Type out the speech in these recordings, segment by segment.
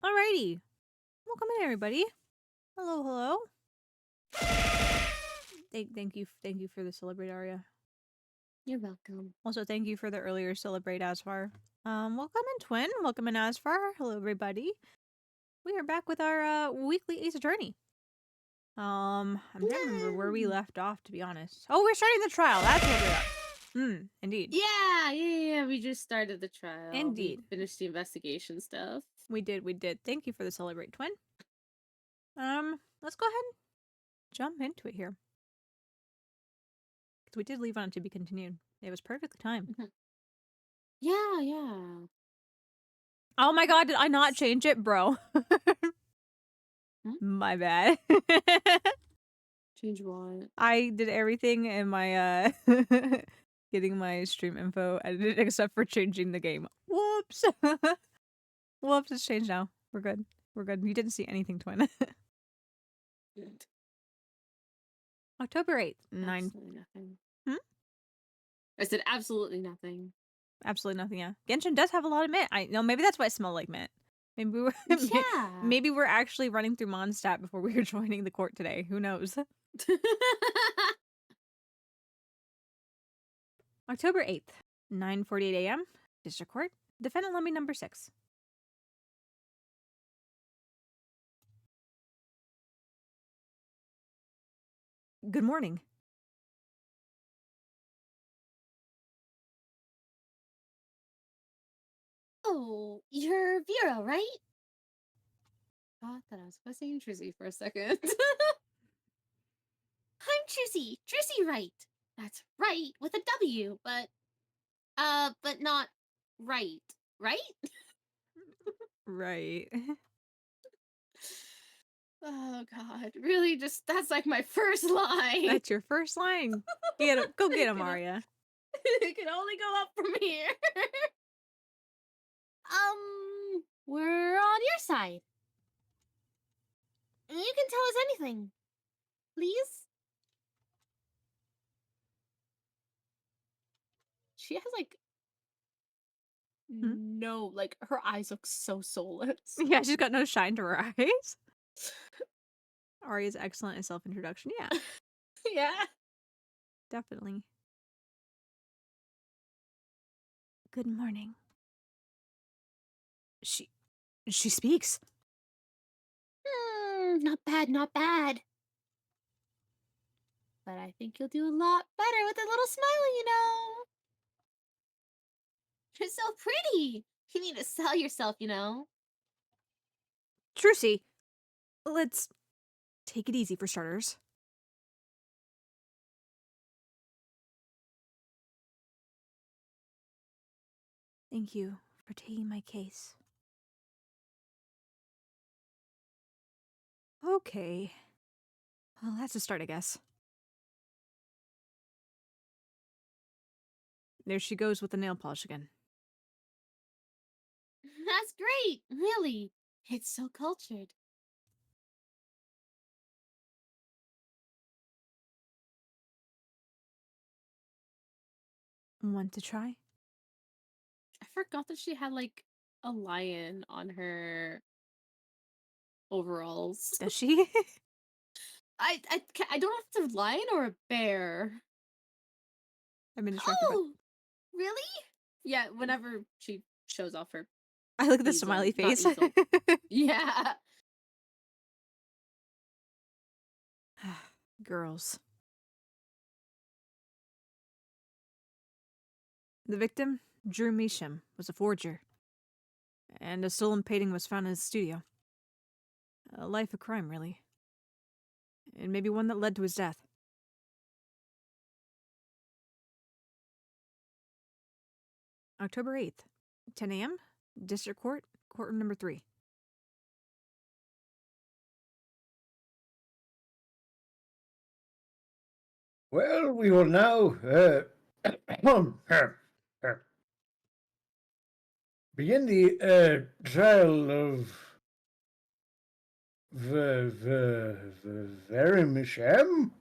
Alrighty. Welcome in, everybody. Hello, hello. Thank you for the celebrate, Aria. You're welcome. Also, thank you for the earlier celebrate, Asfar. Welcome in, Twin. Welcome in, Asfar. Hello, everybody. We are back with our weekly Ace Attorney. I'm trying to remember where we Yay! left off, to be honest. Oh, we're starting the trial. That's what we are. Indeed. Yeah. We just started the trial. We Indeed. finished the investigation stuff. We did. Thank you for the celebrate, Twin. Let's go ahead and jump into it here. Because we did leave on it to be continued. It was perfectly timed. Yeah. Oh my god, did I not change it, bro? Hmm? My bad. Change what? I did everything in my getting my stream info edited except for changing the game. Whoops. Whoops, it's changed now. We're good. We're good. You didn't see anything, Twin. October 8th. 9. Absolutely nothing. Hmm? I said absolutely nothing. Absolutely nothing, yeah. Genshin does have a lot of mint. I know maybe that's why it smelled like mint. Maybe we were Yeah. maybe we're actually running through Mondstadt before we were joining the court today. Who knows? October 8th, 9:48 a.m. District Court. Defendant Lummy number 6. Good morning. Oh, you're Vera, right? I thought I was fussing Trizzy for a second. I'm Trizzy. Trizzy right. That's right with a W, but not right. Right? Right. Oh God, really? Just that's like my first line. That's your first line. Go get him, Aria. It can only go up from here. We're on your side. You can tell us anything, please. She has like Hmm? no, like her eyes look so soulless. Yeah, she's got no shine to her eyes. Aria's excellent in self-introduction. Yeah, Yeah. definitely. Good morning. She speaks. Not bad, not bad. But I think you'll do a lot better with a little smile, you know. You're so pretty. You need to sell yourself, you know. Trucy, let's take it easy for starters. Thank you for taking my case. Okay. Well, that's a start, I guess. There she goes with the nail polish again. That's great, really. It's so cultured. Want to try? I forgot that she had like a lion on her overalls. Does she? I don't know if it's a lion or a bear. I've been distracted by. Oh, really? Yeah, whenever she shows off her I look at the easel, smiley not face. easel. Yeah. Girls. The victim, Drew Measham, was a forger, and a stolen painting was found in his studio. A life of crime, really. And maybe one that led to his death. October 8th, 10 a.m., District Court, Courtroom number 3. Well, we will now begin the trial of the very Misham.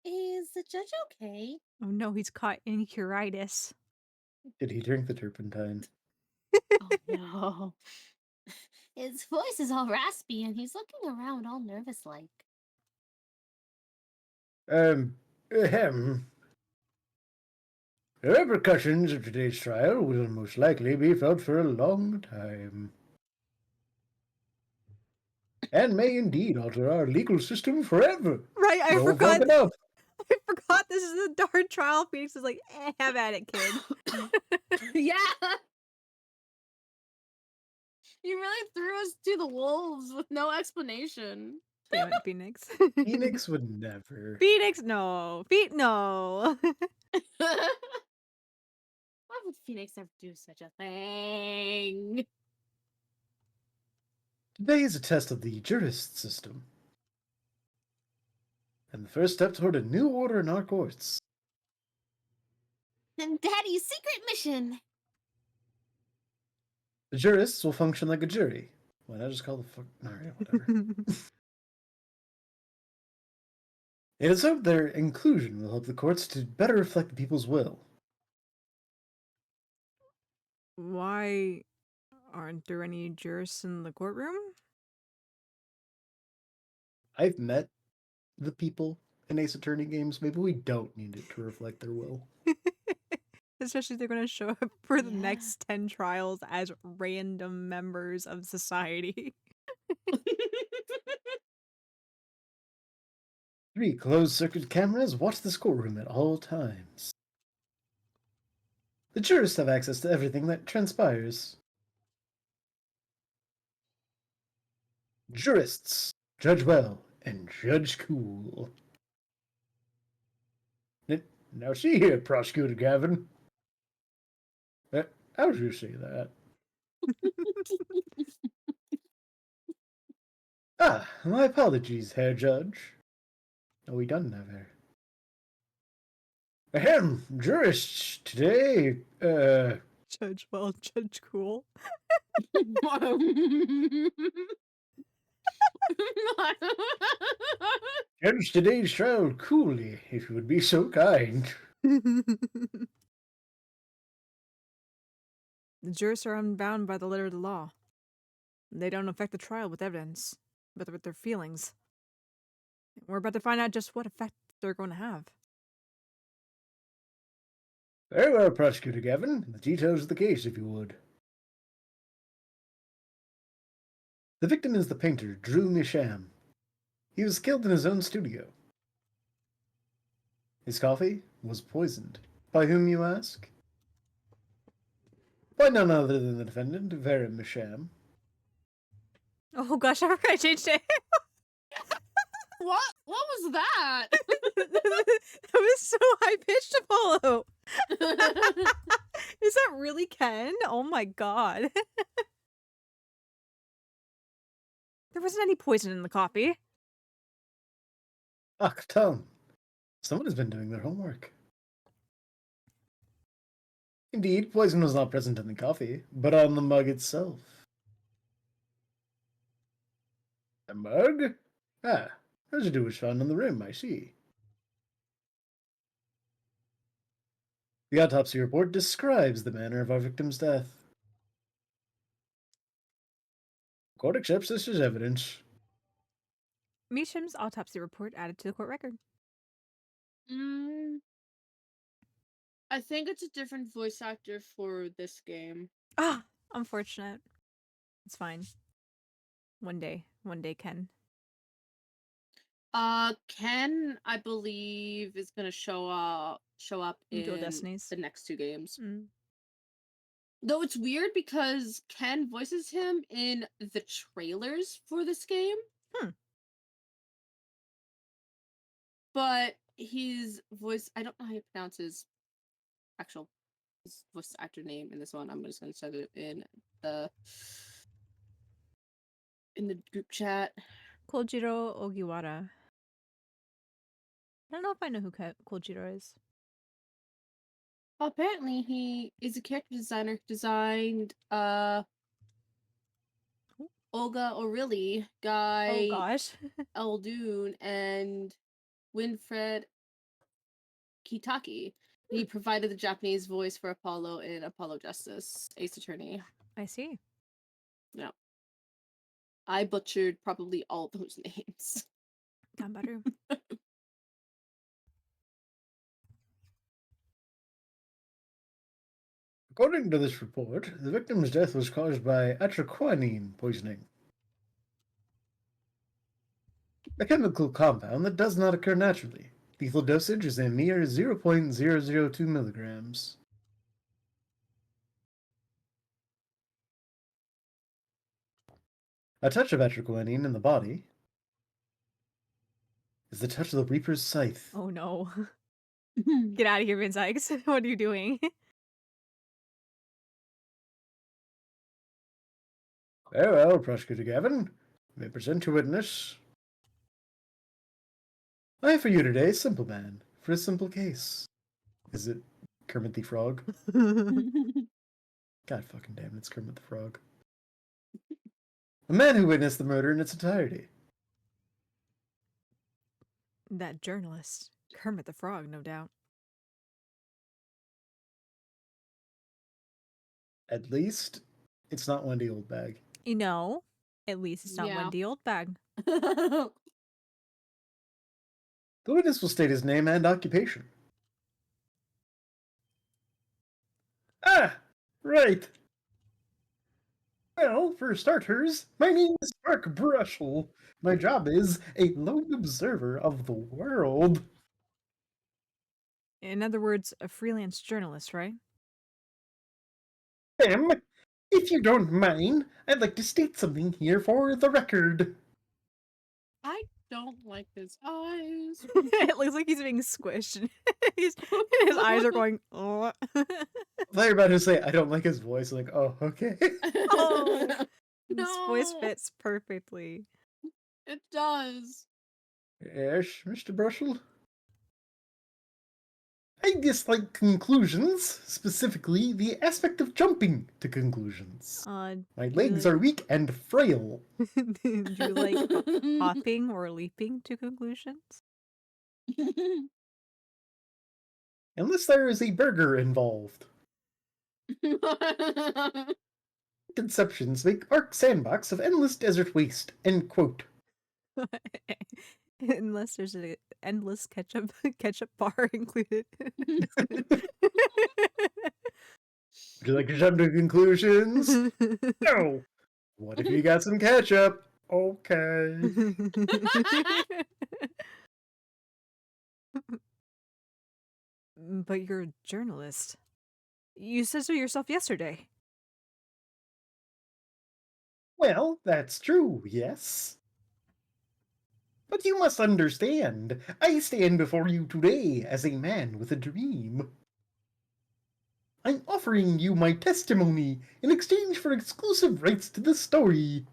Is the judge okay? Oh no, he's caught in curitis. Did he drink the turpentine? Oh no. His voice is all raspy and he's looking around all nervous like. Ahem. The repercussions of today's trial will most likely be felt for a long time, and may indeed alter our legal system forever. Right, I No forgot. fucking up. I forgot this is a darn trial. Phoenix is like, have at it, kid. Yeah. You really threw us to the wolves with no explanation. Damn it, Phoenix. Phoenix would never. Phoenix, no. No. Why would Phoenix ever do such a thing? Today is a test of the jurist system, and the first step toward a new order in our courts. And Daddy's secret mission. The jurists will function like a jury. Why not just call the fuck? Alright, whatever. It is hoped their inclusion will help the courts to better reflect the people's will. Why aren't there any jurists in the courtroom? I've met the people in Ace Attorney games. Maybe we don't need it to reflect their will. Especially if they're going to show up for the Yeah. next 10 trials as random members of society. 3 closed-circuit cameras watch this courtroom at all times. The jurists have access to everything that transpires. Jurists, judge well and judge cool. Now see here, Prosecutor Gavin. How would you say that? My apologies, Herr Judge. Oh, we done have hair. Ahem, jurists, today, Judge well, judge cool. judge today's trial coolly, if you would be so kind. The jurists are unbound by the letter of the law. They don't affect the trial with evidence, but with their feelings. We're about to find out just what effect they're going to have. Very well, Prosecutor Gavin. The details of the case, if you would. The victim is the painter, Drew Misham. He was killed in his own studio. His coffee was poisoned. By whom, you ask? By none other than the defendant, Vera Misham. Oh gosh, I forgot I changed it. What was that? That was so high pitched, Apollo. Is that really Ken? Oh my god. There wasn't any poison in the coffee. Ach, Tom. Someone has been doing their homework. Indeed, poison was not present in the coffee, but on the mug itself. The mug? Residue was found on the rim, I see. The autopsy report describes the manner of our victim's death. The court accepts this as evidence. Meesham's autopsy report added to the court record. I think it's a different voice actor for this game. Ah, unfortunate. It's fine. One day, Ken. Ken, I believe, is gonna show up In in Dual Destinies. the next 2 games. Mm. Though it's weird because Ken voices him in the trailers for this game. But his voice, I don't know how you pronounce his voice actor name in this one. I'm just gonna set it in the group chat. Kojiro Ogiwara. I don't know if I know who Kojiro is. Apparently, he is a character designer who designed Olga O'Reilly, Guy Oh gosh. Eldoon, and Winfred Kitaki. He provided the Japanese voice for Apollo in Apollo Justice, Ace Attorney. I see. Yeah. I butchered probably all those names. Got better. According to this report, the victim's death was caused by atraquinine poisoning, a chemical compound that does not occur naturally. Lethal dosage is a mere 0.002 milligrams. A touch of atraquinine in the body is the touch of the Reaper's scythe. Oh no. Get out of here, Vince Ikes. What are you doing? Very well, Prosecutor Gavin. You may present your witness. I have for you today, Simple Man, for a simple case. Is it Kermit the Frog? God fucking damn it, it's Kermit the Frog. A man who witnessed the murder in its entirety. That journalist. Kermit the Frog, no doubt. At least, it's not Wendy Oldbag. You know, at least it's not Yeah. Wendy Oldbag. The witness will state his name and occupation. Ah, right. Well, for starters, my name is Mark Brushel. My job is a lone observer of the world. In other words, a freelance journalist, right? If you don't mind, I'd like to state something here for the record. I don't like his eyes. It looks like he's being squished. His eyes are going, oh. I thought you were about to say, I don't like his voice. Like, oh, okay. Oh, his No, voice fits perfectly. it does. Yes, Mr. Brushel? I dislike conclusions, specifically the aspect of jumping to conclusions. My legs are weak and frail. Do you like hopping or leaping to conclusions? Unless there is a burger involved. Conceptions make Ark sandbox of endless desert waste. End quote. Unless there's an endless ketchup bar included. Would you like to jump to conclusions? No. What if you got some ketchup? Okay. But you're a journalist. You said so yourself yesterday. Well, that's true, yes. But you must understand, I stand before you today as a man with a dream. I'm offering you my testimony in exchange for exclusive rights to the story.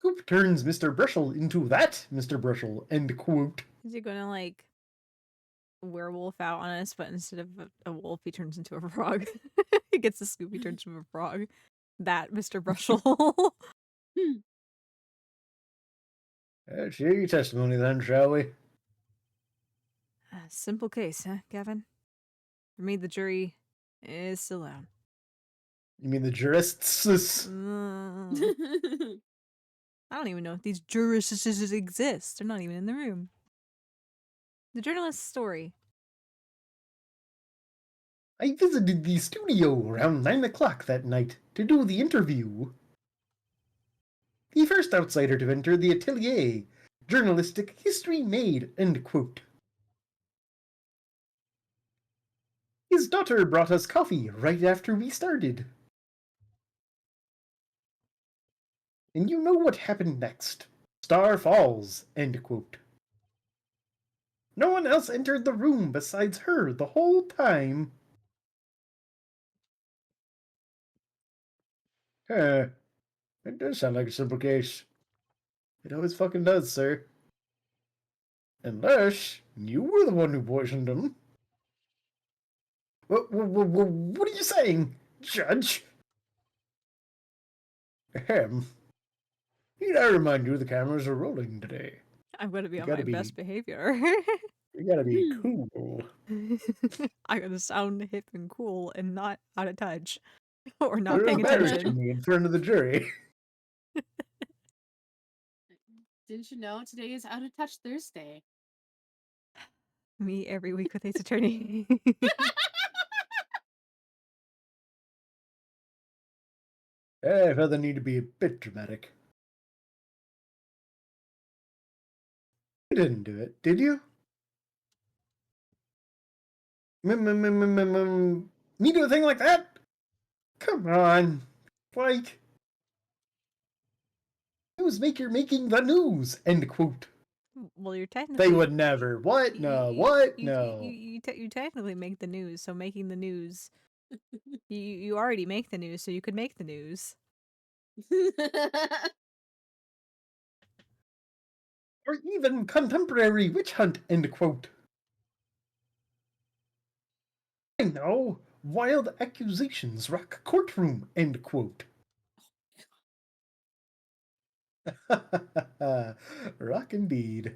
Coop turns Mr. Brushel into that Mr. Brushel, end quote. Is he gonna like werewolf out on us, but instead of a wolf, he turns into a frog? He gets the scoop, he turns into a frog. That Mr. Brushel. Let's hear your testimony then, shall we? Simple case, huh, Gavin? For me, the jury is still out. You mean the jurists? I don't even know if these jurists exist. They're not even in the room. The journalist's story. I visited the studio around 9 o'clock that night to do the interview. The first outsider to enter the atelier. Journalistic history made, end quote. His daughter brought us coffee right after we started. And you know what happened next. Star falls, end quote. No one else entered the room besides her the whole time. It does sound like a simple case. It always fucking does, sir. Unless you were the one who poisoned him. What are you saying, Judge? Ahem. Need I remind you the cameras are rolling today? I'm going to be You on gotta my be- best behavior. You gotta be Hmm. cool. I gotta sound hip and cool and not out of touch or not You're paying embarrassing attention. me in front of the jury. Didn't you know today is Out of Touch Thursday? Me every week with Ace Attorney. I felt the need to be a bit dramatic. You didn't do it, did you? Me do a thing like that? Come on. Like, newsmaker making the news, end quote. Well, you're They technically would never. What? No. What? No. you technically make the news. So making the news, you already make the news, so you could make the news. Or even contemporary witch hunt, end quote. I know. Wild accusations rock courtroom, end quote. Rock indeed.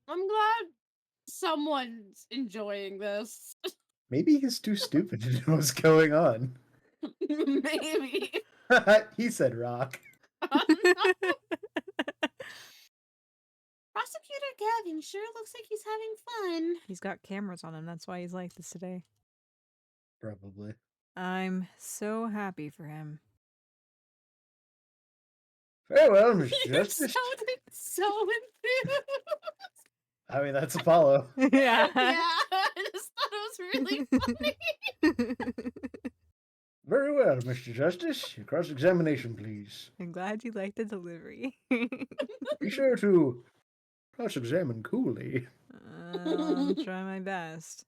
I'm glad someone's enjoying this. Maybe he's too stupid to know what's going on. Maybe. He said rock. Prosecutor Gavin sure looks like he's having fun. He's got cameras on him. That's why he's like this today. Probably. I'm so happy for him. Farewell, Mr. You Justice. sounded so enthused. I mean, that's Apollo. Yeah. Yeah, I just thought it was really funny. Very well, Mr. Justice. Your cross-examination, please. I'm glad you liked the delivery. Be sure to cross-examine coolly. I'll try my best.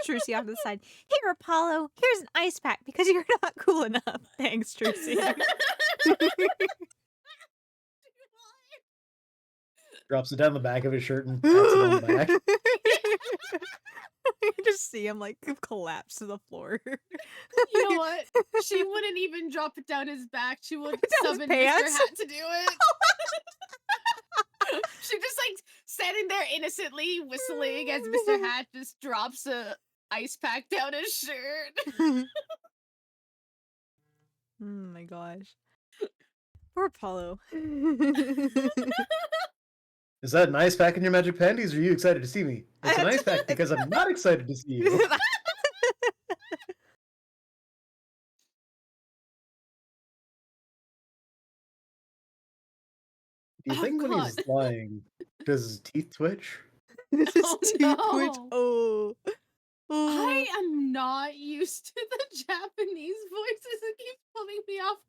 Trucy off to the side. Here, Apollo. Here's an ice pack because you're not cool enough. Thanks, Trucy. Drops it down the back of his shirt and pats it on the back. You just see him like collapse to the floor. You know what? She wouldn't even drop it down his back. She would Down his summon Mr. pants? Hat to do it. She just like standing there innocently whistling as Mr. Hat just drops a ice pack down his shirt. Oh my gosh. Poor Apollo. Is that an ice pack in your magic panties, or are you excited to see me? It's an ice pack because I'm not excited to see you. Do you Oh, think when God. he's lying, does his teeth twitch? This is Oh, too quick. no. Oh. I am not used to the Japanese voices. It keeps pulling me off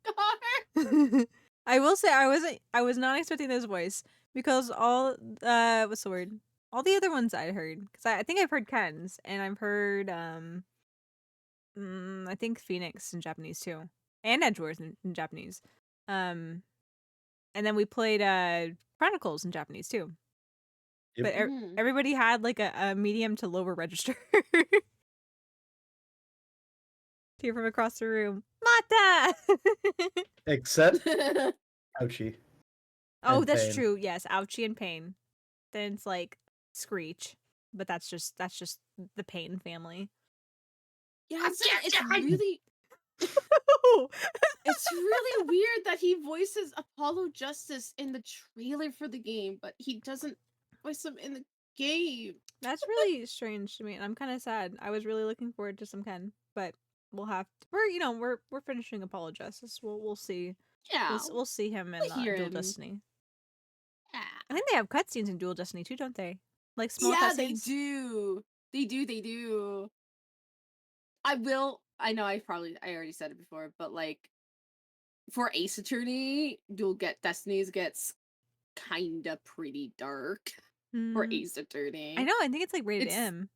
guard. I will say I was not expecting this voice because all what's the word? All the other ones I heard because I think I've heard Ken's and I've heard I think Phoenix in Japanese too and Edgeworth in Japanese, and then we played Chronicles in Japanese too. Yep. But Mhm. everybody had like a medium to lower register. Hear from across the room, Mata. Except ouchie. Oh, And that's pain. true. Yes, ouchie and pain. Then it's like screech, but that's just the pain family. Yeah, it's really it's really weird that he voices Apollo Justice in the trailer for the game, but he doesn't voice him in the game. That's really strange to me, and I'm kind of sad. I was really looking forward to some Ken, but we'll have to, we're finishing Apollo Justice. We'll see. Yeah, We'll see him in we'll hear Dual him. Destiny. yeah. I think they have cutscenes in Dual Destiny too, don't they? Like small Yeah, cutscenes. they do. They do. I know I already said it before, but like for Ace Attorney, Destinies gets kinda pretty dark for Mm, Ace Attorney. I know. I think it's like rated It's- M.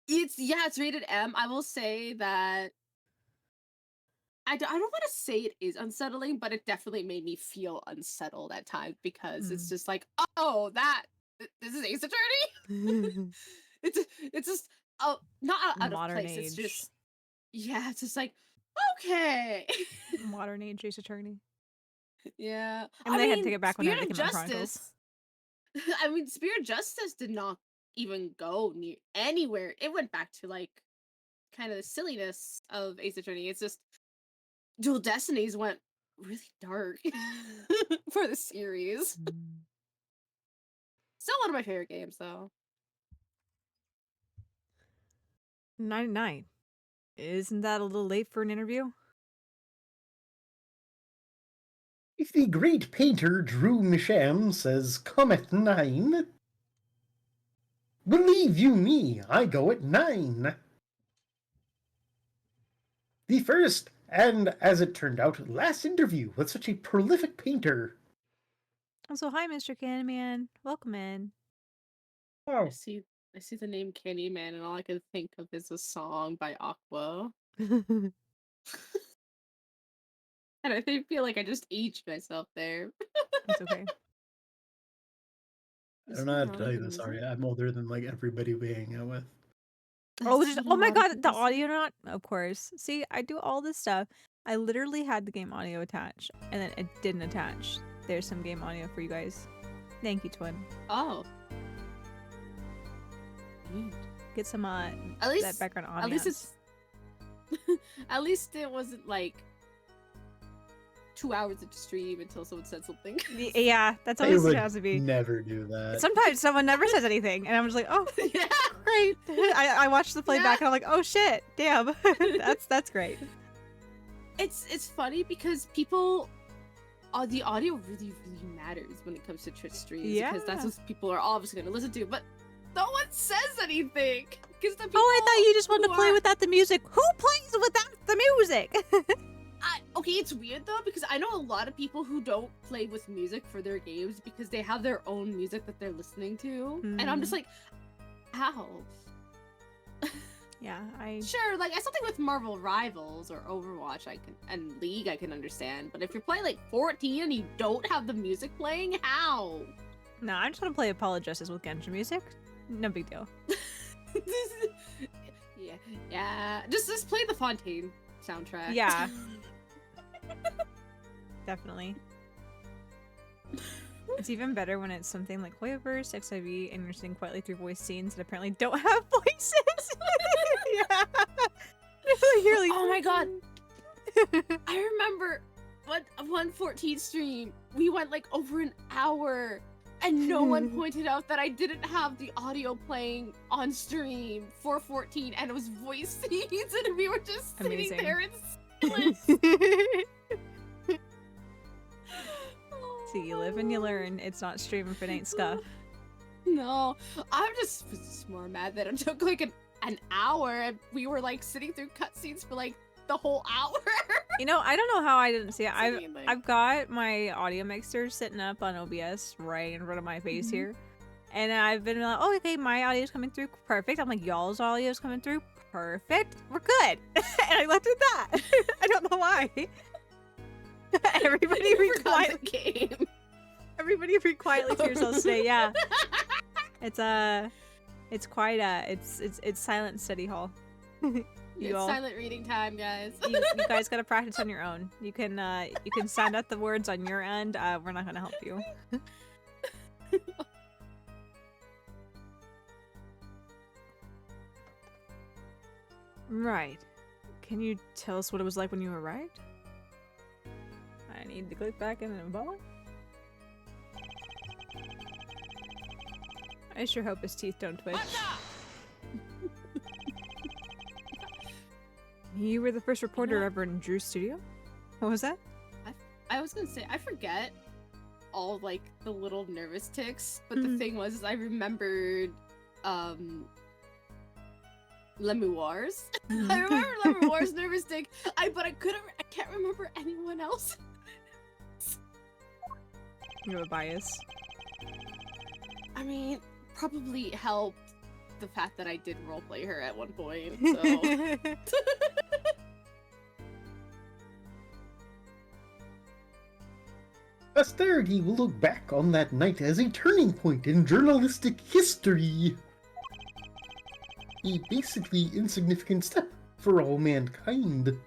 It's rated M. I will say that I don't want to say it is unsettling, but it definitely made me feel unsettled at times because it's just like, oh, this is Ace Attorney. It's just not out of Modern place. It's age. just it's just like okay. Modern age Ace Attorney. Yeah, And they had to take it back when they had to Spirit come of out Chronicles. Justice. I mean, Spirit Justice did not even go near anywhere. It went back to like kind of the silliness of Ace Attorney. It's just Dual Destinies went really dark for the series. Still one of my favorite games, though. 99. Isn't that a little late for an interview? If the great painter Drew Misham says come at 9, believe you me, I go at 9. The first, and as it turned out, last interview with such a prolific painter. Also, hi, Mr. Candyman. Welcome in. Oh, I see the name Candyman, and all I can think of is a song by Aqua. And I feel like I just aged myself there. It's okay. I don't know how to tell you this, Aria. I'm older than like everybody we hang out with. Oh, That's just, what oh a my lot of god, the people say. audio not? Of course. See, I do all this stuff. I literally had the game audio attached, and then it didn't attach. There's some game audio for you guys. Thank you, Twin. Oh. Get some At that least background audio. At least it's at least it wasn't like 2 hours into stream until someone said something. Yeah, that's I always would has to be. never do that. Sometimes someone never says anything, and I'm just like, oh, Yeah. great. I watched the playback, and I'm like, oh shit, damn, that's great. It's funny because people the audio really matters when it comes to Twitch streams because that's Yeah. what people are obviously going to listen to, but no one says anything because the people Oh, I thought you just wanted to who play are- without the music. Who plays without the music? Okay, it's weird though because I know a lot of people who don't play with music for their games because they have their own music that they're listening to, and I'm just like, how? Yeah, I Sure, like something with Marvel Rivals or Overwatch, and League I can understand, but if you're playing like 14 and you don't have the music playing, how? no, I just want to play Apollo Justice with Genshin music. No big deal. yeah. Just play the Fontaine soundtrack. Yeah. Definitely. It's even better when it's something like Hoyoverse, XIV, and you're sitting quietly through voice scenes that apparently don't have voices. Yeah. You're like, Oh my god. I remember one 14 stream, we went like over an hour and no one pointed out that I didn't have the audio playing on stream for 14 and it was voice scenes and we were just sitting Amazing. there in silence. See, you live and you learn. It's not stream if it ain't scuff. No, I'm just more mad that it took like an hour and we were like sitting through cutscenes for like the whole hour. You know, I don't know how I didn't see it. Sitting in, like- I've got my audio mixer sitting up on OBS right in front of my face here. And I've been like, oh, okay, my audio's coming through. Perfect. I'm like, y'all's audio's coming through. Perfect. We're good. And I left it at that. I don't know why. Everybody You read forgot quietly. the game. Everybody read quietly to yourselves today. Yeah. It's quite it's silent study hall. It's silent reading time, guys. you guys gotta practice on your own. You can sound out the words on your end. We're not gonna help you. Right. Can you tell us what it was like when you arrived? I need to click back in and involve. I sure hope his teeth don't twitch. You were the first reporter ever in Drew's studio? What was that? I was gonna say I forget all like the little nervous ticks, but the thing was is I remembered Lemuar's. I remember Lemuar's nervous tick. I can't remember anyone else. You have a bias. I mean, probably helped the fact that I did roleplay her at one point, so Posterity will look back on that night as a turning point in journalistic history. A basically insignificant step for all mankind.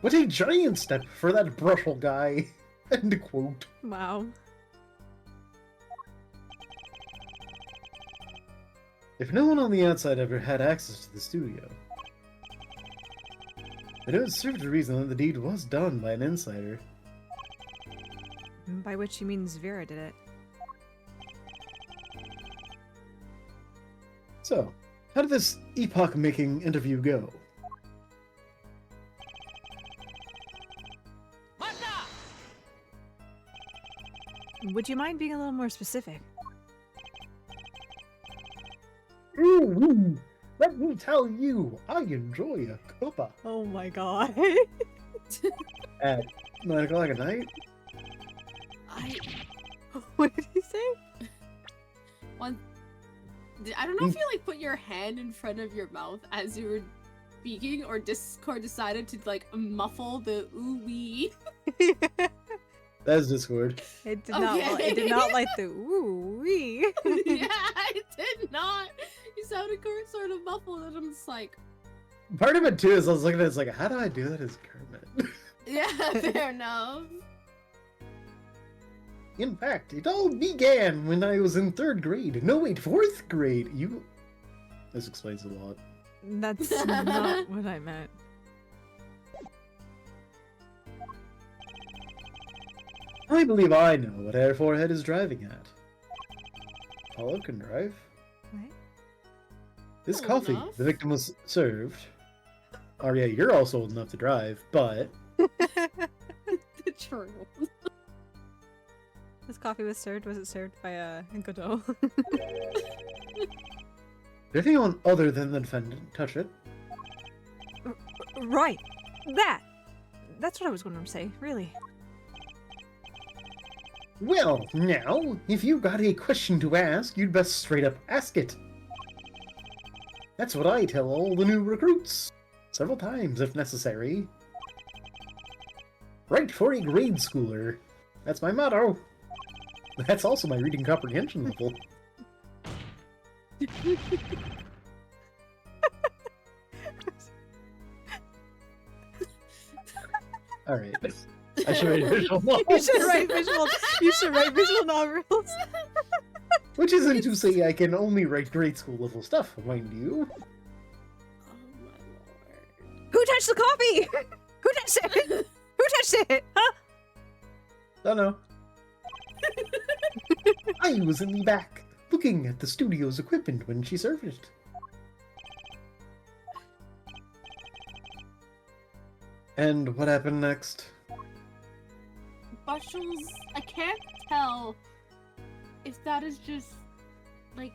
What a giant step for that Brussels guy. End quote. Wow. If no one on the outside ever had access to the studio, it would serve to reason that the deed was done by an insider. By which he means Vera did it. So, how did this epoch-making interview go? Would you mind being a little more specific? Ooh, let me tell you, I enjoy a cuppa. Oh my god. At 9 o'clock at night? What did he say? I don't know if you like put your hand in front of your mouth as you were speaking, or Discord decided to like muffle the ooh wee. That's Discord. It did not. It did not like the ooh wee. Yeah, it did not. You sounded sort of muffled, and I'm just like, Part of it too is I was looking at it, it's like, how do I do that as Kermit? yeah, fair enough. In fact, it all began when I was in 3rd grade. No, wait, 4th grade. This explains a lot. That's not what I meant. I believe I know what Air Forehead is driving at. Apollo can drive. What? This Old coffee enough. the victim was served. Aria, you're also old enough to drive, but The true. This coffee was served. Was it served by Godot? did anyone other than the defendant touch it? Right. That. That's what I was going to say. Really. Well, now, if you've got a question to ask, you'd best straight up ask it. That's what I tell all the new recruits. Several times, if necessary. Right for a grade schooler. That's my motto. That's also my reading comprehension level. Alright. I should write visual novels. You should write visual. You should write visual novels. Which isn't to say I can only write grade school level stuff, mind you. Oh my lord. Who touched the coffee? Who touched it? Who touched it? Huh? Don't know. I was in the back, looking at the studio's equipment when she served it. And what happened next? Bushels, I can't tell if that is just like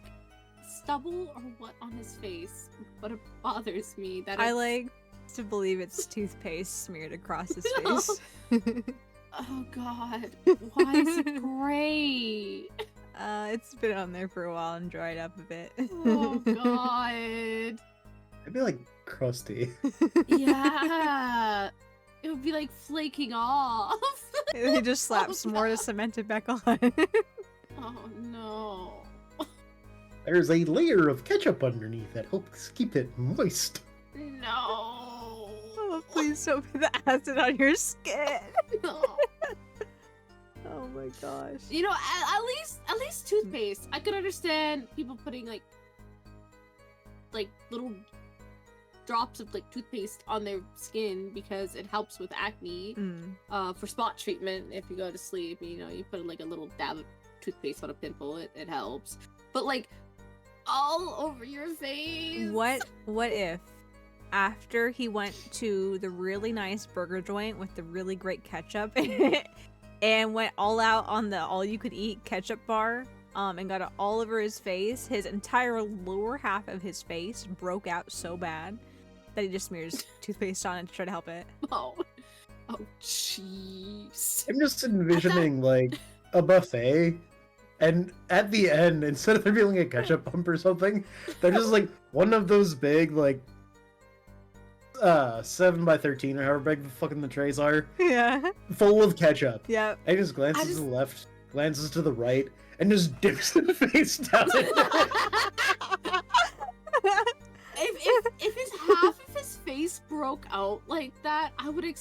stubble or what on his face, but it bothers me that I it's- like to believe it's toothpaste smeared across his No. face. Oh god, why is it gray? It's been on there for a while and dried up a bit. Oh god. It'd be like crusty. Yeah. It would be like flaking off. He just slapped some more to cement it back on. Oh no. There's a layer of ketchup underneath that helps keep it moist. No. Oh, please don't put the acid on your skin. No. Oh my gosh. You know, at least toothpaste. I could understand people putting like little drops of like toothpaste on their skin because it helps with acne. For spot treatment, if you go to sleep, you know, you put like a little dab of toothpaste on a pimple, it helps. But like all over your face. What if after he went to the really nice burger joint with the really great ketchup and went all out on the all-you-could-eat ketchup bar, and got it all over his face, his entire lower half of his face broke out so bad that he just smears toothpaste on it to try to help it. Oh. Oh jeez. I'm just envisioning like a buffet, and at the end, instead of there being like a ketchup pump or something, they're just like one of those big like 7x13 or however big the fucking the trays are, Yeah. full of ketchup. Yep. And he just glances to the left, glances to the right, and just dips the face down in there. If his half of his face broke out like that, I wouldn't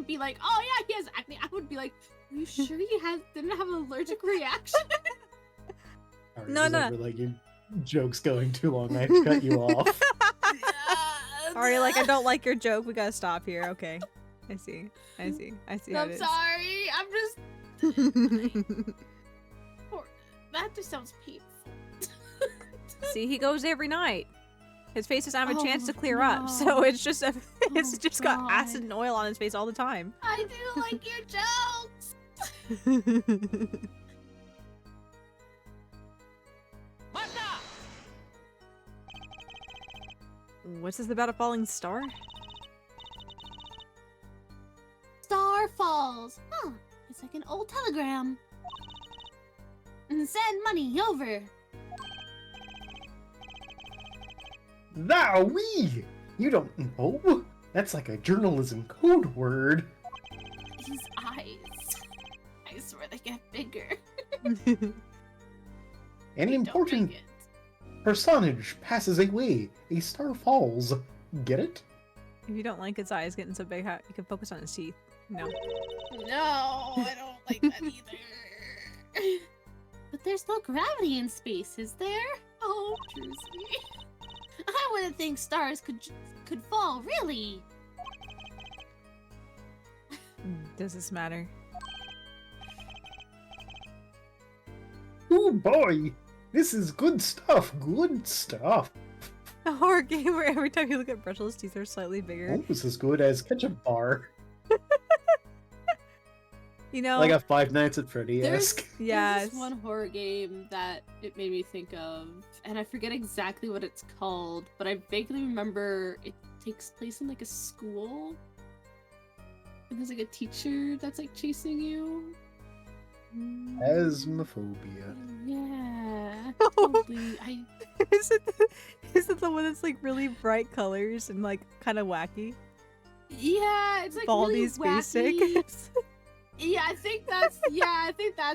be like, oh yeah, he has acne. I would be like, are you sure he didn't have an allergic reaction? Alright, No, is no. that for, like, Joke's going too long. I have to cut you off. Aria, like, I don't like your joke. We gotta stop here. Okay. I see. I see. I see how I'm it is. sorry. I'm just. That just sounds painful. See, he goes every night. His face doesn't have a chance to clear no. up, so it's just it's Oh, just got God. acid and oil on his face all the time. I do like your jokes. What's this about a falling star? Star falls. Huh. It's like an old telegram. Send money over. Thou-wee! You don't know? That's like a journalism code word. His eyes. I swear they get bigger. An They don't important make it. personage passes away. A star falls. Get it? If you don't like his eyes getting so big, you can focus on his teeth. No. No, I don't like that either. But there's no gravity in space, is there? Oh, Druzy. I wouldn't think stars could fall, really. Does this matter? Oh boy! This is good stuff. Good stuff. A horror game where every time you look at Brushell's teeth are slightly bigger. Almost as good as Ketchup Bar. You know, Like a Five Nights at There's, Freddy-esque. Yes. there's this one horror game that it made me think of, and I forget exactly what it's called, but I vaguely remember it takes place in like a school. And there's like a teacher that's like chasing you. Asmophobia. Yeah. Oh. Totally. is it the one that's like really bright colors and like kind of wacky? Yeah, it's like really Baldi's basic. wacky. Yeah, I think that's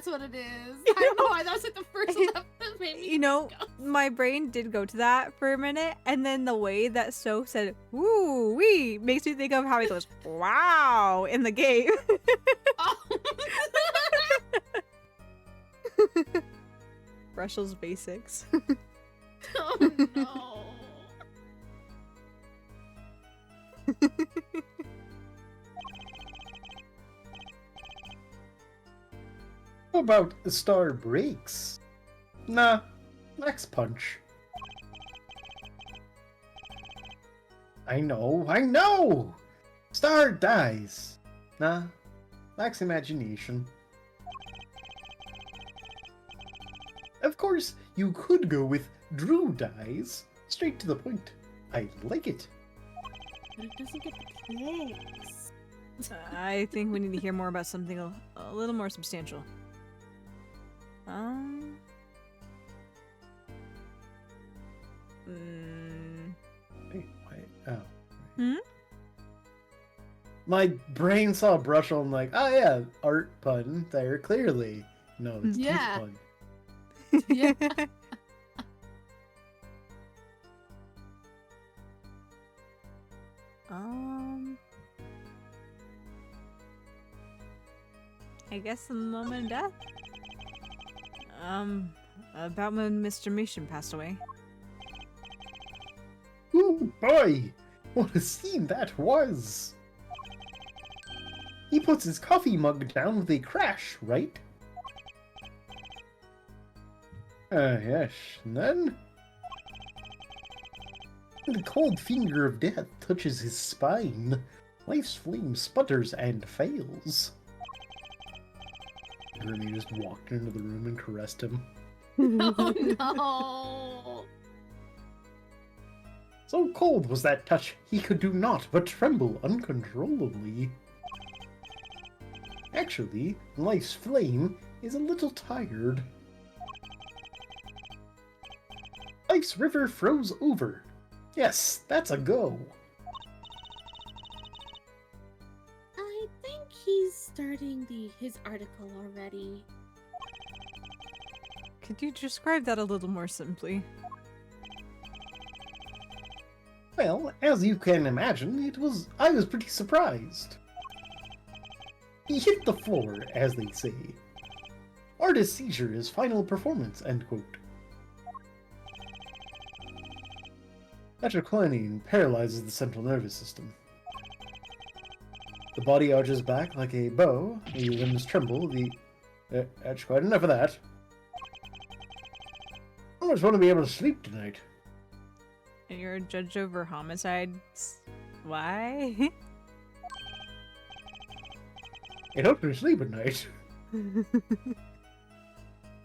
what it is. I don't know why that was like the first one that made me You know, think of. my brain did go to that for a minute, and then the way that Soph said "woo wee" makes me think of how he goes "wow" in the game. Oh. Brushell's basics. Oh no. How about the star breaks? Nah, Max Punch. I know! Star dies. Nah, Max Imagination. Of course, you could go with Drew dies. Straight to the point. I like it. But it doesn't get the clicks. I think we need to hear more about something a little more substantial. Mm, Wait, oh. Hmm? My brain saw Brushel and like, oh yeah, art pun there, clearly. No, it's Yeah. teeth pun. Yeah. I guess the moment of death? About when Mr. Mission passed away. Ooh, boy! What a scene that was! He puts his coffee mug down with a crash, right? Yes, and then... The cold finger of death touches his spine. Life's flame sputters and fails. Grimmy just walked into the room and caressed him. Oh no. So cold was that touch, he could do naught but tremble uncontrollably. Actually, Life's flame is a little tired. Life's river froze over. Yes, that's a go. I think he's starting his article already. Could you describe that a little more simply? Well, as you can imagine, I was pretty surprised. He hit the floor, as they say. Artist seizure is final performance, end quote. Atroquinine paralyzes the central nervous system. The body arches back like a bow, the limbs tremble, Atroquinine, enough of that. I just want to be able to sleep tonight. And you're a judge over homicides. Why? I hope to sleep at night.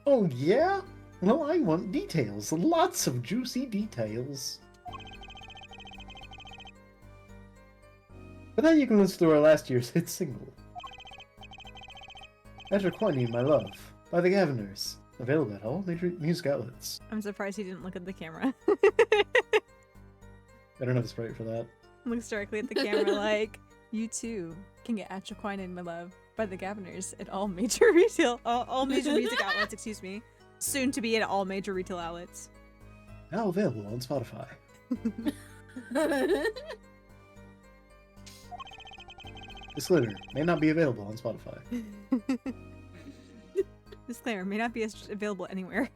Oh, yeah? Well, I want details. Lots of juicy details. But now you can listen to our last year's hit single. Atroquinine, My Love, by the Gaviners. Available at all major music outlets. I'm surprised he didn't look at the camera. I don't have a sprite for that. Looks directly at the camera like, you too can get Atroquinine, My Love, by the Gaviners at all major all major music outlets, excuse me. Soon to be at all major retail outlets. Now available on Spotify. Disclaimer, may not be available on Spotify. Disclaimer, may not be available anywhere.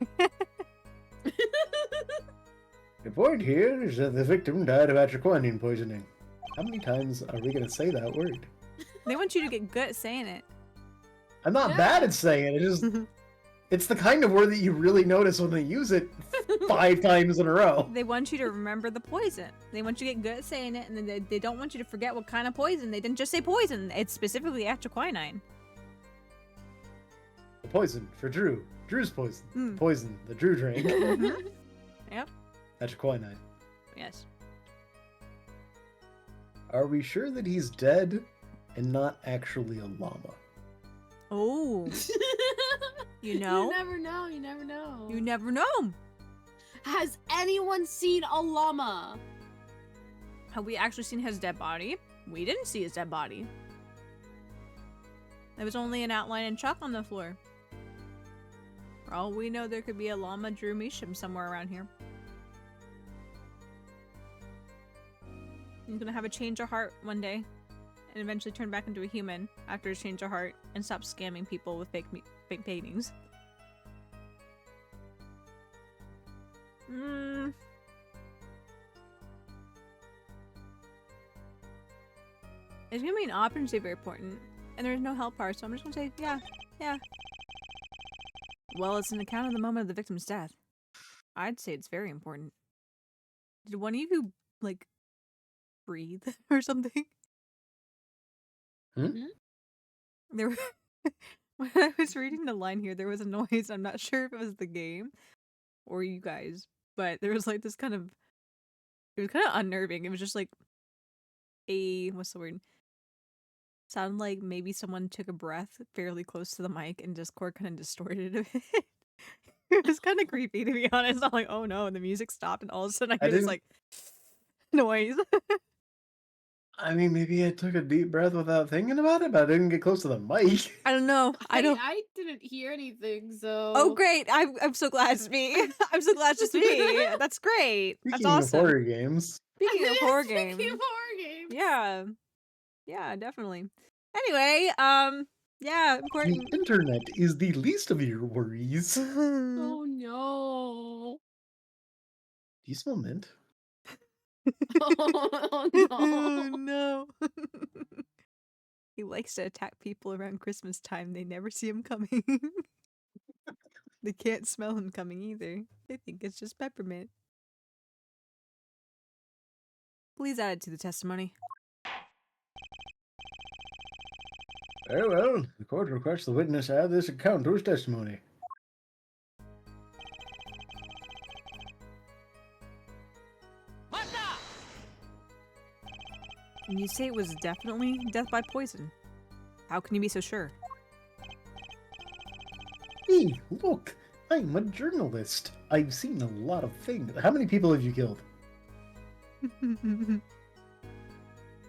The point here is that the victim died of atroquinine poisoning. How many times are we going to say that word? They want you to get good at saying it. I'm not bad at saying it, it's just... It's the kind of word that you really notice when they use it 5 times in a row. They want you to remember the poison. They want you to get good at saying it, and then they don't want you to forget what kind of poison. They didn't just say poison. It's specifically atroquinine. The poison for Drew. Drew's poison. Mm. Poison that Drew drank. Mm-hmm. Yep. Atroquinine. Yes. Are we sure that he's dead and not actually a llama? Oh. You know? You never know. You never know. You never know. Has anyone seen a llama? Have we actually seen his dead body? We didn't see his dead body. There was only an outline and chalk on the floor. For all we know, there could be a llama Drew Measham somewhere around here. He's gonna have a change of heart one day, and eventually turn back into a human after his change of heart, and stop scamming people with fake paintings. It's gonna be an option to say very important, and there's no help part, so I'm just gonna say yeah. Well, it's an account of the moment of the victim's death. I'd say it's very important. Did one of you, like, breathe or something? Hmm? There were when I was reading the line here, there was a noise. I'm not sure if it was the game or you guys, but there was like this kind of, it was kind of unnerving. It was just like what's the word? Sounded like maybe someone took a breath fairly close to the mic and Discord kind of distorted it a bit. It was kind of creepy, to be honest. I'm like, oh no, and the music stopped, and all of a sudden I hear this like noise. I mean, maybe I took a deep breath without thinking about it, but I didn't get close to the mic. I don't know. I don't. I didn't hear anything, so. Oh, great! I'm so glad it's me. I'm so glad it's just me. That's great. That's Speaking of awesome. horror games. Speaking of horror Speaking games. of horror games. Yeah, definitely. Anyway, yeah, important. The internet is the least of your worries. Do Oh no. you smell mint? Oh no. No. He likes to attack people around Christmas time. They never see him coming. They can't smell him coming either. They think it's just peppermint. Please add it to the testimony. Very well. The court requests the witness add this account to his testimony. And you say it was definitely death by poison. How can you be so sure? Hey, look! I'm a journalist. I've seen a lot of things. How many people have you killed?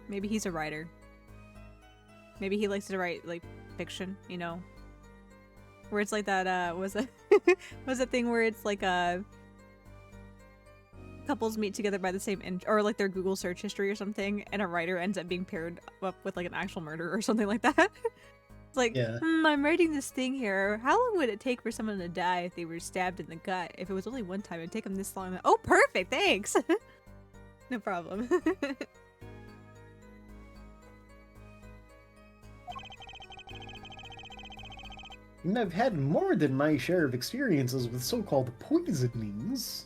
Maybe he's a writer. Maybe he likes to write, like, fiction, you know? Where it's like that, was that thing where it's like, couples meet together by the same or like their Google search history or something, and a writer ends up being paired up with like an actual murder or something like that. It's like, Yeah. I'm writing this thing here. How long would it take for someone to die if they were stabbed in the gut? If it was only one time, it'd take them this long. Oh, perfect, thanks. No problem. And I've had more than my share of experiences with so-called poisonings.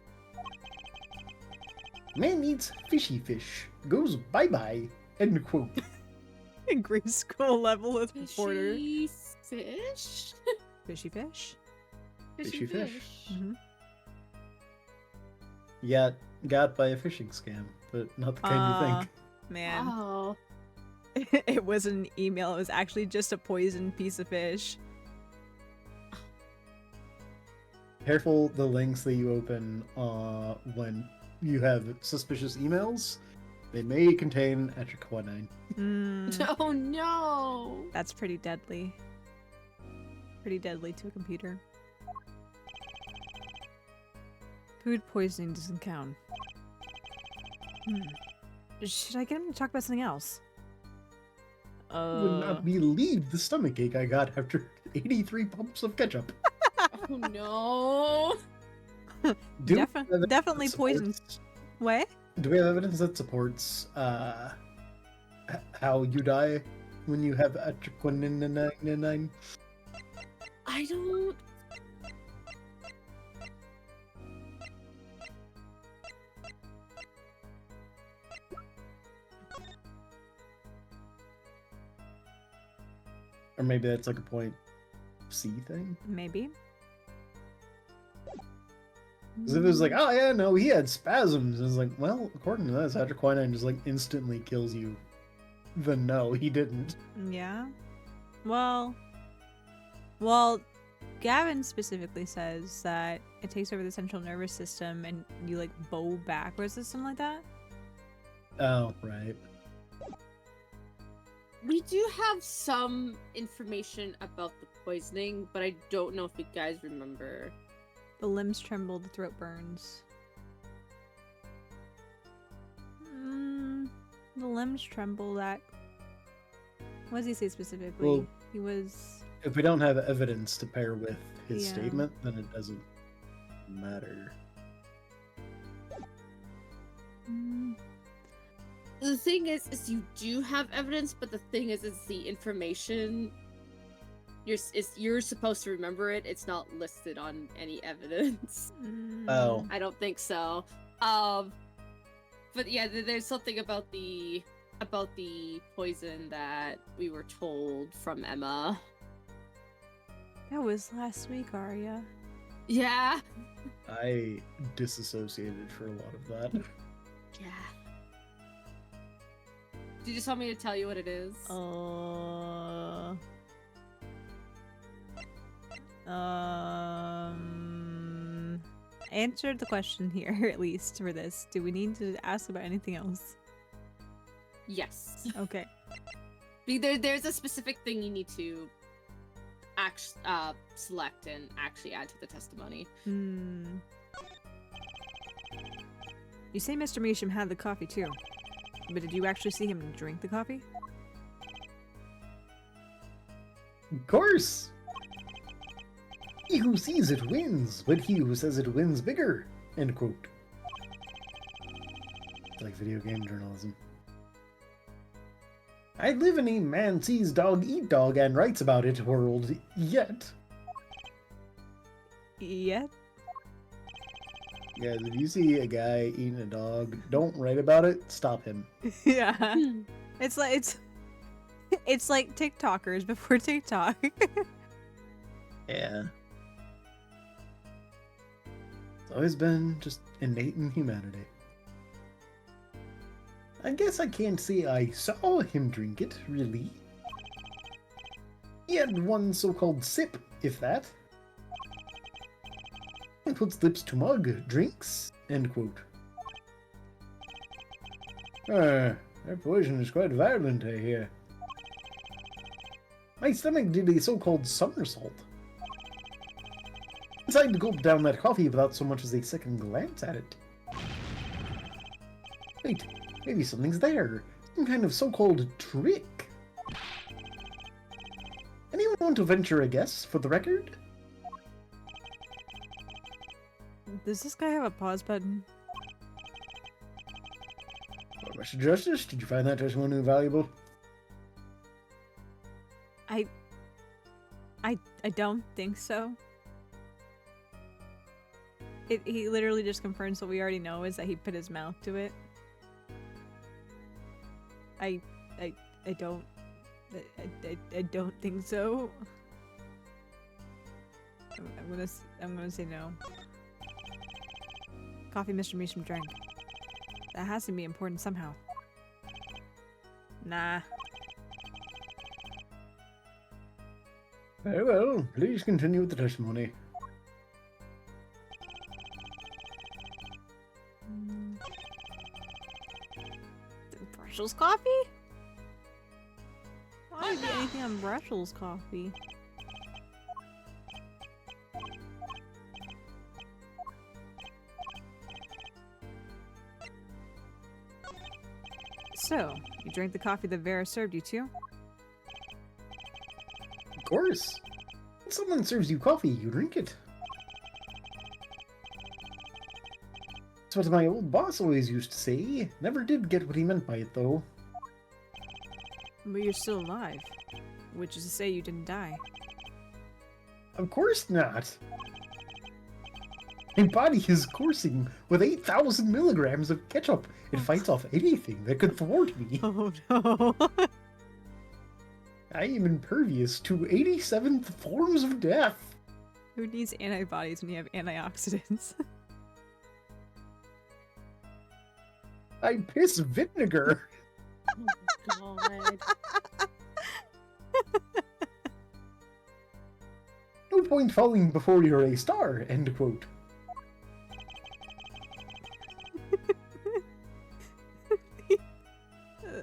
Man eats fishy fish, goes bye-bye, end quote. In grade school level with reporter. Fishy fish? Fishy fish? Fishy fish. Mm-hmm. Yeah, got by a phishing scam, but not the kind you think. Man. Wow. It wasn't an email, it was actually just a poisoned piece of fish. Careful the links that you open when you have suspicious emails. They may contain atriquinine. Oh no! That's pretty deadly. Pretty deadly to a computer. Food poisoning doesn't count. Should I get him to talk about something else? Would not believe the stomachache I got after 83 pumps of ketchup. Oh no! Do we have evidence Definitely that poisoned. supports- What? Do we have evidence that supports how you die when you have atriquinine? I don't. Or maybe that's like a point C thing? Maybe. Because if it was like, oh yeah, no, he had spasms, it's like, well, according to this, atriquinine just like instantly kills you. Then no, he didn't. Yeah. Well, Gavin specifically says that it takes over the central nervous system and you like bow backwards or something like that. Oh, right. We do have some information about the poisoning, but I don't know if you guys remember. The limbs tremble, the throat burns. The limbs tremble, that... What does he say specifically? Well, he was... If we don't have evidence to pair with his Yeah. statement, then it doesn't matter. The thing is you do have evidence, but the thing is the information. You're supposed to remember it. It's not listed on any evidence. Oh. I don't think so. But yeah, there's something about the poison that we were told from Emma. That was last week, Aria. Yeah. I disassociated for a lot of that. Yeah. Do you just want me to tell you what it is? Answer the question here, at least, for this. Do we need to ask about anything else? Yes. Okay. There's a specific thing you need to select and actually add to the testimony. You say Mr. Measham had the coffee too, but did you actually see him drink the coffee? Of course! He who sees it wins, but he who says it wins bigger. End quote. It's like video game journalism. I live in a man sees dog eat dog and writes about it world, yet. Yet? Guys, if you see a guy eating a dog, don't write about it, stop him. Yeah. It's like TikTokers before TikTok. Yeah. It's always been just innate in humanity. I guess I can't say I saw him drink it, really. He had one so-called sip, if that. And puts lips to mug, drinks, end quote. That poison is quite violent, I hear. My stomach did a so-called somersault. I decided to gulp down that coffee without so much as a second glance at it. Wait, maybe something's there. Some kind of so-called trick. Anyone want to venture a guess for the record? Does this guy have a pause button? Mr. Justice, did you find that testimony valuable? I don't think so. He literally just confirms what we already know, is that he put his mouth to it. I don't think so. I'm gonna say no. Coffee Mr. Measham drank. That has to be important somehow. Nah. Very well, please continue with the testimony. Brussels coffee? Why would be anything on Brussels coffee? So, you drank the coffee that Vera served you too? Of course. When someone serves you coffee, you drink it. That's what my old boss always used to say. Never did get what he meant by it, though. But you're still alive. Which is to say you didn't die. Of course not. My body is coursing with 8,000 milligrams of ketchup. It fights off anything that could thwart me. Oh no. I am impervious to 87 forms of death. Who needs antibodies when you have antioxidants? I piss vinegar. Oh my god. No point falling before you're a star, end quote.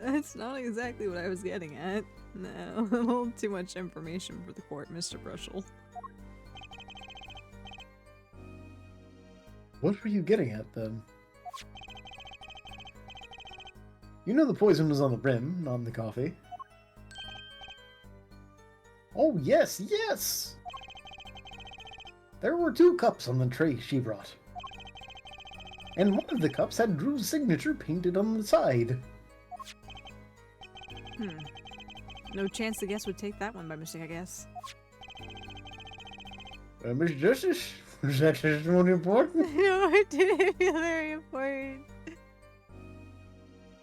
That's not exactly what I was getting at. No, a little too much information for the court, Mr. Brushel. What were you getting at, then? You know the poison was on the rim, not in the coffee. Oh, yes, yes! There were 2 cups on the tray she brought. And one of the cups had Drew's signature painted on the side. No chance the guest would take that one by mistake, I guess. Mr. Justice, was that testimony important? No, it didn't feel very important.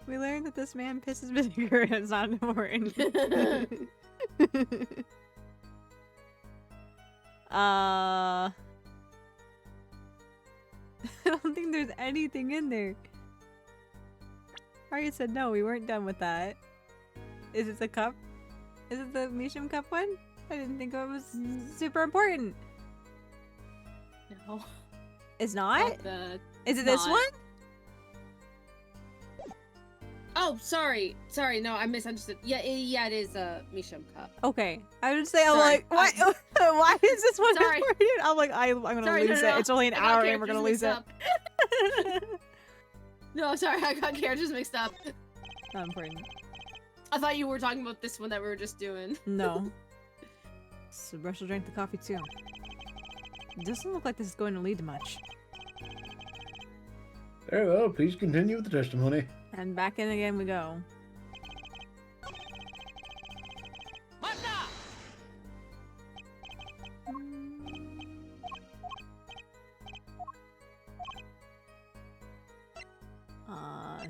We learned that this man pisses vinegar and it's not important. I don't think there's anything in there. Aria said no, we weren't done with that. Is it the cup? Is it the Measham cup one? I didn't think it was super important. No. It's not? Is it not. this one? Oh, sorry. Sorry, no, I misunderstood. Yeah, it is a Measham cup. Okay. I would say, I'm Sorry, like, why, why is this one Sorry. important? I'm like, I'm gonna Sorry, lose no, it. no. It's only an I got hour and we're gonna lose characters it. mixed up. No, sorry, I got characters mixed up. Not important. I thought you were talking about this one that we were just doing. No. So Brushel drank the coffee too. It doesn't look like this is going to lead to much. Very well, please continue with the testimony. And back in again we go.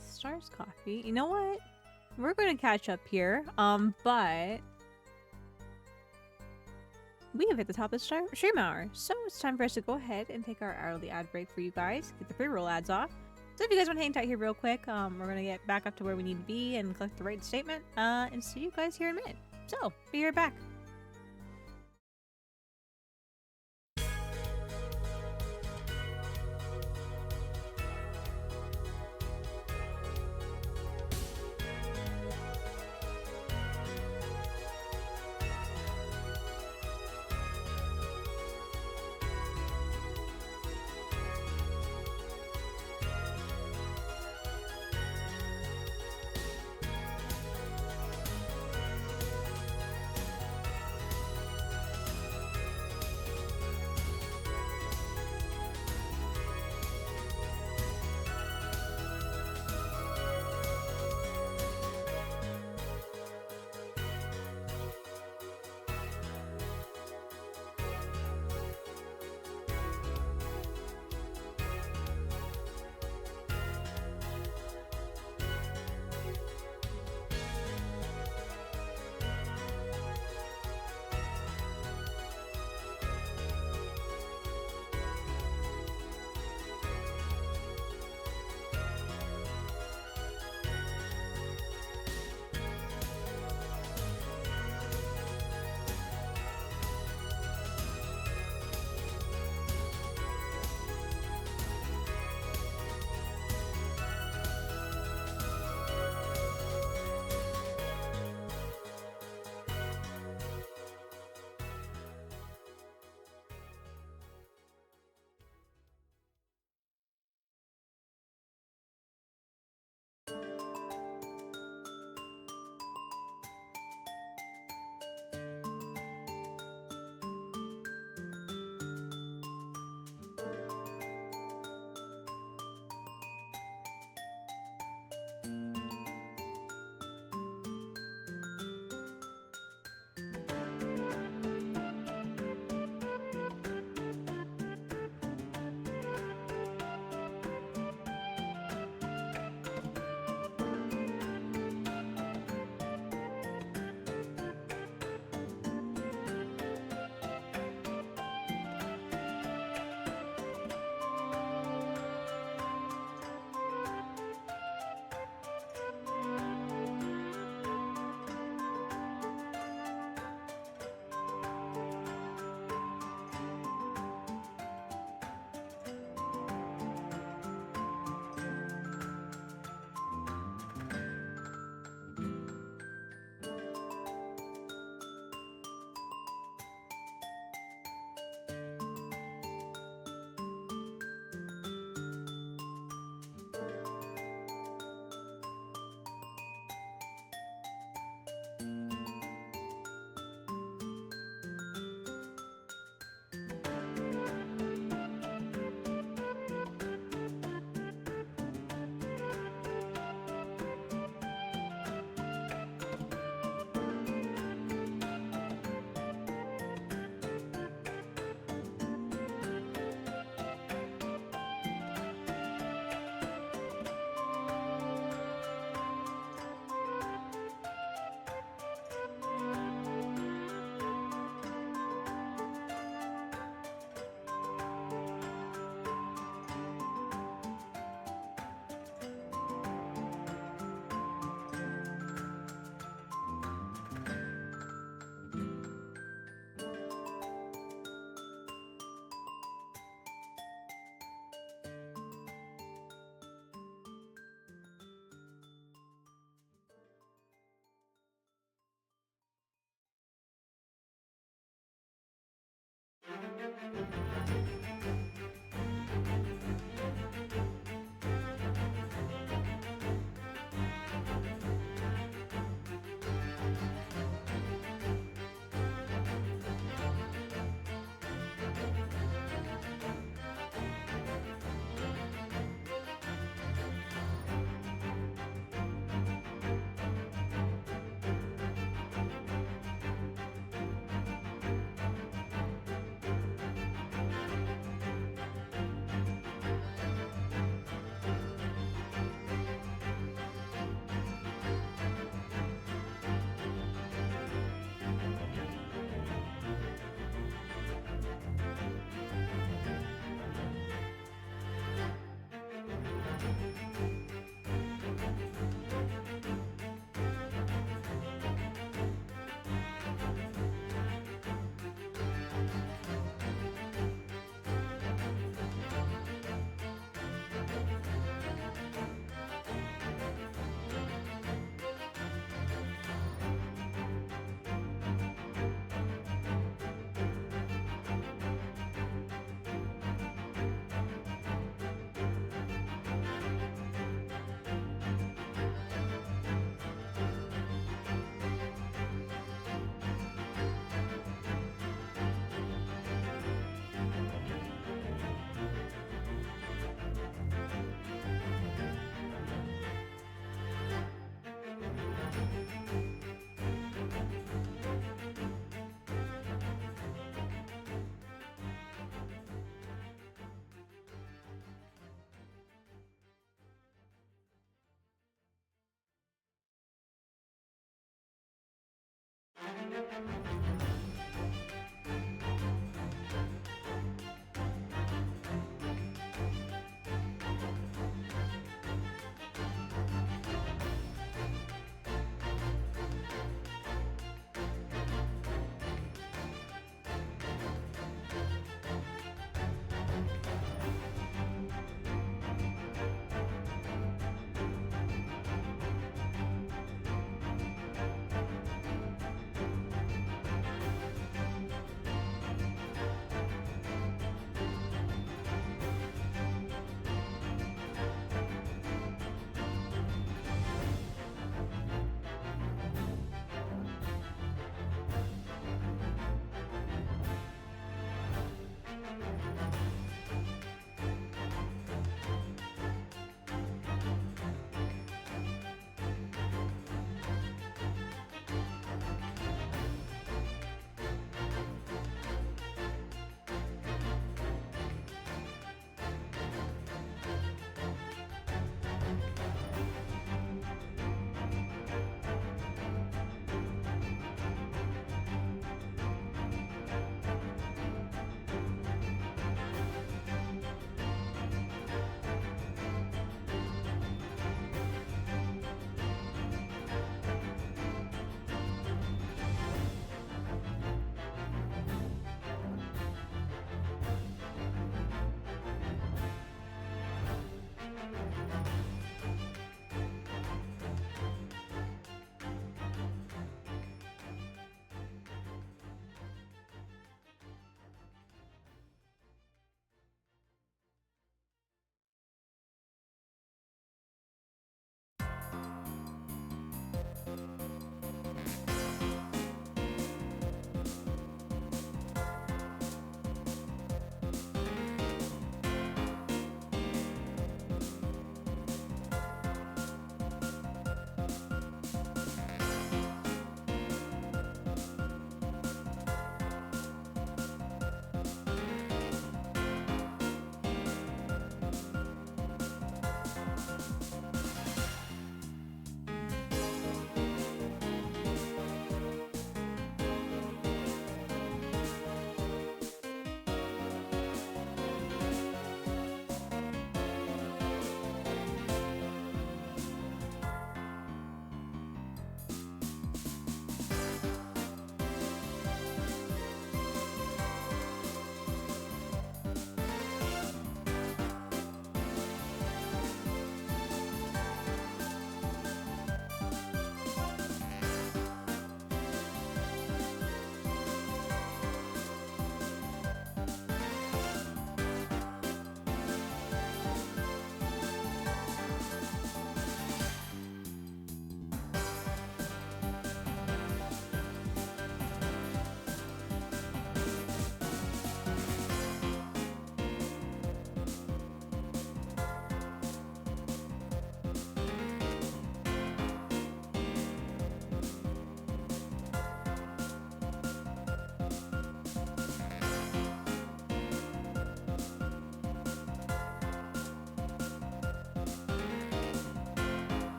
Stars coffee. You know what? We're gonna catch up here. But we have hit the top of the stream hour, so it's time for us to go ahead and take our hourly ad break for you guys. Get the pre-roll ads off. So if you guys want to hang tight here real quick, we're gonna get back up to where we need to be and collect the right statement. And see you guys here in a minute. So be right back.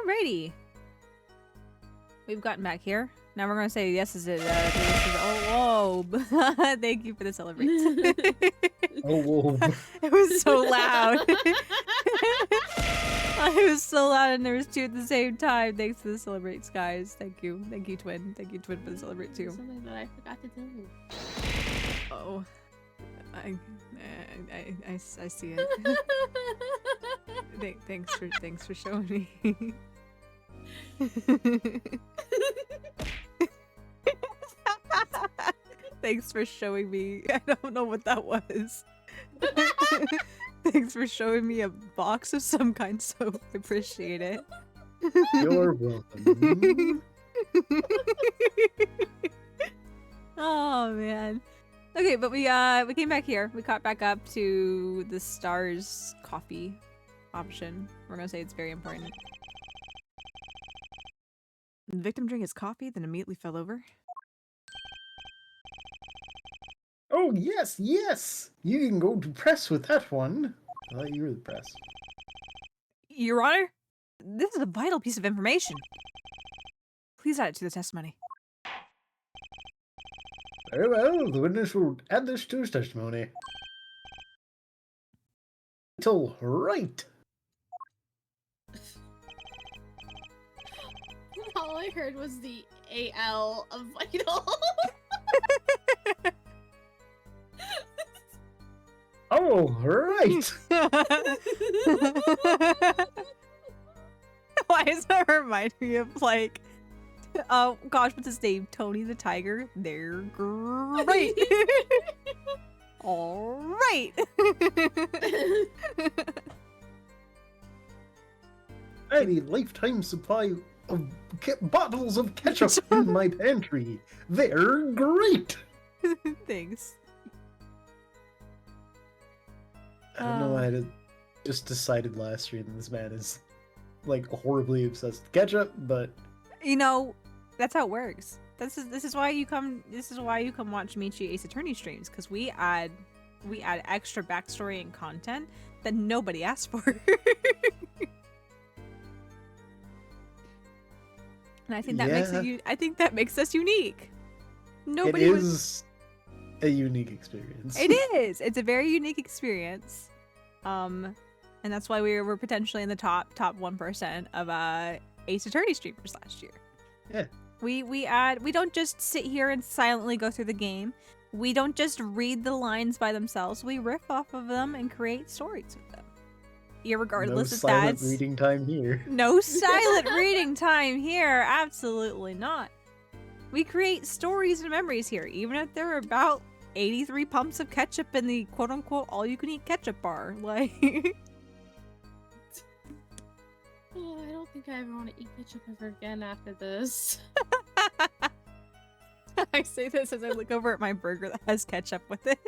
Alrighty. We've gotten back here. Now we're gonna say yes is it. This is, oh, whoa. Thank you for the celebration. Oh, whoa. It was so loud. It was so loud and there was two at the same time. Thanks to the celebrates, guys. Thank you. Thank you, Twin. Thank you, Twin, for the celebrate too. Something that I forgot to tell you. Oh. I see it. Thanks for showing me. Thanks for showing me. I don't know what that was. Thanks for showing me a box of some kind, so I appreciate it. You're welcome. Oh man. Okay, but we came back here. We caught back up to the Stars coffee option. We're gonna say it's very important. The victim drank his coffee, then immediately fell over. Oh, yes, yes! You can go to press with that one. I thought you were the press. Your Honor, this is a vital piece of information. Please add it to the testimony. Very well, the witness will add this to his testimony. Until right. All I heard was the AL of vital. Oh, right. Why does that remind me of like, oh gosh, what's his name? Tony the Tiger. They're great. All right. I have a lifetime supply of bottles of ketchup in my pantry. They're great. Thanks. I don't know why I just decided last stream this man is like horribly obsessed with ketchup, but You know, that's how it works. This is why you come. This is why you come watch Michi Ace Attorney streams, because we add extra backstory and content that nobody asked for. And I think that makes it. I think that makes us unique. Nobody it is a unique experience. It is. It's a very unique experience. And that's why we were potentially in the top 1% of Ace Attorney streamers last year. Yeah. We don't just sit here and silently go through the game. We don't just read the lines by themselves. We riff off of them and create stories with them. Irregardless No of silent stats. reading time here. No silent reading time here. Absolutely not. We create stories and memories here, even if they're about 83 pumps of ketchup in the quote-unquote all-you-can-eat ketchup bar. Like, Oh, I don't think I ever want to eat ketchup ever again after this. I say this as I look over at my burger that has ketchup with it.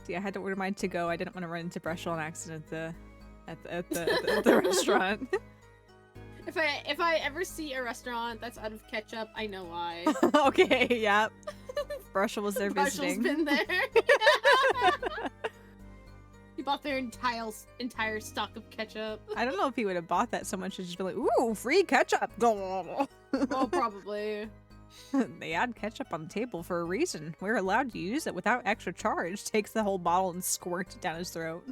See, I had to order mine to go. I didn't want to run into Brushel on accident at the restaurant. If I ever see a restaurant that's out of ketchup, I know why. Okay, yeah. Brushel was there Marshall's visiting. been there. He bought their entire stock of ketchup. I don't know if he would have bought that so much as just be like, ooh, free ketchup. Oh, probably. They add ketchup on the table for a reason. We're allowed to use it without extra charge. Takes the whole bottle and squirts it down his throat.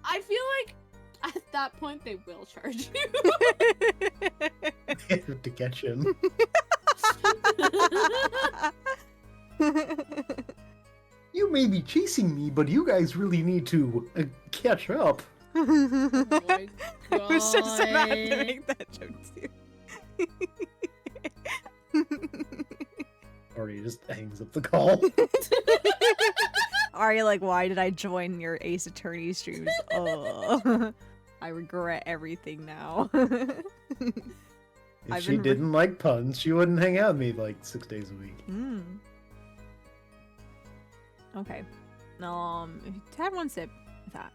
I feel like at that point they will charge you. To catch him. You may be chasing me, but you guys really need to catch up. Oh my I was just about to God. make that joke too. Or he just hangs up the call. Aria, like, why did I join your Ace Attorney streams? Oh, I regret everything now. If I've she been didn't like puns, she wouldn't hang out with me like 6 days a week. Okay. If you had one sip of that.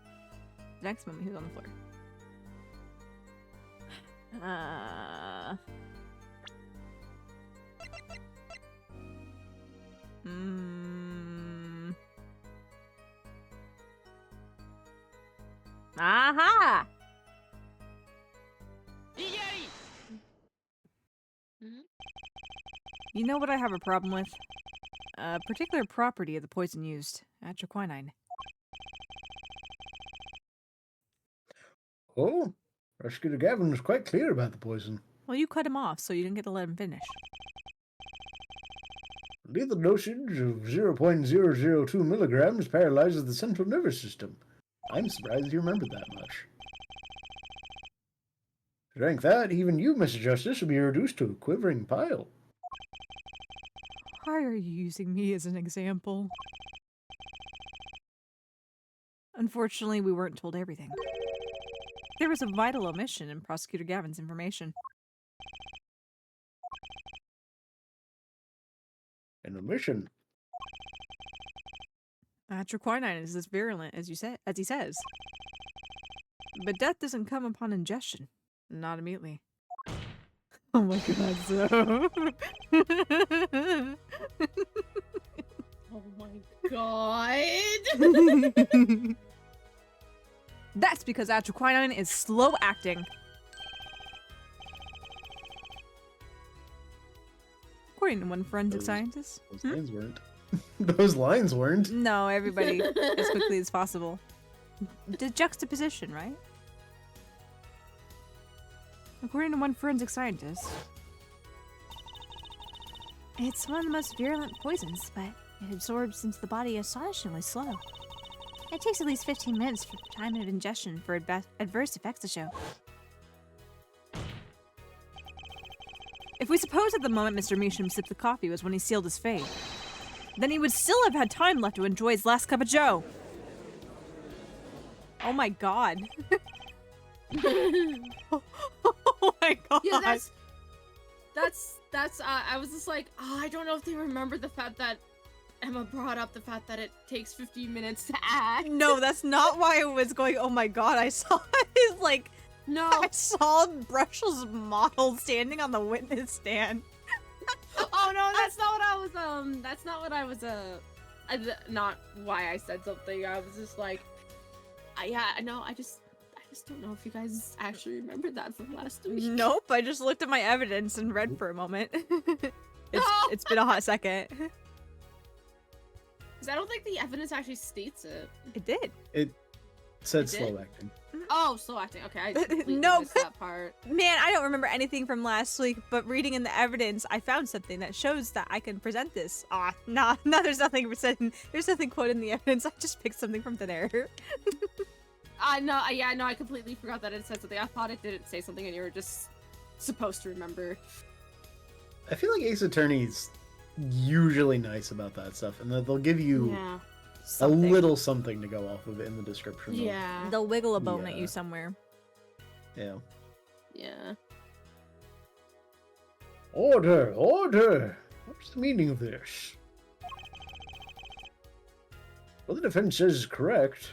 The next moment, he was on the floor. Aha! You know what I have a problem with? A particular property of the poison used, atroquinine. Oh, Prosecutor Gavin was quite clear about the poison. Well, you cut him off, so you didn't get to let him finish. Lethal dosage of 0.002 milligrams paralyzes the central nervous system. I'm surprised you remembered that much. To drink that, even you, Mr. Justice, will be reduced to a quivering pile. Why are you using me as an example? Unfortunately, we weren't told everything. There was a vital omission in Prosecutor Gavin's information. An omission. Atroquinine is as virulent as he says. But death doesn't come upon ingestion. Not immediately. Oh my god, so. Oh my god. That's because atroquinine is slow acting. According to one forensic scientist. Those lines weren't. Those lines weren't. No, everybody as quickly as possible. The juxtaposition, right? According to one forensic scientist. It's one of the most virulent poisons, but it absorbs into the body astonishingly slow. It takes at least 15 minutes for time of ingestion for adverse effects to show. If we suppose at the moment Mr. Measham sipped the coffee was when he sealed his fate, then he would still have had time left to enjoy his last cup of joe. Oh my god. Oh my god. Yeah, that's I was just like, oh, I don't know if they remember the fact that Emma brought up the fact that it takes 15 minutes to act. No, that's not why I was going, oh my god, I saw his, like, No. I saw Brushell's model standing on the witness stand. Oh no, that's not what I was, not why I said something. I was just like, yeah, no, I just don't know if you guys actually remembered that from last week. Nope, I just looked at my evidence and read for a moment. It's been a hot second. Because I don't think the evidence actually states it. It did. It said It did? slow acting. Oh, slow acting. Okay, I completely No. missed that part. Man, I don't remember anything from last week, but reading in the evidence, I found something that shows that I can present this. No, there's nothing presented. There's nothing quoted in the evidence. I just picked something from thin air. No, I completely forgot that it said something. I thought it didn't say something and you were just supposed to remember. I feel like Ace Attorney's usually nice about that stuff, and that they'll give you Yeah. a Something. little something to go off of in the description. Yeah. They'll wiggle a bone at Yeah. you somewhere. Yeah. Yeah. Order! Order! What's the meaning of this? Well, the defense says is correct.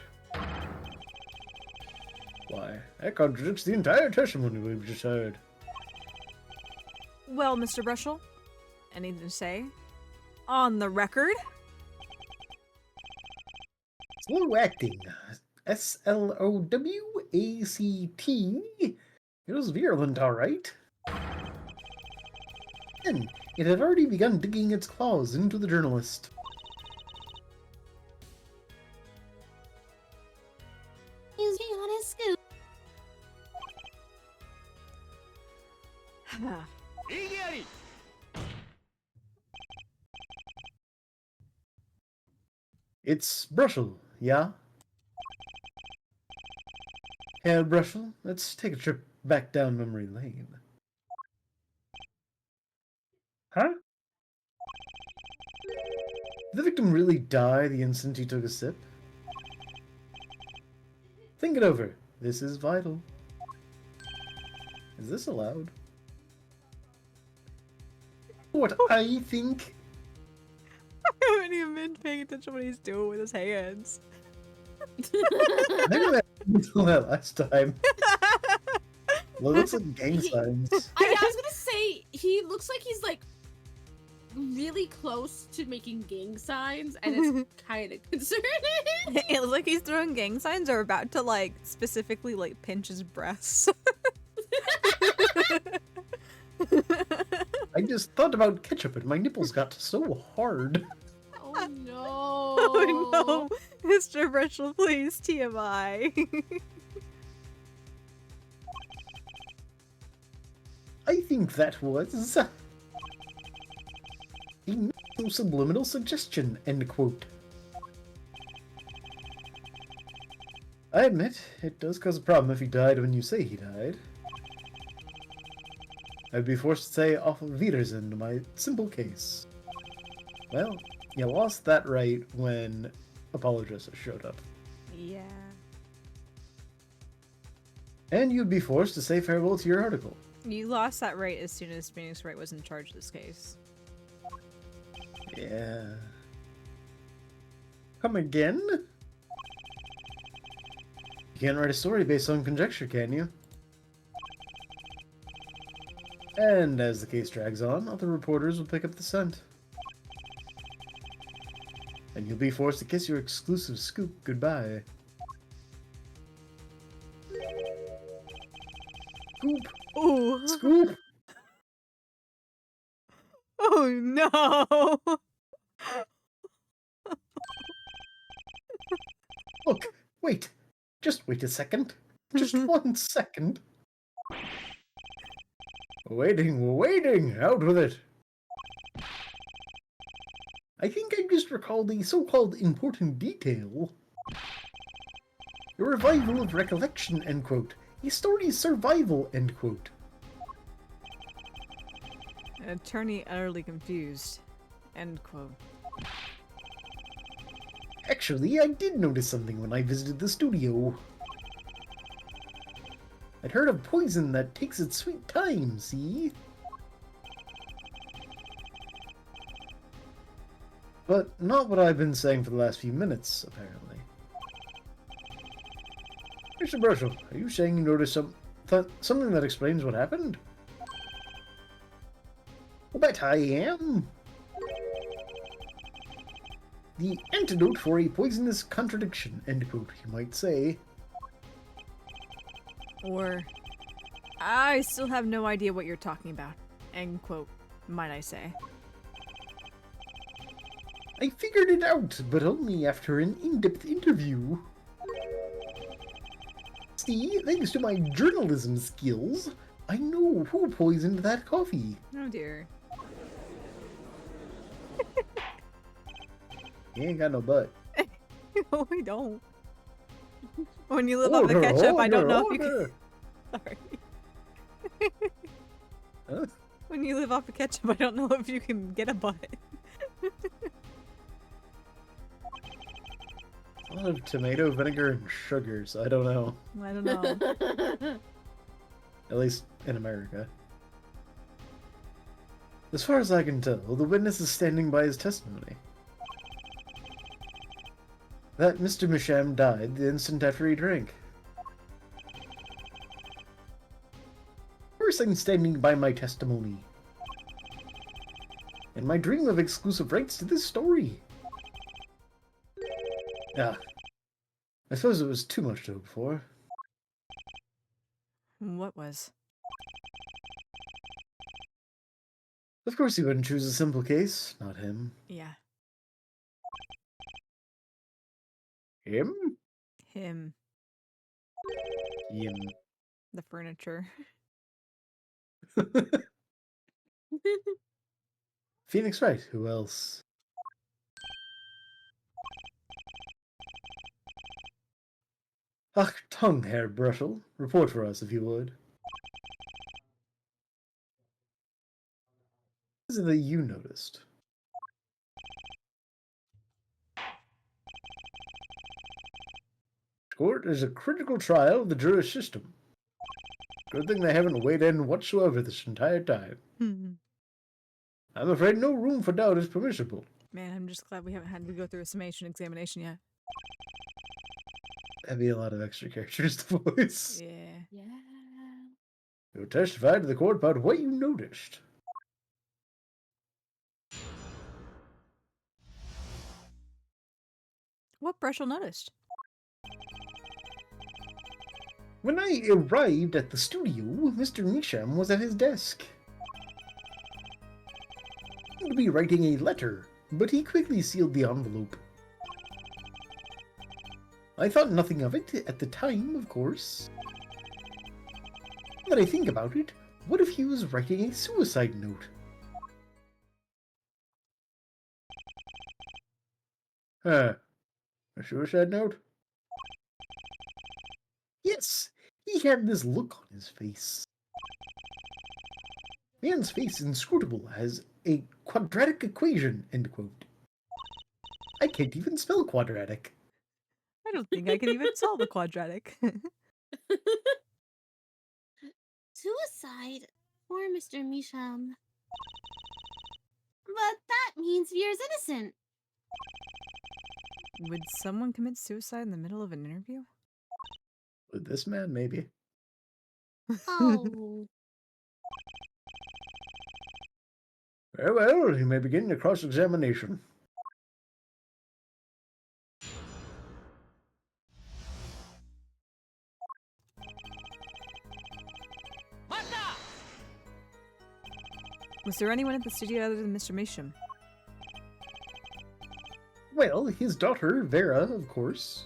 Why, that contradicts the entire testimony we've just heard. Well, Mr. Brushell, anything to say? On the record? Slow acting. S-L-O-W-A-C-T. It was virulent, all right. Then, it had already begun digging its claws into the journalist. He's being on his scoop. It's Brushell, yeah? Herr Brushell, let's take a trip back down memory lane. Huh? Did the victim really die the instant he took a sip? Think it over. This is vital. Is this allowed? What I think? I haven't even been paying attention to what he's doing with his hands. I think that until that last time. Well, it looks like gang signs. I was gonna say, he looks like he's like really close to making gang signs, and it's kind of concerning. It looks like he's throwing gang signs or about to, like, specifically, like, pinch his breasts. I just thought about ketchup and my nipples got so hard. Oh no! Oh no! Mr. Brushell, please, TMI. I think that was a No subliminal suggestion, end quote. I admit, it does cause a problem if he died when you say he died. I'd be forced to say auf Wiedersehen to my simple case. Well, you lost that right when Apologists showed up. Yeah. And you'd be forced to say farewell to your article. You lost that right as soon as Phoenix Wright was in charge of this case. Yeah. Come again? You can't write a story based on conjecture, can you? And as the case drags on, other reporters will pick up the scent. And you'll be forced to kiss your exclusive scoop goodbye. Scoop! Ooh. Scoop! Oh no! Look, wait. Just wait a second. Just 1 second. We're waiting! Out with it! I think I just recalled a so-called important detail. A revival of recollection, end quote. A story's survival, end quote. An attorney utterly confused. End quote. Actually, I did notice something when I visited the studio. I'd heard of poison that takes its sweet time, see? But not what I've been saying for the last few minutes, apparently. Mr. Burchell, are you saying you noticed something that explains what happened? I'll bet I am. The antidote for a poisonous contradiction, end quote, you might say. Or, I still have no idea what you're talking about. End quote, might I say. I figured it out, but only after an in-depth interview. See, thanks to my journalism skills, I know who poisoned that coffee. Oh dear. He ain't got no butt. No, we don't. When you live off the ketchup, I don't know if you can... Sorry. Huh? When you live off the ketchup, I don't know if you can get a butt. A lot of tomato, vinegar, and sugar, so I don't know. I don't know. At least in America. As far as I can tell, the witness is standing by his testimony. That Mr. Misham died the instant after he drank. Of course I'm standing by my testimony. And my dream of exclusive rights to this story. Ah, I suppose it was too much to hope for. What was? Of course he wouldn't choose a simple case, not him. Yeah. Him? Him. Him. The furniture. Phoenix Wright, who else? Ach, tongue, Herr Brushel. Report for us, if you would. What is it that you noticed? Court is a critical trial of the Jewish system. Good thing they haven't weighed in whatsoever this entire time. I'm afraid no room for doubt is permissible. Man, I'm just glad we haven't had to go through a summation examination yet. That'd be a lot of extra characters to voice. Yeah. Yeah. You'll testify to the court about what you noticed. What Brushel noticed? When I arrived at the studio, Mr. Nisham was at his desk. He seemed to be writing a letter, but he quickly sealed the envelope. I thought nothing of it at the time, of course. Now that I think about it, what if he was writing a suicide note? Huh. A suicide note? Yes, he had this look on his face. Man's face inscrutable as a quadratic equation, end quote. I can't even spell quadratic. I don't think I can even solve a quadratic. Suicide? Poor Mr. Misham. But that means Veer's innocent. Would someone commit suicide in the middle of an interview? With this man, maybe. Oh. Very well, you may begin your cross-examination. Was there anyone at the studio other than Mr. Misham? Well, his daughter, Vera, of course.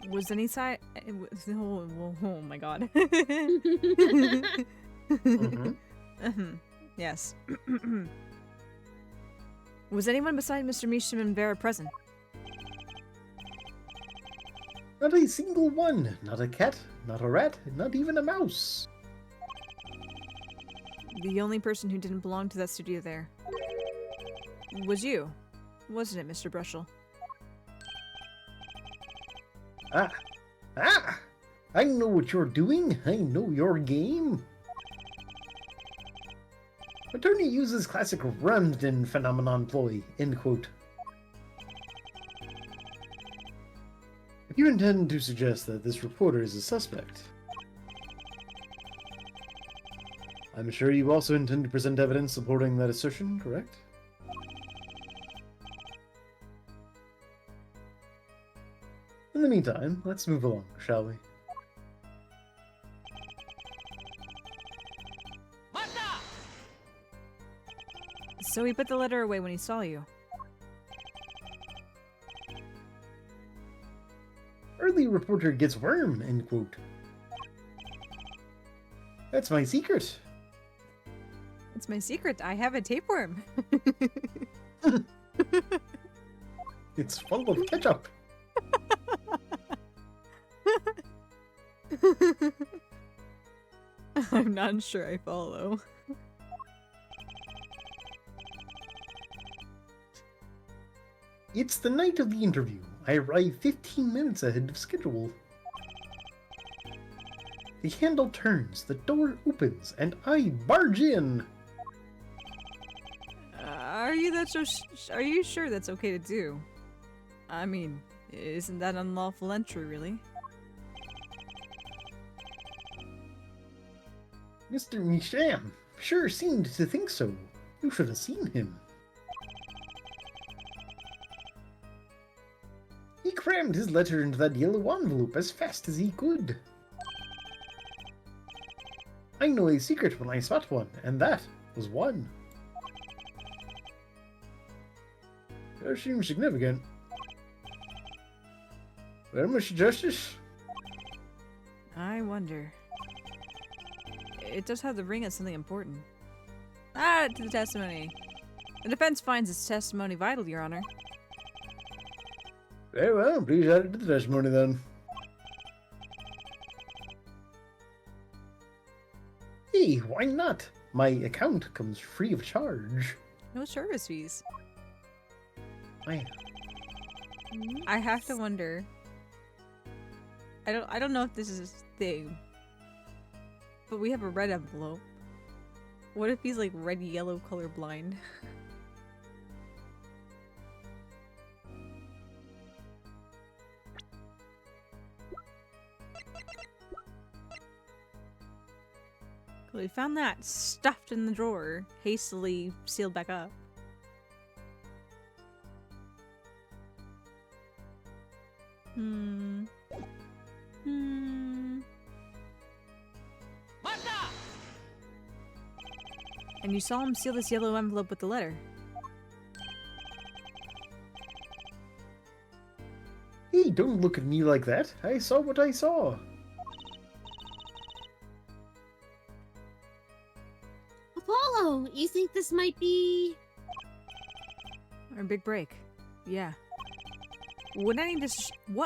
Was any side? Oh my god. Mhm. Yes. Was anyone beside Mr. Misham and Vera present? Not a single one. Not a cat, not a rat, not even a mouse. The only person who didn't belong to that studio there was you, wasn't it, Mr. Brushel? Ah! I know what you're doing. I know your game. Attorney uses classic Ramsden phenomenon ploy, end quote. If you intend to suggest that this reporter is a suspect, I'm sure you also intend to present evidence supporting that assertion, correct? In the meantime, let's move along, shall we? So he put the letter away when he saw you. Early reporter gets worm, end quote. That's my secret. It's my secret. I have a tapeworm. It's full of ketchup. I'm not sure I follow. It's the night of the interview. I arrive 15 minutes ahead of schedule. The handle turns, the door opens, and I barge in. Are you sure that's okay to do? I mean, isn't that unlawful entry, really? Mr. Misham sure seemed to think so. You should have seen him. He crammed his letter into that yellow envelope as fast as he could. I know a secret when I spot one, and that was one. That seems significant. Well, Mr. Justice? I wonder. It does have the ring as something important. Add it to the testimony. The defense finds its testimony vital, Your Honor. Very well, please add it to the testimony then. Hey, why not? My account comes free of charge. No service fees. I I have to wonder. I don't know if this is a thing. But we have a red envelope. What if he's like red yellow colorblind? We found that stuffed in the drawer, hastily sealed back up. Hmm. And you saw him seal this yellow envelope with the letter. Hey, don't look at me like that. I saw what I saw. Apollo, you think this might be... Our big break. Yeah. What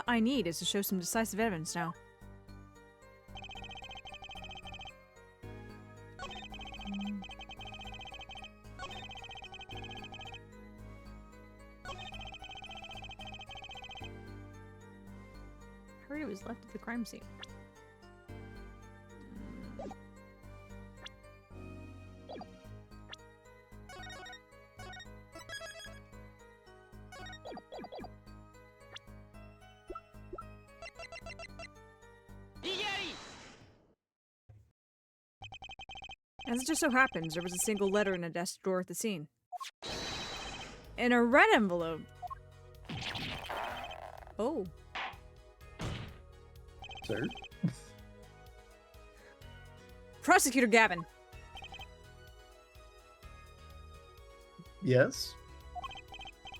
I need is to show some decisive evidence now. I heard it was left at the crime scene. As it just so happens, there was a single letter in a desk drawer at the scene. In a red envelope. Oh. Sir? Prosecutor Gavin. Yes?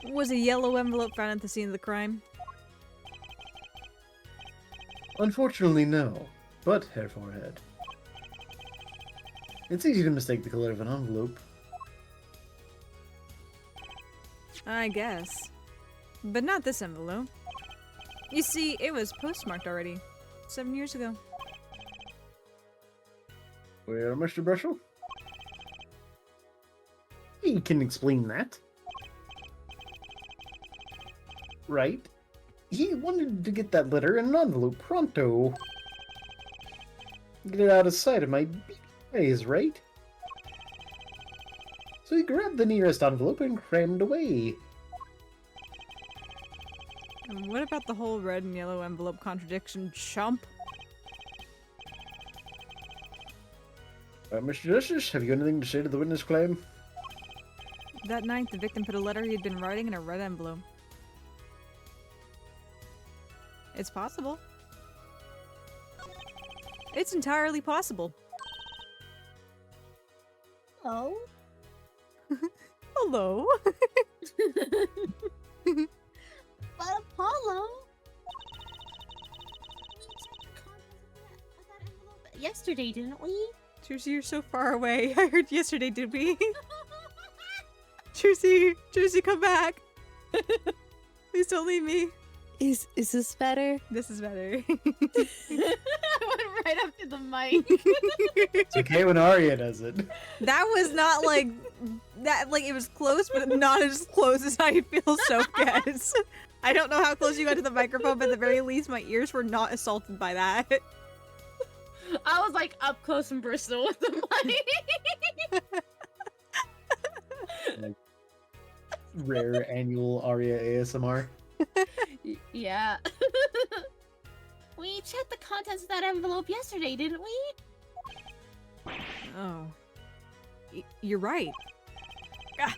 Was a yellow envelope found at the scene of the crime? Unfortunately, no. But, Herr Forehead, it's easy to mistake the color of an envelope. I guess. But not this envelope. You see, it was postmarked already. 7 years ago. Well, Mr. Brushel? He can explain that. Right? He wanted to get that letter in an envelope pronto. Get it out of sight of my beady eyes, right? So he grabbed the nearest envelope and crammed away. And what about the whole red and yellow envelope contradiction, chump? Mr. Justice, have you anything to say to the witness claim? That night, the victim put a letter he had been writing in a red envelope. It's possible. It's entirely possible. Oh? Hello. But Apollo? Yesterday, didn't we? Juicy, you're so far away. I heard yesterday, did we? Juicy, come back. Please don't leave me. Is this better? This is better. I went right up to the mic. It's okay when Aria does it. That was not like that. Like it was close, but not as close as I feel. So guess. I don't know how close you got to the microphone, but at the very least, my ears were not assaulted by that. I was like up close in Bristol with the mic. Rare annual Aria ASMR. Yeah. We checked the contents of that envelope yesterday, didn't we? Oh, you're right. Ah,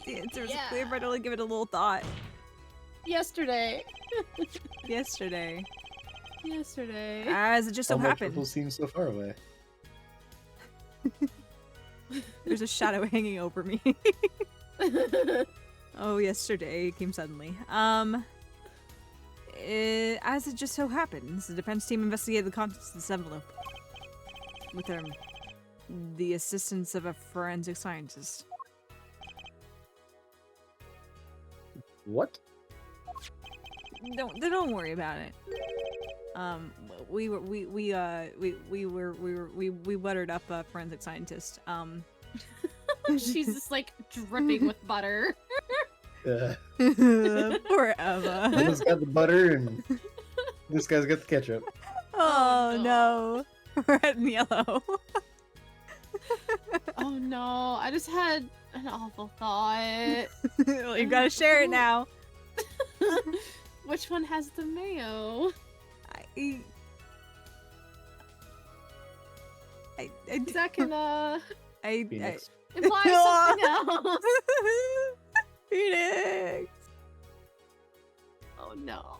the answer is clear, but I'd only give it a little thought. Yesterday. Yesterday, Yesterday. as it just so All my happened, troubles seem so far away. there's a shadow hanging over me. Oh, yesterday came suddenly. As it just so happens, the defense team investigated the contents of this envelope with the assistance of a forensic scientist. What? Don't worry about it. We buttered up a forensic scientist. She's just like dripping with butter. Poor Emma. One has got the butter and this guy's got the ketchup. Oh no, red and yellow. Oh no, I just had an awful thought. Well, you gotta share it now. Which one has the mayo? That can Phoenix. imply something else. Phoenix. Oh no.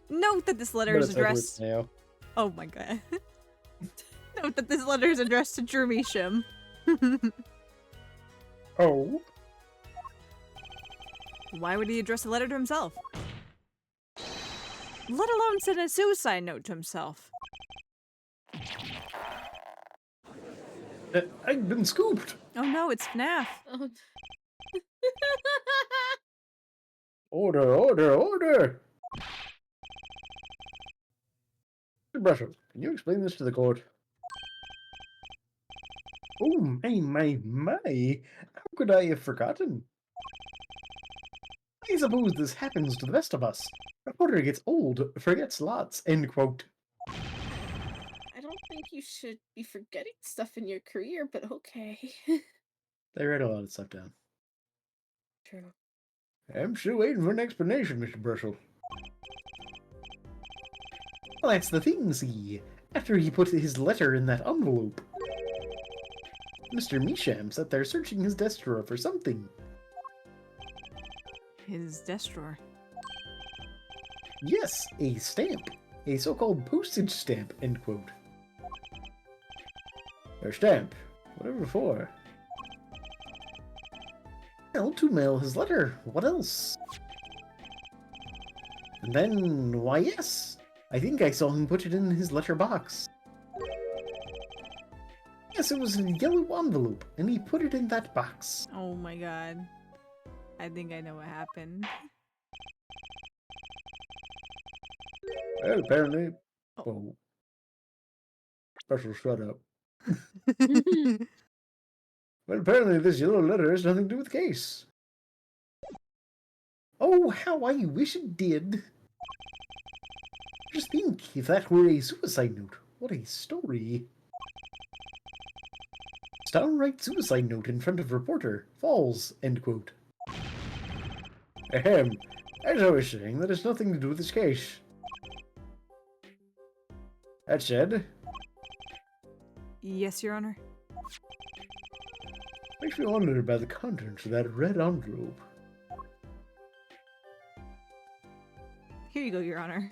Note that this letter But is it's Edward addressed. Mayo. Oh my god. Note that this letter is addressed to Drew Measham. Oh. Why would he address a letter to himself? Let alone send a suicide note to himself. I've been scooped. Oh no, it's FNAF. Oh. Order, order, order! Mr. Brussels, can you explain this to the court? Oh, my. How could I have forgotten? I suppose this happens to the best of us. Reporter gets old, forgets lots, end quote. I don't think you should be forgetting stuff in your career, but okay. They write a lot of stuff down. True. I'm still waiting for an explanation, Mr. Brussels. Well, that's the thing, see. After he put his letter in that envelope, Mr. Measham sat there searching his desk drawer for something. His desk drawer. Yes, a stamp. A so-called postage stamp, end quote. Or stamp. Whatever for. Well, to mail his letter. What else? And then, why yes. I think I saw him put it in his letter box. Yes, it was a yellow envelope, and he put it in that box. Oh my god. I think I know what happened. Well, apparently... Oh. Oh. Special shut up. Well, apparently this yellow letter has nothing to do with the case. Oh, how I wish it did. Just think, if that were a suicide note, what a story. It's downright suicide note in front of reporter. Falls, end quote. Ahem. As I was saying, that has nothing to do with this case. That said, Yes, Your Honor. makes me wonder about the contents of that red envelope. Here you go, Your Honor.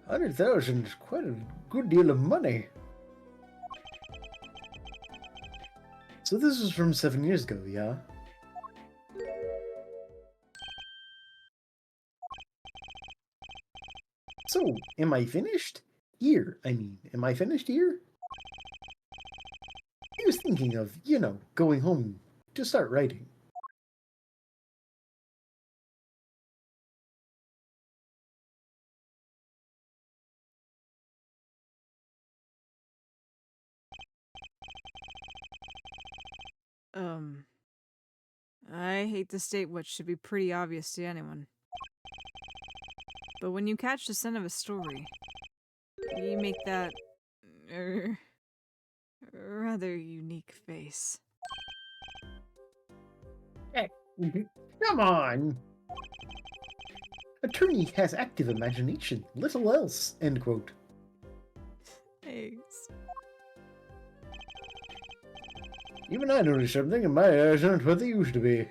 $100,000 is quite a good deal of money. So this was from 7 years ago, yeah? So, am I finished? Here, I mean, am I finished here? I was thinking of, going home to start writing. I hate to state what should be pretty obvious to anyone. But when you catch the scent of a story, you make that rather unique face. Come on! Attorney has active imagination, little else, end quote. Thanks. Even I noticed something, and my eyes aren't what they used to be.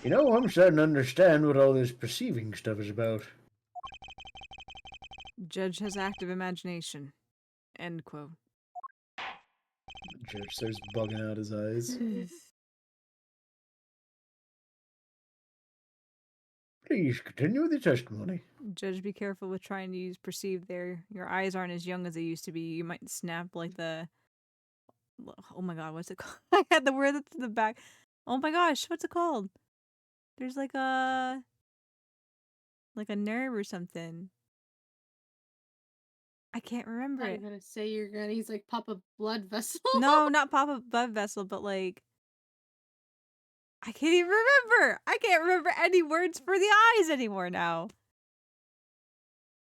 I'm starting to understand what all this perceiving stuff is about. Judge has active imagination. End quote. The judge starts bugging out his eyes. Please continue with the testimony. Judge, be careful with trying to use perceive there. Your eyes aren't as young as they used to be. You might snap like the... Oh my god, what's it called? I had the word that's in the back. Oh my gosh, what's it called? There's like a nerve or something. I can't remember I'm it. gonna say he's like pop a blood vessel. No, not pop a blood vessel, but like... I can't even remember! I can't remember any words for the eyes anymore now.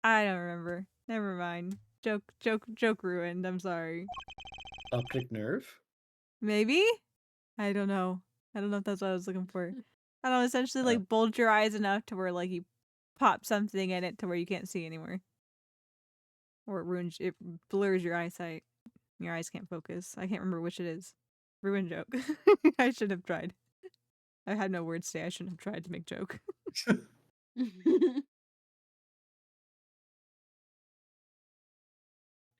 I don't remember. Never mind. Joke ruined. I'm sorry. Optic nerve? Maybe? I don't know. I don't know if that's what I was looking for. I don't know, essentially like bulge your eyes enough to where like you pop something in it to where you can't see anymore. Or it blurs your eyesight. Your eyes can't focus. I can't remember which it is. Ruined joke. I should have tried. I had no words today. I shouldn't have tried to make joke.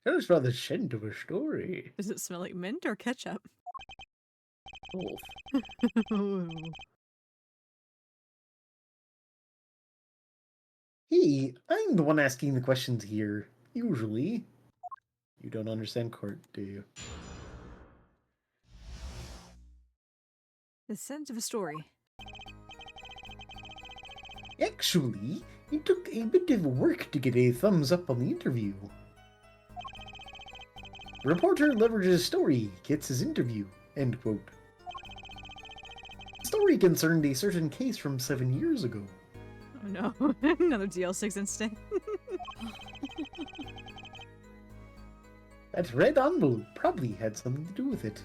Tell us about the scent of a story. Does it smell like mint or ketchup? Both. Hey, I'm the one asking the questions here, usually. You don't understand court, do you? The sense of a story. Actually, it took a bit of work to get a thumbs up on the interview. Reporter leverages story, gets his interview. End quote. The story concerned a certain case from 7 years ago. Oh no, another DL6 incident. That red envelope probably had something to do with it.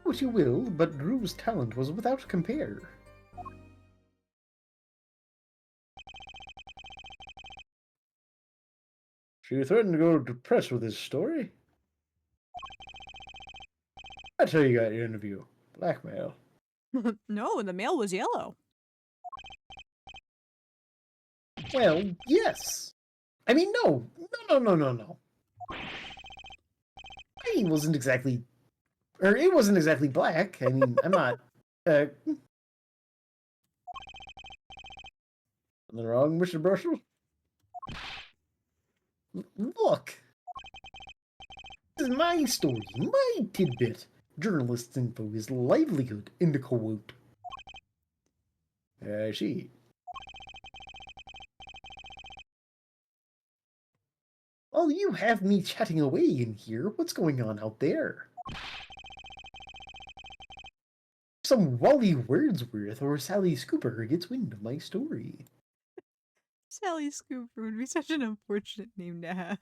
What you will, but Drew's talent was without compare. She threatened to go to press with his story. That's how you got your interview. Blackmail. No, the mail was yellow. Well, yes. I mean, no. No. I wasn't exactly... Or it wasn't exactly black. I mean, I'm not... Something wrong, Mr. Brushel? Look! This is my story, my tidbit. Journalist's info is livelihood, in the quote. She. Well, you have me chatting away in here. What's going on out there? Some Wally Wordsworth or Sally Scooper gets wind of my story. Sally Scooper would be such an unfortunate name to have.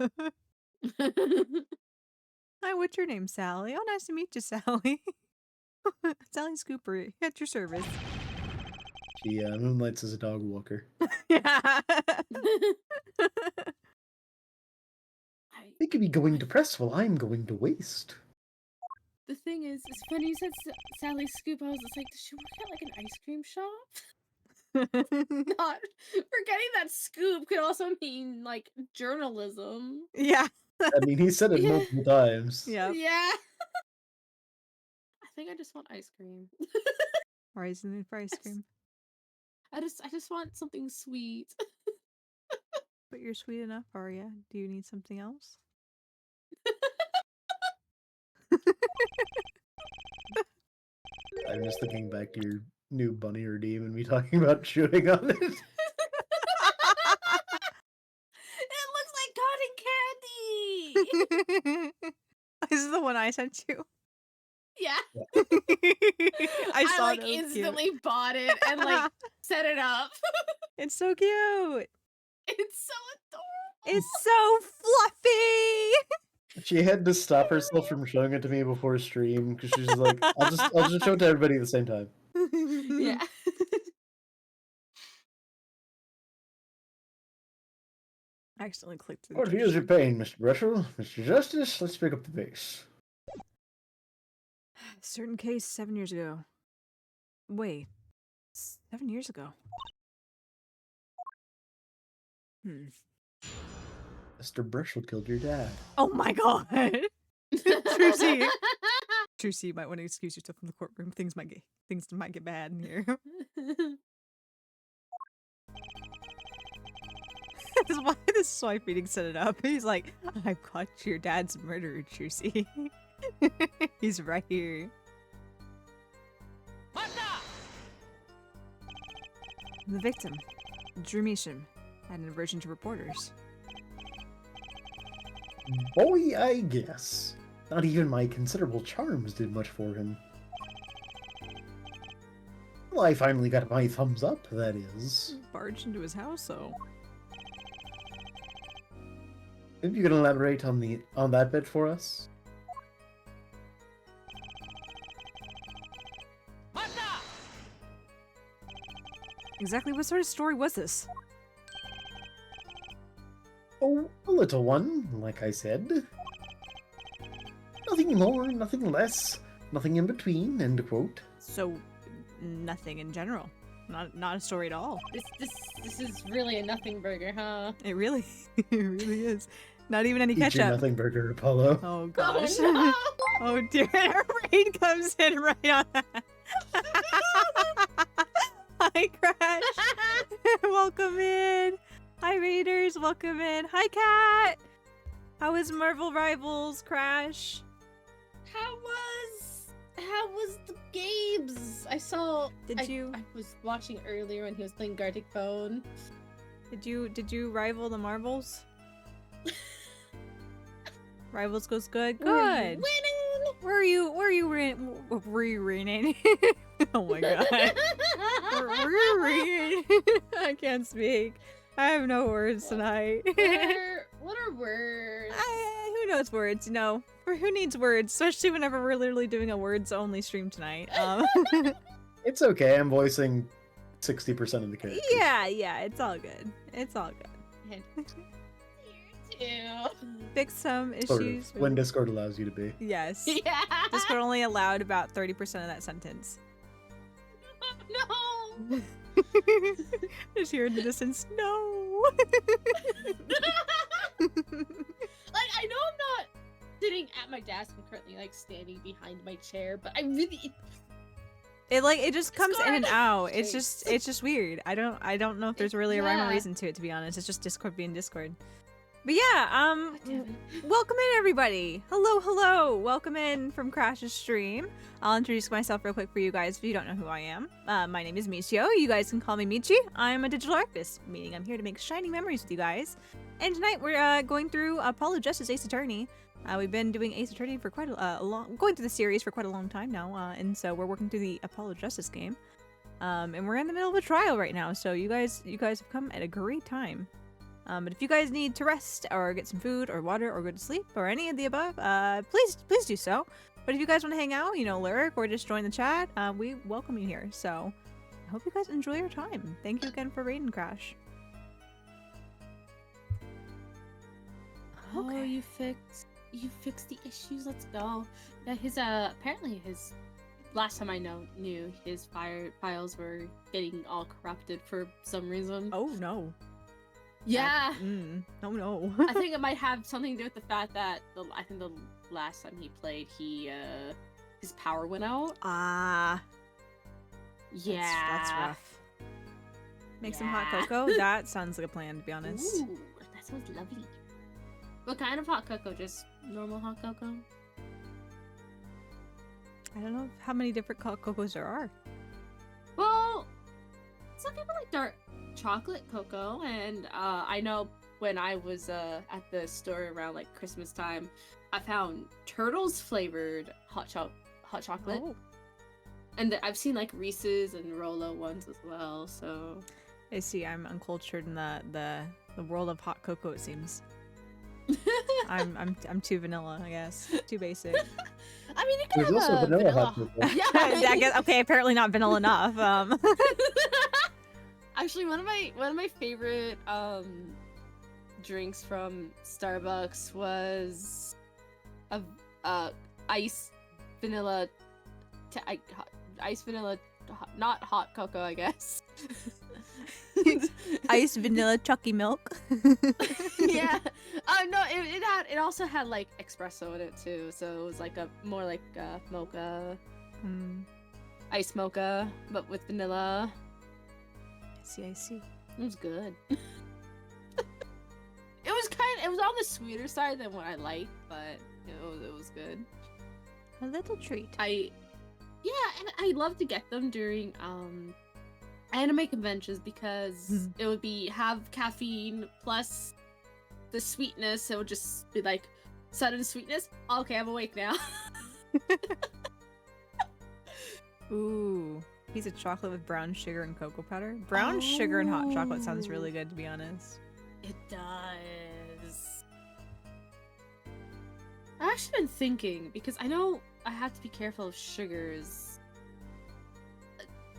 Hi, what's your name, Sally? Oh, nice to meet you, Sally. Sally Scooper, at your service. She moonlights as a dog walker. Yeah. They could be going to press while I'm going to waste. The thing is when you said Sally Scoop, I was just like, does she work at like an ice cream shop? Not forgetting that scoop could also mean like journalism. Yeah. I mean, he said it Yeah. multiple times. Yeah. Yeah. I think I just want ice cream. Raisin for ice cream. I just want something sweet. But you're sweet enough, Aria. Do you need something else? I'm just thinking back to your new bunny redeem and me talking about chewing on it. It looks like cotton candy. This is the one I sent you. Yeah. I saw like it. It was cute. instantly bought it and like set it up. It's so cute. It's so adorable. It's so fluffy. She had to stop herself from showing it to me before stream because she's like, I'll just show it to everybody at the same time. Yeah. I accidentally clicked through. What feels your pain, Mr. Brushel? Mr. Justice, let's pick up the pace. Certain case 7 years ago. Wait, 7 years ago. Mr. Brushel killed your dad. Oh my god. Trucy. Trucy, you might want to excuse yourself from the courtroom. Things might get bad in here. That's why this swipe meeting set it up. He's like, I've caught your dad's murderer, Trucy. He's right here. The victim, Drew Measham, had an aversion to reporters. Boy, I guess. Not even my considerable charms did much for him. Well, I finally got my thumbs up, that is. Barged into his house, though. If you can elaborate on that bit for us. Exactly what sort of story was this? Oh, a little one, like I said. Nothing more, nothing less, nothing in between, end quote. So, nothing in general. Not a story at all. This is really a nothing burger, huh? It really is. Not even any Eat your ketchup. nothing burger, Apollo. Oh gosh. Oh, no. Oh dear, her brain comes in right on that. Hi, Crash. Welcome in. Hi, Raiders. Welcome in. Hi, Cat. How is Marvel Rivals, Crash? How was the games? I was watching earlier when he was playing Gartic Phone. Did you rival the marbles? Rivals goes good. Good. Winning. Were you reading? Oh my god. Were you reading? I can't speak. I have no words tonight. What are words? Who knows words, you know? Who needs words? Especially whenever we're literally doing a words-only stream tonight. It's okay. I'm voicing 60% of the characters. Yeah, it's all good. It's all good. Ew. Fix some Sort issues. of, when Discord allows you to be. Yes. Yeah. Discord only allowed about 30% of that sentence. No. Just hear in the distance, no. Like, I know I'm not sitting at my desk. I'm currently like standing behind my chair, but I really It just comes in and Discord. out. It's just weird. I don't know if there's really a rhyme or Yeah. reason to it, to be honest. It's just Discord being Discord. But yeah, welcome in everybody. Hello. Welcome in from Crash's stream. I'll introduce myself real quick for you guys if you don't know who I am. My name is Michio. You guys can call me Michi. I'm a digital artist, meaning I'm here to make shining memories with you guys. And tonight we're going through Apollo Justice Ace Attorney. We've been doing Ace Attorney for quite a long, going through the series for quite a long time now, and so we're working through the Apollo Justice game. And we're in the middle of a trial right now, so you guys have come at a great time. But if you guys need to rest or get some food or water or go to sleep or any of the above, please do so. But if you guys want to hang out, you know, lurk or just join the chat, we welcome you here. So I hope you guys enjoy your time. Thank you again for raiding, Crash. Oh, you fixed the issues. Let's go. Yeah, his apparently his last time I knew his files were getting all corrupted for some reason. Oh no. Yeah. Oh no. I think it might have something to do with the fact that I think the last time he played, his power went out. Ah. Yeah. That's rough. Make some hot Yeah. cocoa? That sounds like a plan, to be honest. Ooh, that sounds lovely. What kind of hot cocoa? Just normal hot cocoa? I don't know how many different hot cocos there are. Well, some people like dark chocolate cocoa, and I know when I was at the store around like Christmas time, I found turtles flavored hot chocolate, Oh. and I've seen like Reese's and Rolo ones as well. So I see. I'm uncultured in the world of hot cocoa. It seems. I'm too vanilla, I guess. Too basic. I mean, you can There's have also a vanilla vanilla. hot cocoa. Yeah, I guess, okay, apparently not vanilla enough. Actually, one of my favorite drinks from Starbucks was a ice vanilla, not hot cocoa, I guess. Iced vanilla Chucky milk. Yeah. No, it also had like espresso in it too, so it was like more like mocha, ice mocha, but with vanilla. I see. It was good. It was on the sweeter side than what I liked, but it was good. A little treat. And I love to get them during anime conventions because it would have caffeine plus the sweetness. It would just be like sudden sweetness. Okay, I'm awake now. Ooh. Piece of chocolate with brown sugar and cocoa powder. Brown sugar and hot chocolate sounds really good, to be honest. It does. I've actually been thinking, because I know I have to be careful of sugars.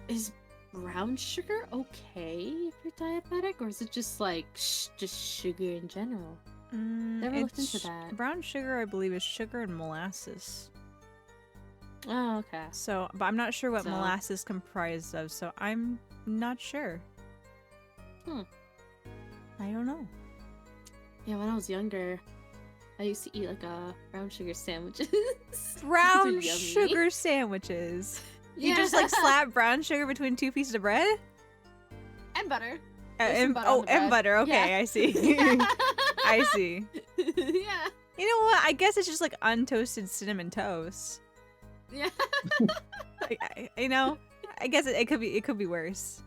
Is brown sugar okay if you're diabetic, or is it just like just sugar in general? Never looked into that. Brown sugar, I believe, is sugar and molasses. Oh, okay. So, but I'm not sure what So- molasses comprised of, so I'm not sure. I don't know. Yeah, when I was younger, I used to eat like brown sugar sandwiches. Brown Those are yummy. sugar sandwiches. You just like slap brown sugar between two pieces of bread? And butter. There's some butter on the and bread. butter. Okay, Yeah. I see. I see. Yeah. You know what? I guess it's just like untoasted cinnamon toast. Yeah. You know, I guess it could be worse.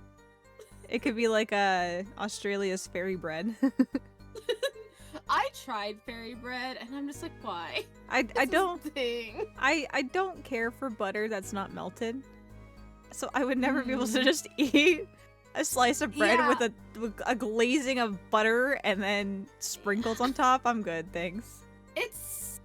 It could be like Australia's fairy bread. I tried fairy bread and I'm just like, why? I This is don't the thing. I don't care for butter that's not melted. So I would never be able to Mm. just eat a slice of bread Yeah. with a glazing of butter and then sprinkles on top. I'm good, thanks. It's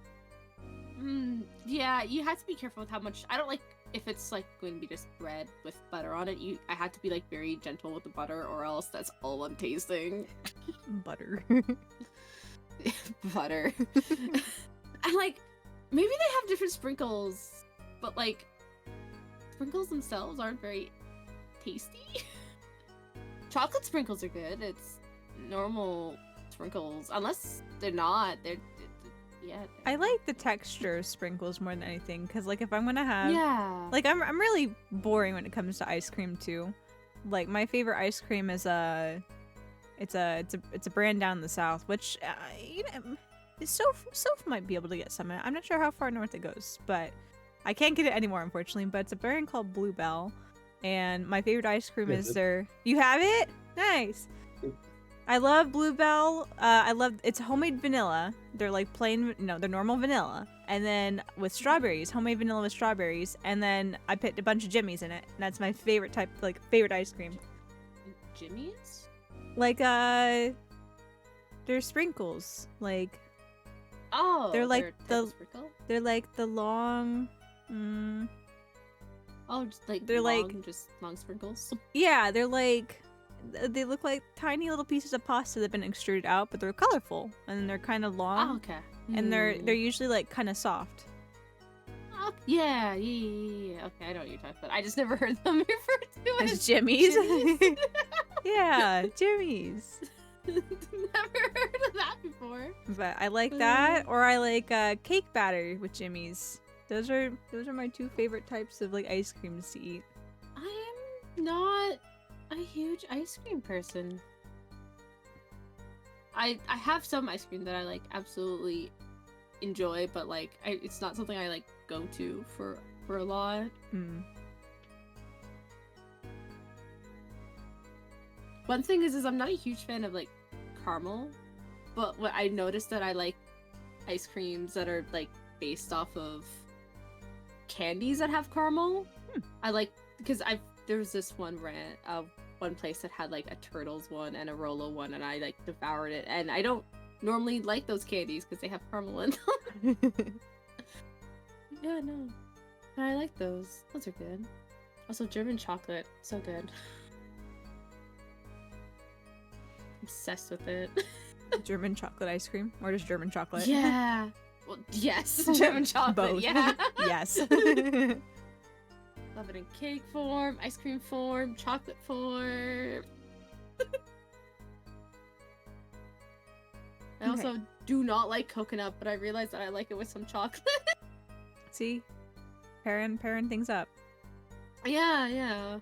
yeah, you have to be careful with how much. I don't like if it's like going to be just bread with butter on it. I have to be like very gentle with the butter, or else that's all I'm tasting. Butter. Butter. And like maybe they have different sprinkles, but like sprinkles themselves aren't very tasty. Chocolate sprinkles are good. It's normal sprinkles, unless they're not. Yeah. I like the texture of sprinkles more than anything, because like if I'm gonna have Yeah. like I'm really boring when it comes to ice cream too. Like my favorite ice cream is it's a brand down in the south, which you know, Soph might be able to get some. I'm not sure how far north it goes, but I can't get it anymore unfortunately. But it's a brand called Bluebell, and my favorite ice cream Yes, is it- their. You have it? Nice. I love Bluebell. I love it's homemade vanilla. They're like plain, no, they're normal vanilla, and then with strawberries, homemade vanilla with strawberries, and then I put a bunch of jimmies in it. And that's my favorite type, like favorite ice cream. Jimmy's? Like they're sprinkles. Like Oh, They're like type of the- sprinkle? they're like the long. Oh, just like they're like- long, just long sprinkles. Yeah, they're like. They look like tiny little pieces of pasta that have been extruded out, but they're colorful and they're kind of long, Oh, okay. and they're usually like kind of soft. Oh, yeah. Okay, I know what you're talking about. I just never heard them referred to As as Jimmy's. Jimmy's. Yeah, Jimmy's. Never heard of that before. But I like that, or I like cake batter with Jimmy's. Those are my two favorite types of like ice creams to eat. I am not a huge ice cream person. I have some ice cream that I like absolutely enjoy, but like it's not something I like go to for a lot. Mm. One thing is I'm not a huge fan of like caramel, but what I noticed that I like ice creams that are like based off of candies that have caramel. I like because there was this one one place that had like a turtles one and a Rolo one, and I like devoured it. And I don't normally like those candies because they have caramel in them. Yeah, no, but I like those. Those are good. Also, German chocolate, so good. Obsessed with it. German chocolate ice cream, or just German chocolate? Yeah. Well, yes, German chocolate. Both. Yeah. Yes. Love it in cake form, ice cream form, chocolate form. I also do not like coconut, but I realized that I like it with some chocolate. See, pairing things up. Yeah.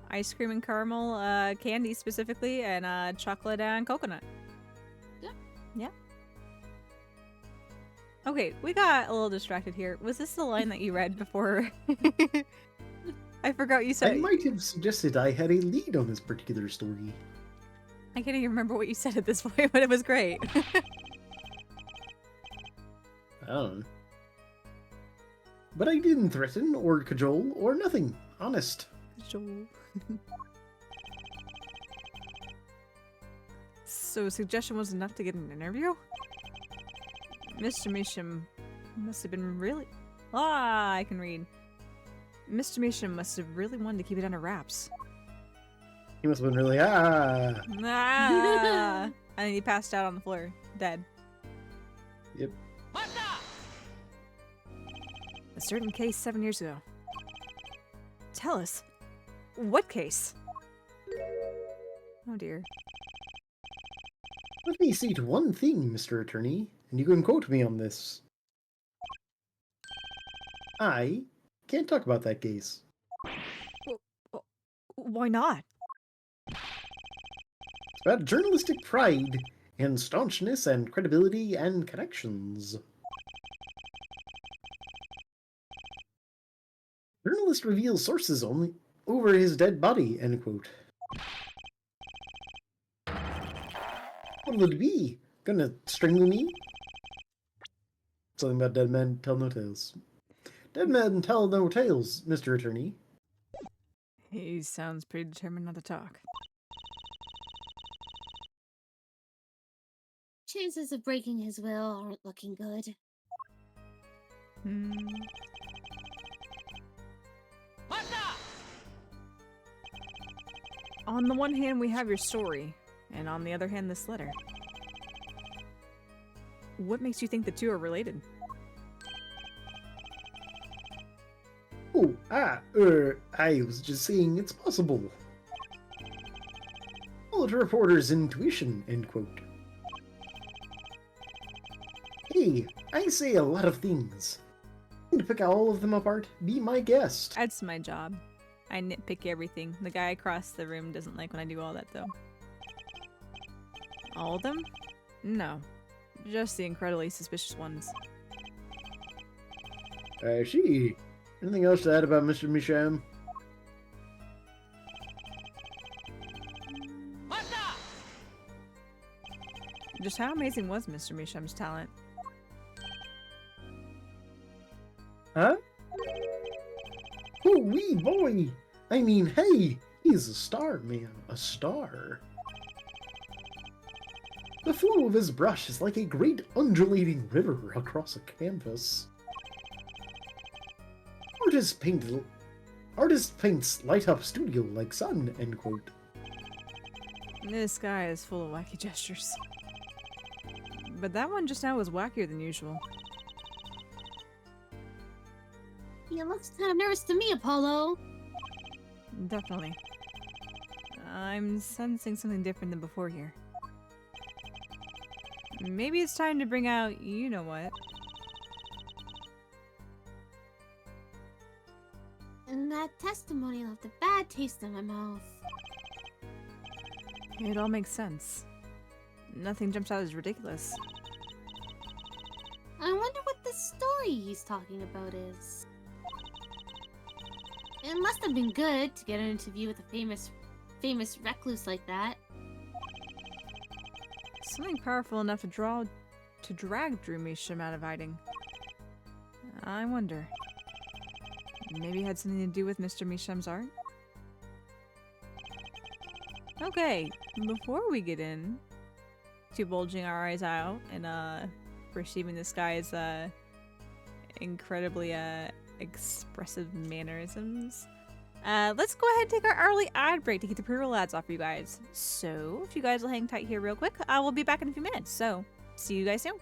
Ice cream and caramel, candy specifically, and chocolate and coconut. Yep. Yeah. Okay, we got a little distracted here. Was this the line that you read before? I forgot you I said. might have suggested I had a lead on this particular story. I can't even remember what you said at this point, but it was great. I don't know. But I didn't threaten or cajole or nothing. Honest. Joel. So suggestion was enough to get an interview? Mr. Measham must have been really... Ah, I can read. Mr. Measham must have really wanted to keep it under wraps. He must have been really Ah! And then he passed out on the floor, dead. Yep. A certain case 7 years ago. Tell us. What case? Oh dear. Let me see to one thing, Mr. Attorney, and you can quote me on this. I can't talk about that case. Why not? It's about journalistic pride and staunchness and credibility and connections. Journalist reveals sources only over his dead body, end quote. What'll it be? Gonna strangle me? Something about dead men tell no tales. Dead men tell no tales, Mr. Attorney. He sounds pretty determined not to talk. Chances of breaking his will aren't looking good. Hmm. On the one hand, we have your story, and on the other hand, this letter. What makes you think the two are related? Oh, I was just saying it's possible. Follow the reporter's intuition, end quote. Hey, I say a lot of things. To pick all of them apart, be my guest. That's my job. I nitpick everything. The guy across the room doesn't like when I do all that, though. All of them? No. Just the incredibly suspicious ones. I see. Anything else to add about Mr. Misham? Just how amazing was Mr. Misham's talent? Huh? Oh, wee boy! I mean, hey! He's a star, man. A star. The flow of his brush is like a great undulating river across a canvas. Artist paints light up studio like sun, end quote. This guy is full of wacky gestures. But that one just now was wackier than usual. He looks kind of nervous to me, Apollo. Definitely. I'm sensing something different than before here. Maybe it's time to bring out you-know-what. And that testimony left a bad taste in my mouth. It all makes sense. Nothing jumps out as ridiculous. I wonder what the story he's talking about is. It must have been good to get an interview with a famous recluse like that. Something powerful enough to drag Drew Measham out of hiding. I wonder. Maybe it had something to do with Mr. Measham's art? Okay, before we get in to bulging our eyes out and perceiving this guy's incredibly expressive mannerisms, let's go ahead and take our early ad break to get the pre-roll ads off for you guys. So, if you guys will hang tight here real quick, I will be back in a few minutes. So, see you guys soon.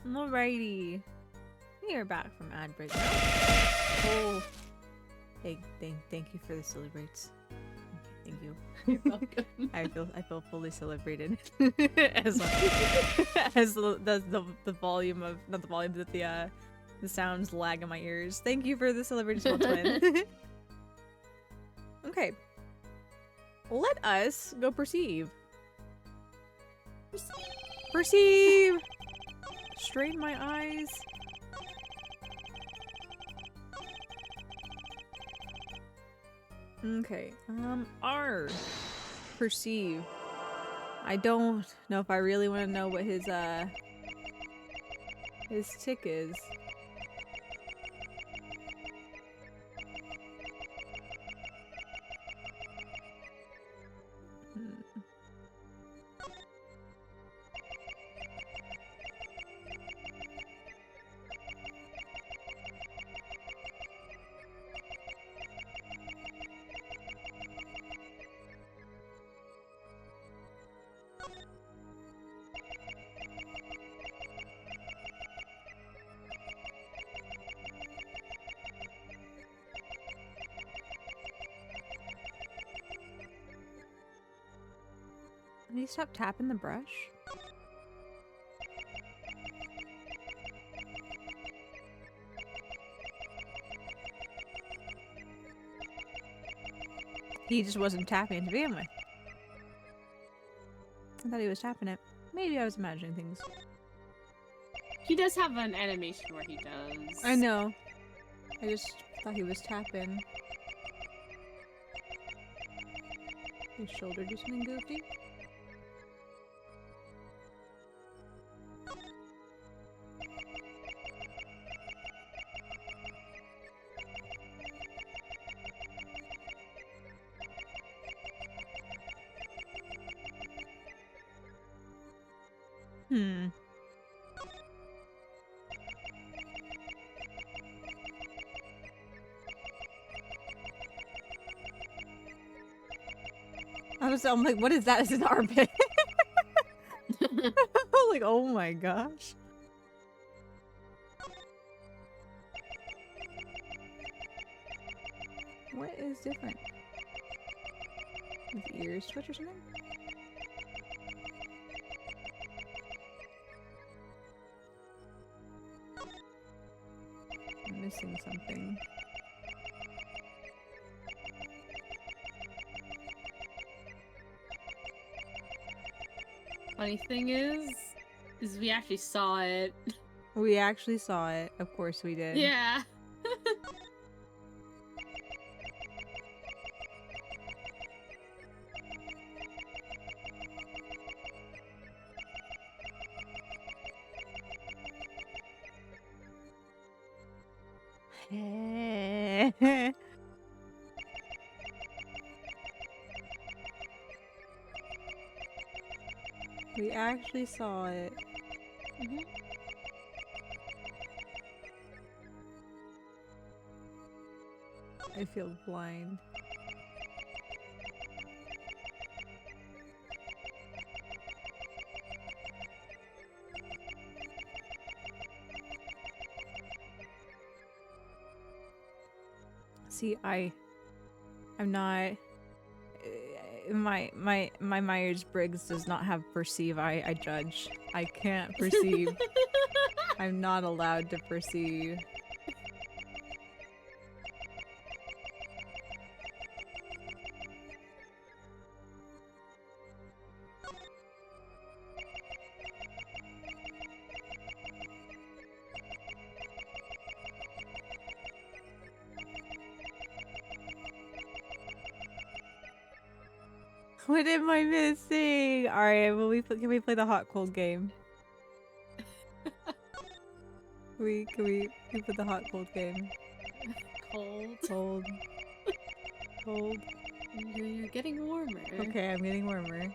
Alrighty. We are back from ad break. Oh. Thank you for the celebrates. Thank you. You're welcome. I feel fully celebrated as the volume of not the volume but the sounds lag in my ears. Thank you for the celebrated small twin. Okay. Let us go perceive. Perceive. Strain my eyes. Okay. R. Perceive. I don't know if I really want to know what his tick is. Can you stop tapping the brush? He just wasn't tapping it to begin with. I thought he was tapping it. Maybe I was imagining things. He does have an animation where he does. I know. I just thought he was tapping. His shoulder do something goofy? Hmm. I'm like, what is that? It's an armpit. I'm like, oh my gosh. What is different? His ears twitch or something? I'm missing something. Funny thing is we actually saw it. We actually saw it. Of course we did. Yeah. We actually saw it. I feel blind. See, I'm not. My Myers-Briggs does not have perceive. I judge. I can't perceive. I'm not allowed to perceive. What am I missing? All right, well, can we play the hot cold game? Can we play the hot cold game? Cold. Cold. You're getting warmer. Okay, I'm getting warmer.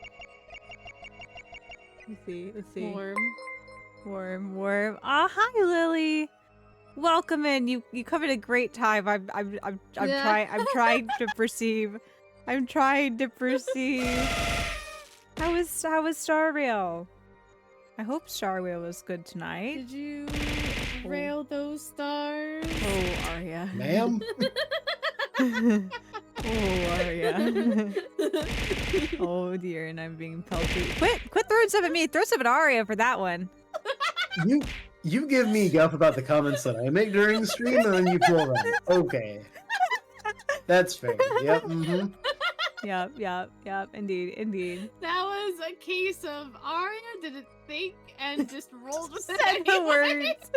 Let's see. Warm. Ah, hi, Lily. Welcome in. You come at a great time. I'm Yeah. trying to perceive. I'm trying to perceive. How was Star Rail? I hope Star Rail was good tonight. Did you rail those stars? Oh, Aria. Ma'am? Oh, Aria. Oh dear, and I'm being pelted. Quit throwing stuff at me. Throw stuff at Aria for that one. You give me guff about the comments that I make during the stream, and then you pull them. Okay. That's fair. Yep, mm-hmm. Yep. Indeed. That was a case of Arya didn't think and just rolled with it Said the anyway. words.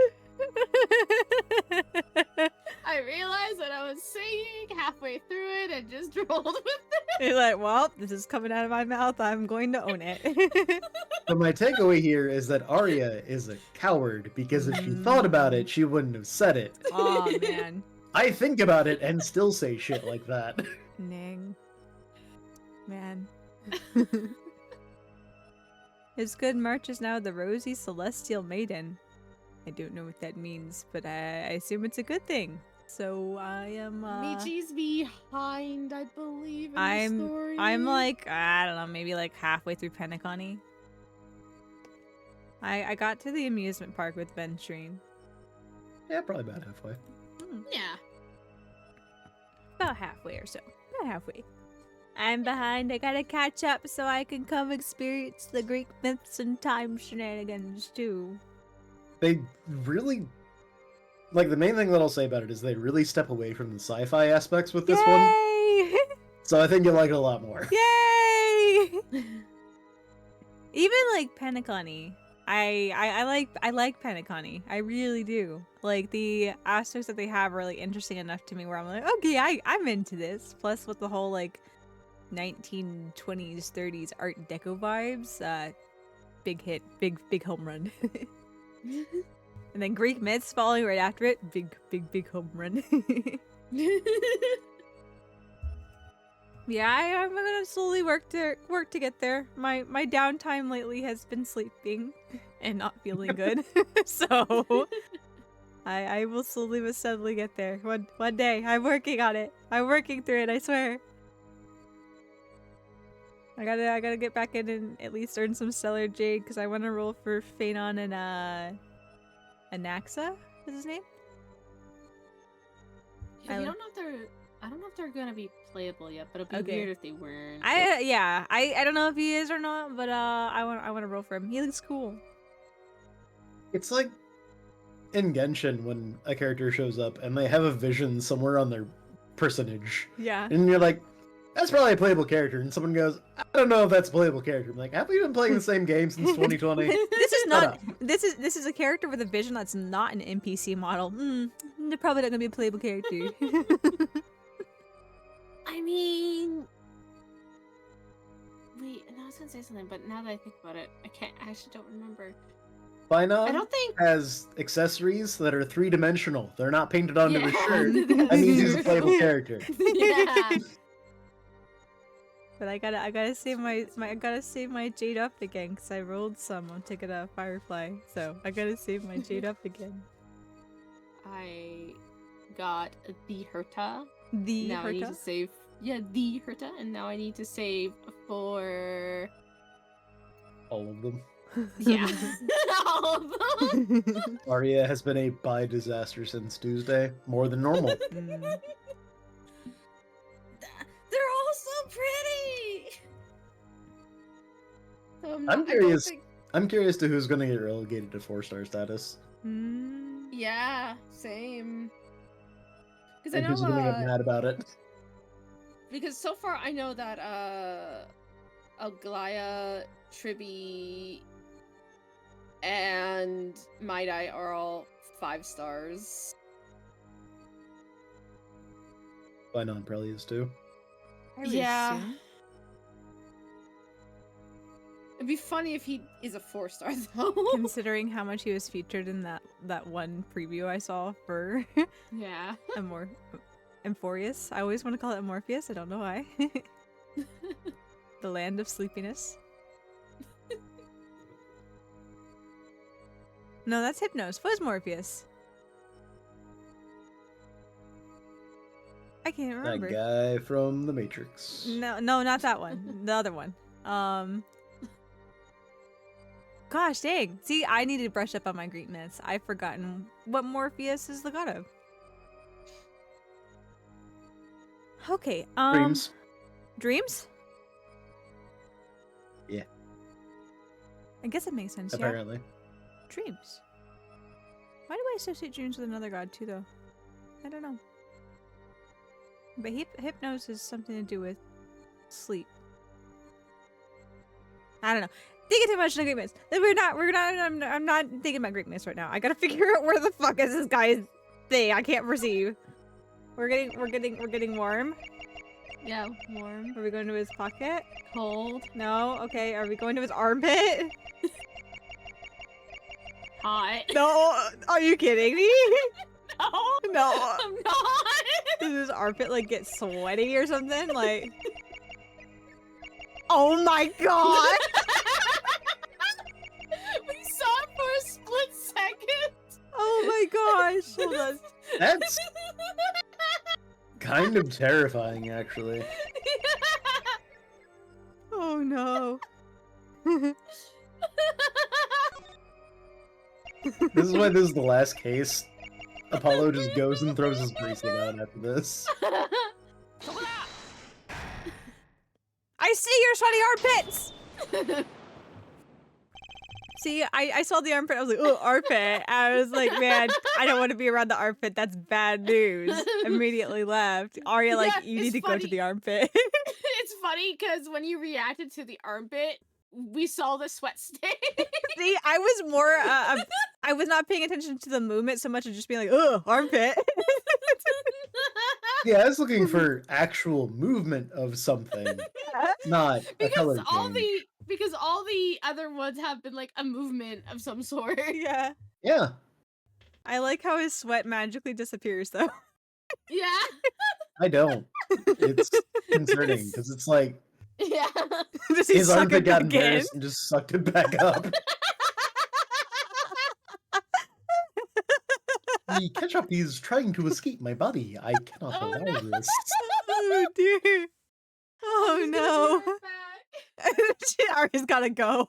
I realized what I was saying halfway through it and just rolled with it. You're like, well, this is coming out of my mouth. I'm going to own it. But my takeaway here is that Arya is a coward, because if she thought about it, she wouldn't have said it. Oh man. I think about it and still say shit like that. Ning. Man. His good merch is now the Rosy Celestial Maiden. I don't know what that means, but I assume it's a good thing. So I am Michi's behind, I believe, in the story. I'm like, I don't know, maybe like halfway through Pentaconi. I got to the amusement park with Venturine. Yeah, probably about halfway. Yeah. About halfway or so. About halfway. I'm behind. I gotta catch up so I can come experience the Greek myths and time shenanigans too. They really... Like, the main thing that I'll say about it is they really step away from the sci-fi aspects with this one. Yay! So I think you'll like it a lot more. Yay! Even like Pentaconi. I like Pentaconi. I really do. Like the aspects that they have are really interesting enough to me where I'm like, okay, I'm into this. Plus with the whole like 1920s, 30s Art Deco vibes, big hit, big home run. And then Greek myths following right after it, big home run. Yeah, I'm gonna slowly work to get there. My downtime lately has been sleeping and not feeling good, so I will slowly but steadily get there. One day, I'm working on it. I'm working through it. I swear. I gotta get back in and at least earn some Stellar Jade because I want to roll for Phanon and Anaxa. Is his name? Yeah, we don't know if they're. I don't know if they're gonna be playable yet, but it'd be Okay. weird if they weren't. I don't know if he is or not, but I want to roll for him. He looks cool. It's like in Genshin when a character shows up and they have a vision somewhere on their personage. Yeah. And you're like, that's probably a playable character. And someone goes, I don't know if that's a playable character. I'm like, have we been playing the same game since 2020? This is Shut not. up. This is a character with a vision that's not an NPC model. They're probably not gonna be a playable character. I mean, wait. I was gonna say something, but now that I think about it, I actually don't remember. Phanon I don't think. has accessories that are three-dimensional. They're not painted onto his shirt. That's That means he's a true. playable character. Yeah. But I gotta save my Jade up again because I rolled some on Ticket of Firefly. So I gotta save my Jade up again. I got the Herta. The Now I need Herta? to save. Yeah, the Herta, and now I need to save for. All of them. Yeah, all of them. Arya has been a buy disaster since Tuesday, more than normal. Mm. They're all so pretty. I'm curious. I'm curious to who's going to get relegated to 4-star status. Mm. Yeah, same. Because I And know. who's going to get mad about it. Because so far I know that Aglaya, Tribi, and Maidai are all 5 stars. Phanon probably is too. I would Yeah. assume. It'd be funny if he is a 4-star though. Considering how much he was featured in that one preview I saw for Yeah. Amphorius. I always want to call it Amorpheus. I don't know why. The land of sleepiness. No, that's Hypnos. What is Morpheus? I can't remember. That guy from The Matrix. No, not that one. The other one. Gosh dang. See, I need to brush up on my Greek myths. I've forgotten what Morpheus is the god of. Okay, Dreams. Dreams? Yeah. I guess it makes sense, Apparently. yeah. Dreams. Why do I associate dreams with another god too, though? I don't know. But hypnosis is something to do with sleep. I don't know. Thinking too much in Greek myths. I'm not thinking about Greek myths right now. I gotta figure out where the fuck is this guy's thing. I can't perceive. We're getting warm. Yeah, warm, Are we going to his pocket? cold, No? Okay, are we going to his armpit? hot. No, are you kidding me? No, No. I'm not. Does his armpit like get sweaty or something? Like, oh my god! We saw it for a split second. Oh my gosh! Hold on. That's kind of terrifying, actually. Oh no. This is why this is the last case. Apollo just goes and throws his bracelet out after this. I see your sweaty armpits! See, I saw the armpit, I was like, oh, armpit. I was like, man, I don't want to be around the armpit, that's bad news. Immediately left. Aria, like, Yeah, you need it's to go to funny. the armpit. It's funny because when you reacted to the armpit, we saw the sweat stain. See, I was more, I was not paying attention to the movement so much as just being like, ugh, armpit. Yeah, I was looking for actual movement of something, not a color change. Because all the other ones have been like a movement of some sort. Yeah. Yeah, I like how his sweat magically disappears, though. Yeah. I don't. It's concerning because it's like Yeah. Does he his suck armpit it got back in? embarrassed and just sucked it back up. The ketchup is trying to escape my body. I cannot Oh, allow no. this. Oh dear. Oh no. Aria's gotta go.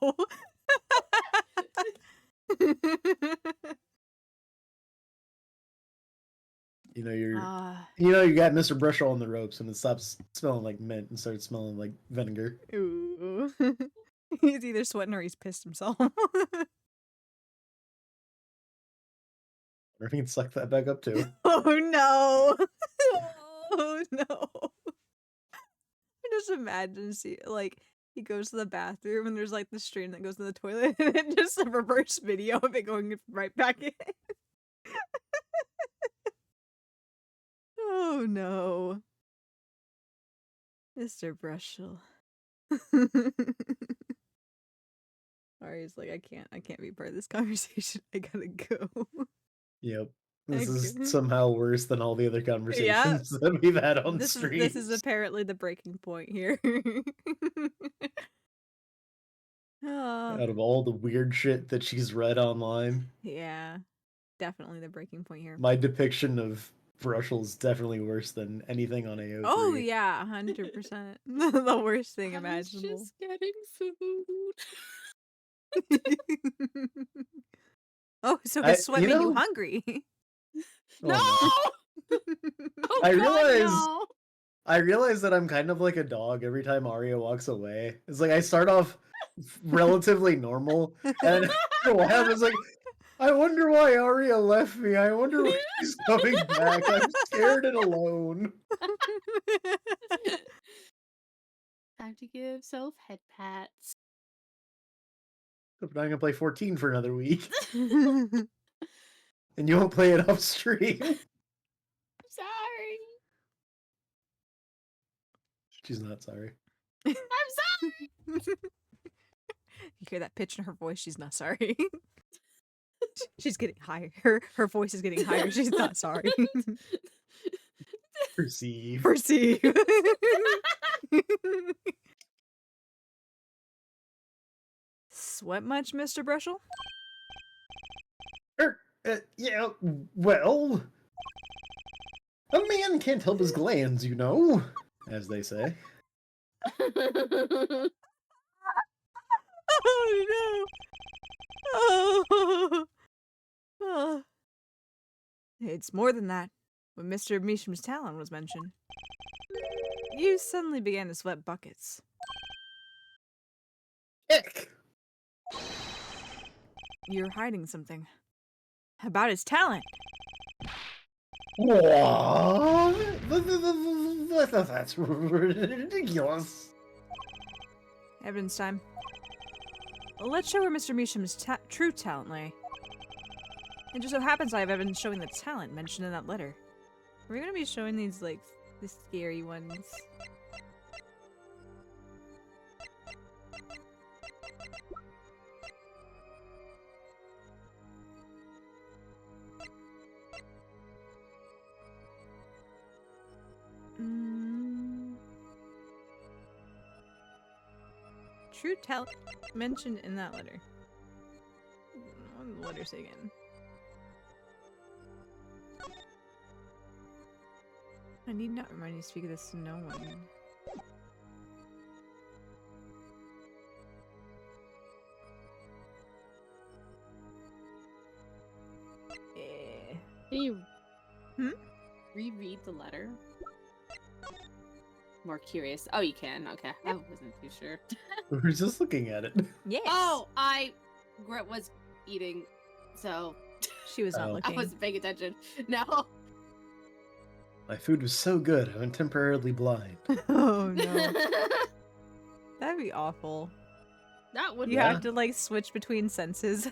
You know you're. Ah, You know you got Mr. Brushall on the ropes, and it stops smelling like mint and starts smelling like vinegar. ooh. He's either sweating or he's pissed himself. Or if you can suck that back up too. Oh no. Oh no. I just imagine like he goes to the bathroom and there's like the stream that goes to the toilet and it just a reverse video of it going right back in. Oh no. Mr. Brushel. Ari's like, I can't be part of this conversation. I gotta go. Yep. This Okay. is somehow worse than all the other conversations that we've had on This streams. is apparently the breaking point here. Oh, Out of all the weird shit that she's read online, yeah, definitely the breaking point here. my depiction of Brushel is definitely worse than anything on AO3. Oh yeah, 100%. The worst thing I was imaginable. just getting food. Oh, so his sweat you made you know- hungry. Oh, No! Oh, I God, realize- no. I realize that I'm kind of like a dog every time Aria walks away. It's like I start off relatively normal, and after a while, it's like, I wonder why Aria left me. I wonder when she's coming back. I'm scared and alone. Time to give Soph head pats. But I'm gonna play 14 for another week, and you won't play it off stream. I'm sorry. She's not sorry. I'm sorry. You hear that pitch in her voice? She's not sorry. She's getting higher. Her voice is getting higher. She's not sorry. Perceive. Perceive. Sweat much, Mr. Brushel? Yeah, well, a man can't help his glands, you know, as they say. Oh no! Oh. Oh. It's more than that. When Mr. Meesham's talent was mentioned, you suddenly began to sweat buckets. Heck! You're hiding something. About his talent. What? That's ridiculous. Evidence time. Let's show where Mr. Meesham's true talent lay. It just so happens I have evidence showing the talent mentioned in that letter. Are we gonna be showing these, like, the scary ones? True talent mentioned in that letter. What did the letter say again? I need not remind you to speak of this to no one. Can you Hmm? reread the letter? More curious. Oh, you can. Okay, I wasn't too sure. We're just looking at it. Yes. Oh, Grit was eating, so She was not Oh. looking. I wasn't paying attention. No. My food was so good, I went temporarily blind. Oh no. That'd be awful. That would You Yeah. have to, like, switch between senses.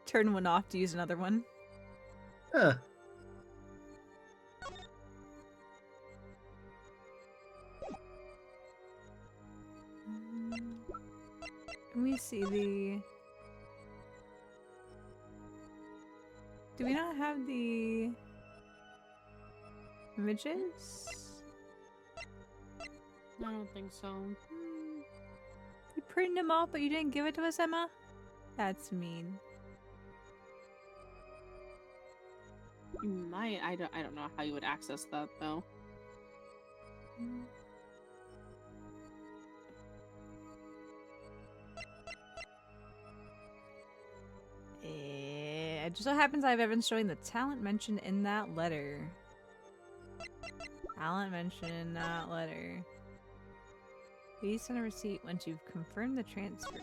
Turn one off to use another one. Huh. Let me see the... Do we not have the... images? I don't think so. You printed them off, but you didn't give it to us, Emma? That's mean. You might. I don't know how you would access that though. It just so happens I have evidence showing the talent mentioned in that letter. Talent mentioned in that letter. Please send a receipt once you've confirmed the transfer.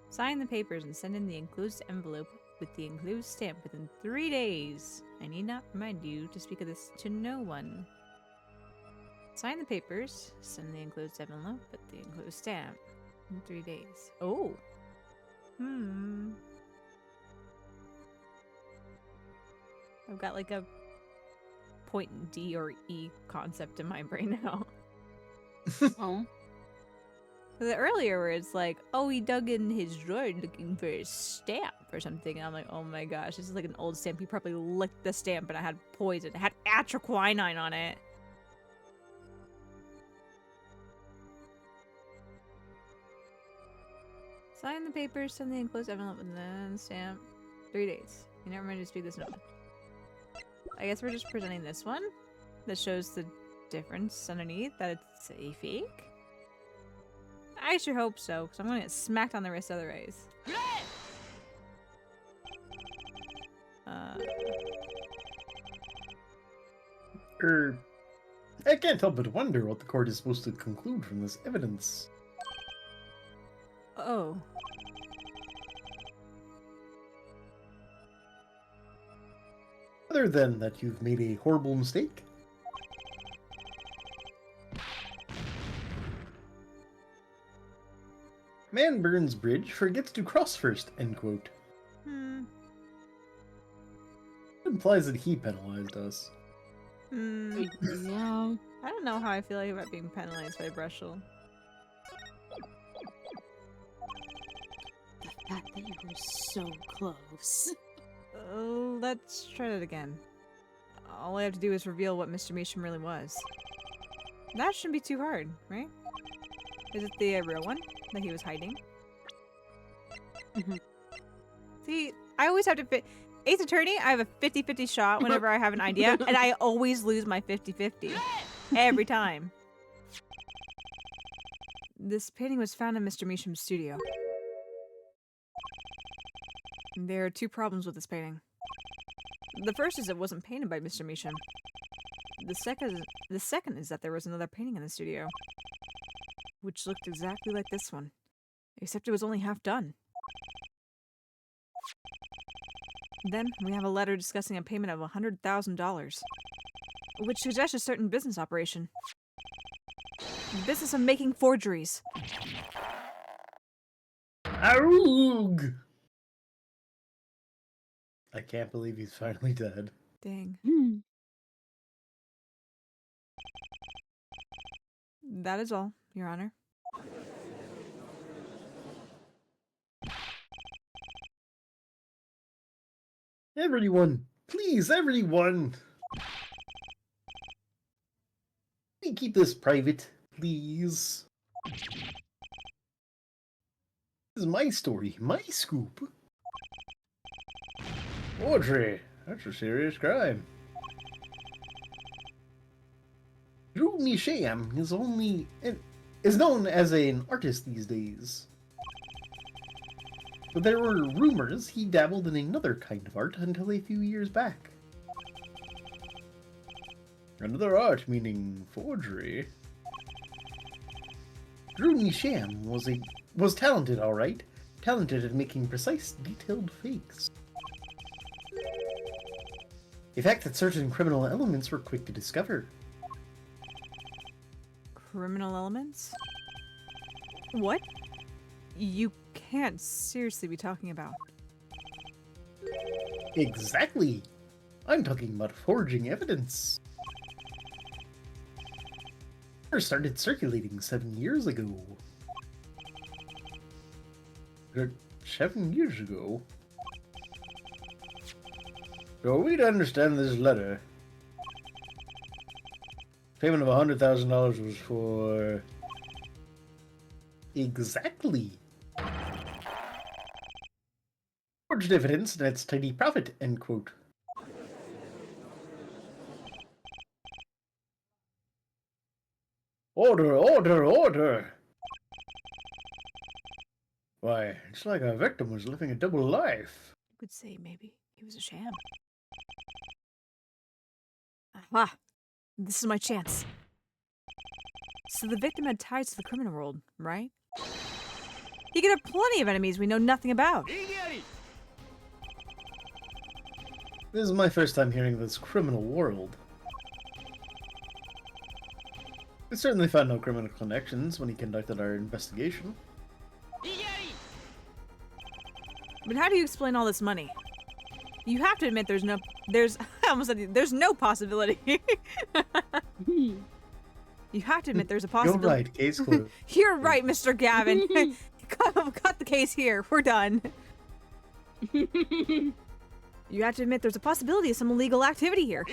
Sign the papers and send in the enclosed envelope with the enclosed stamp within 3 days. I need not remind you to speak of this to no one. Sign the papers, send the enclosed envelope with the enclosed stamp in 3 days. Oh. I've got like a point D or E concept in my brain now. Oh. The earlier where it's like, oh, he dug in his drawer looking for his stamp or something. And I'm like, oh my gosh, this is like an old stamp. He probably licked the stamp and it had poison. It had atroquinine on it. Sign the papers, send the enclosed envelope, and then stamp. 3 days. You never mind to speak this note. I guess we're just presenting this one that shows the difference underneath, that it's a fake. I sure hope so, because I'm going to get smacked on the wrist otherwise. I can't help but wonder what the court is supposed to conclude from this evidence. Oh. Other than that you've made a horrible mistake. Man burns bridge, forgets to cross first, end quote. Implies that he penalized us. Yeah. I don't know how I feel like about being penalized by Brushel. The fact that you were so close. Let's try that again. All I have to do is reveal what Mr. Meesham really was. That shouldn't be too hard, right? Is it the real one that he was hiding? Mhm. See, I always have to fit. Ace Attorney, I have a 50-50 shot whenever I have an idea, and I always lose my 50-50. Every time. This painting was found in Mr. Meesham's studio. There are two problems with this painting. The first is it wasn't painted by Mr. Measham. The second is that there was another painting in the studio, which looked exactly like this one, except it was only half done. Then we have a letter discussing a payment of $100,000, which suggests a certain business operation. The business of making forgeries. Arug! I can't believe he's finally dead. Dang. Hmm. That is all, Your Honor. Everyone! Please, everyone! Can we keep this private, please? This is my story, my scoop. Forgery! That's a serious crime. Drew Misham is known as an artist these days. But there were rumors he dabbled in another kind of art until a few years back. Another art meaning forgery. Drew Misham was talented, alright. Talented at making precise, detailed fakes. A fact that certain criminal elements were quick to discover. Criminal elements? What? You can't seriously be talking about. Exactly! I'm talking about forging evidence. First started circulating 7 years ago. 7 years ago? So are we to understand this letter? Payment of $100,000 was for... Exactly! Forged evidence nets tidy profit, end quote. Order, order, order! Why, it's like our victim was living a double life. You could say maybe he was a sham. Aha! This is my chance. So the victim had ties to the criminal world, right? He could have plenty of enemies we know nothing about. This is my first time hearing of this criminal world. We certainly found no criminal connections when he conducted our investigation. But how do you explain all this money? You have to admit there's I almost said there's no possibility. You have to admit there's a You're possibility. right, case closed. You're right, Mr. Gavin. Cut the case here. We're done. You have to admit there's a possibility of some illegal activity here.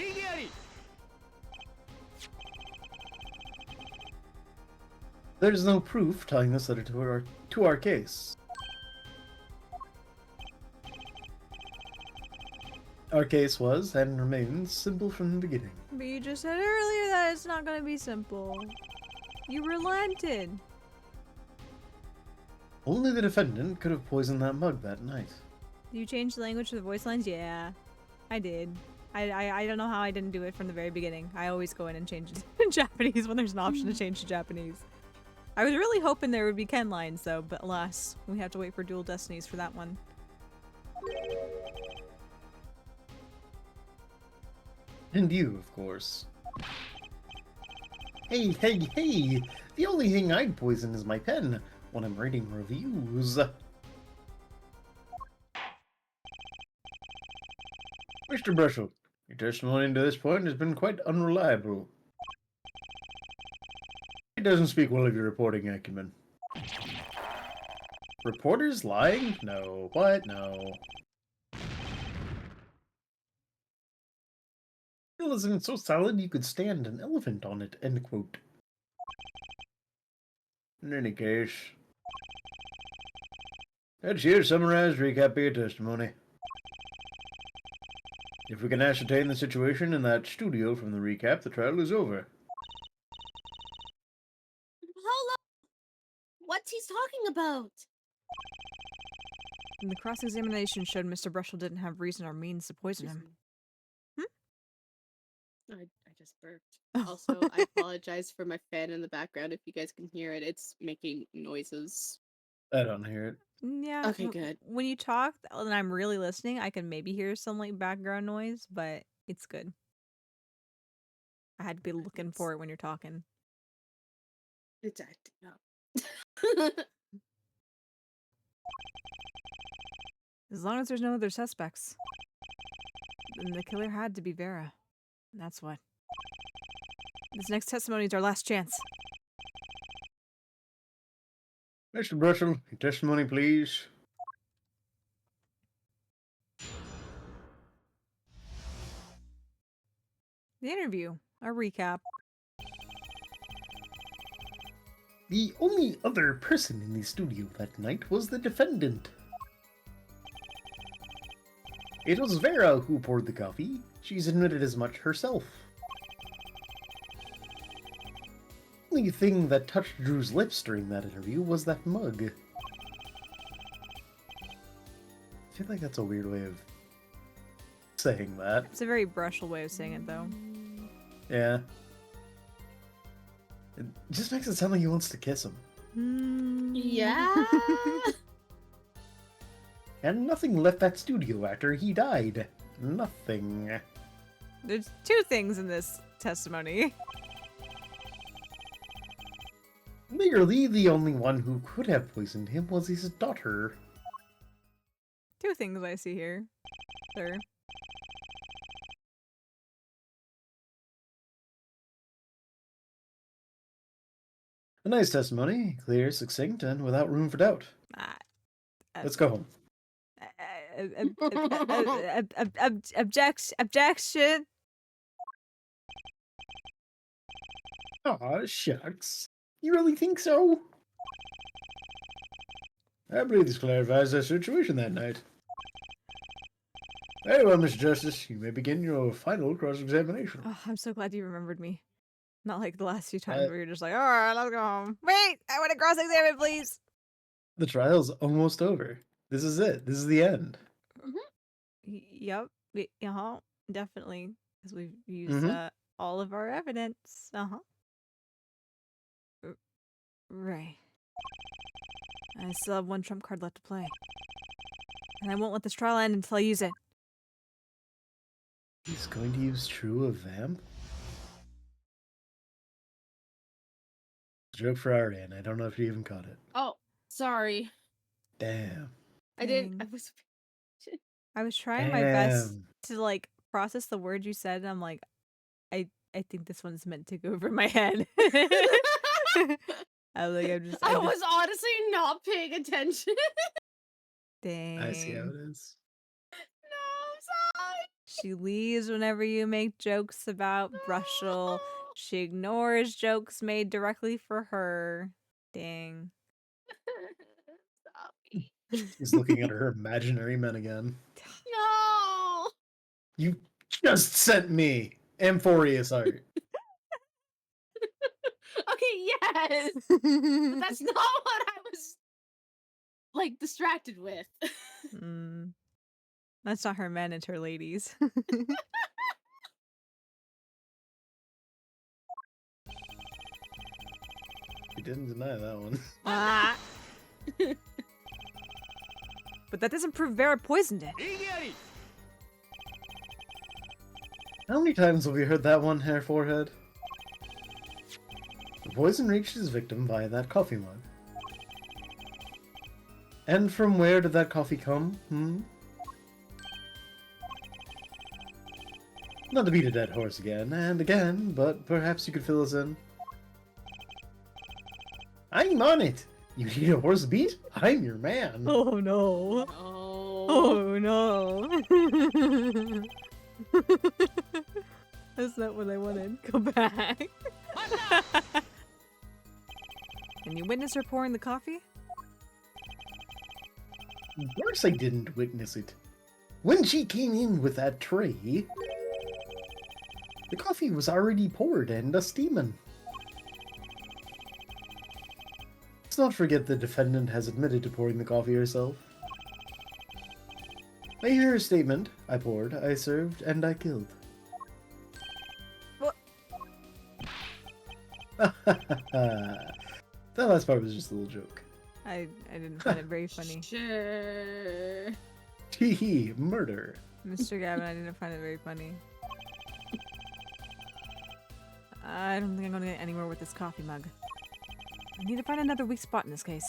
There's no proof tying this letter to our case. Our case was, and remains, simple from the beginning. But you just said earlier that it's not gonna be simple. You relented. Only the defendant could have poisoned that mug that night. Did you change the language for the voice lines? Yeah, I did. I don't know how I didn't do it from the very beginning. I always go in and change it to Japanese when there's an option to change to Japanese. I was really hoping there would be Ken lines though, but alas, we have to wait for Dual Destinies for that one. And you, of course. Hey, hey, hey! The only thing I'd poison is my pen when I'm writing reviews. Mr. Brushel, your testimony to this point has been quite unreliable. It doesn't speak well of your reporting acumen. Reporters lying? No. What? No. It isn't so solid you could stand an elephant on it, end quote. In any case, let's hear a summarized recap of your testimony. If we can ascertain the situation in that studio from the recap, the trial is over. Hold up! What's he talking about? And the cross-examination showed Mr. Brushel didn't have reason or means to poison him. I just burped. Also, I apologize for my fan in the background. If you guys can hear it, it's making noises. I don't hear it. Yeah. Okay, good. When you talk and I'm really listening, I can maybe hear some like background noise, but it's good. I had to be looking for it when you're talking. It's acting up. As long as there's no other suspects. Then the killer had to be Vera. And that's what. This next testimony is our last chance. Mr. Brushel, your testimony, please. The interview. A recap. The only other person in the studio that night was the defendant. It was Vera who poured the coffee. She's admitted as much herself. The only thing that touched Drew's lips during that interview was that mug. I feel like that's a weird way of saying that. It's a very Brushel way of saying it, though. Yeah. It just makes it sound like he wants to kiss him. Yeah. And nothing left that studio after he died. Nothing. There's two things in this testimony. Literally, the only one who could have poisoned him was his daughter. Two things I see here, sir. A nice testimony, clear, succinct, and without room for doubt. Let's go home. Objection. Aw, shucks. You really think so? I believe this clarifies the situation that night. Very well, Mr. Justice. You may begin your final cross-examination. Oh, I'm so glad you remembered me. Not like the last few times where you're just like, all right, let's go home. Wait, I want to cross-examine, please. The trial's almost over. This is it. This is the end. Yep. Definitely. Because we've used all of our evidence. Right. I still have one trump card left to play. And I won't let this trial end until I use it. He's going to use True of Vamp? Joke for Aria, and I don't know if you even caught it. Oh, sorry. Damn. I didn't. I was trying my best to like process the words you said, and I'm like, I think this one's meant to go over my head. I was honestly not paying attention. Dang. I see how it is. No, I'm sorry. She leaves whenever you make jokes about Brushel. She ignores jokes made directly for her. Dang. Sorry. He's looking at her imaginary men again. No. You just sent me Amphorius art. Okay, yes. But that's not what I was like distracted with. That's not her men, it's her ladies. He didn't deny that one. But that doesn't prove Vera poisoned it. How many times have we heard that one, hair forehead? The poison reached his victim via that coffee mug. And from where did that coffee come? Not to beat a dead horse again and again, but perhaps you could fill us in. I'm on it! You need a horse beat? I'm your man! Oh no. Oh no. That's not what I wanted. Go back. Can you witness her pouring the coffee? Of course I didn't witness it. When she came in with that tray, the coffee was already poured and a-steamin'. Let's not forget the defendant has admitted to pouring the coffee herself. I hear a statement. I poured, I served, and I killed. What? That last part was just a little joke. I didn't find it very funny. Sure. Tee murder. Mr. Gavin, I didn't find it very funny. I don't think I'm gonna get anywhere with this coffee mug. I need to find another weak spot in this case.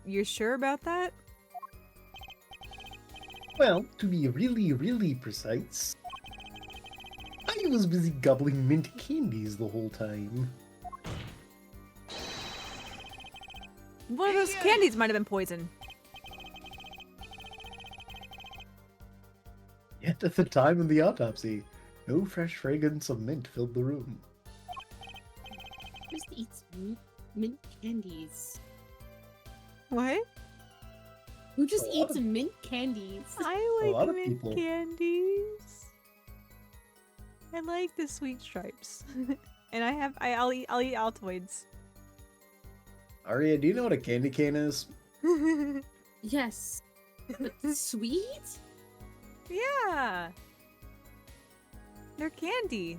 You're sure about that? Well, to be really, really precise, I was busy gobbling mint candies the whole time. One of those candies might have been poison. Yet at the time of the autopsy, no fresh fragrance of mint filled the room. Who just eats mint candies? What? Who just A lot eats of- mint candies? I lot like of mint people. candies. I like the sweet stripes. And I'll eat Altoids. Aria, do you know what a candy cane is? Yes. But sweet? Yeah. They're candy.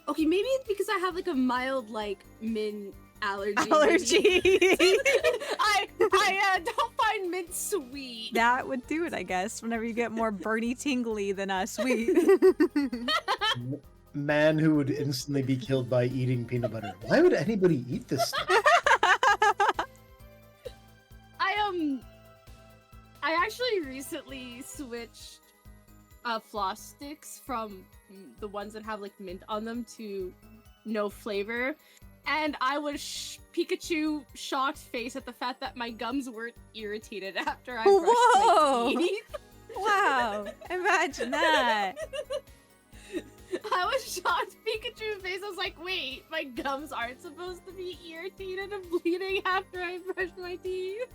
Okay, maybe it's because I have like a mild like mint allergy. Allergy. I don't find mint sweet. That would do it, I guess. Whenever you get more burny tingly than sweet. Man who would instantly be killed by eating peanut butter. Why would anybody eat this stuff? I actually recently switched floss sticks from the ones that have like mint on them to no flavor, and I was Pikachu shocked face at the fact that my gums weren't irritated after I brushed Whoa! my teeth. Wow! Imagine that. I was shocked Pikachu's face. I was like, wait, my gums aren't supposed to be irritated and bleeding after I brush my teeth.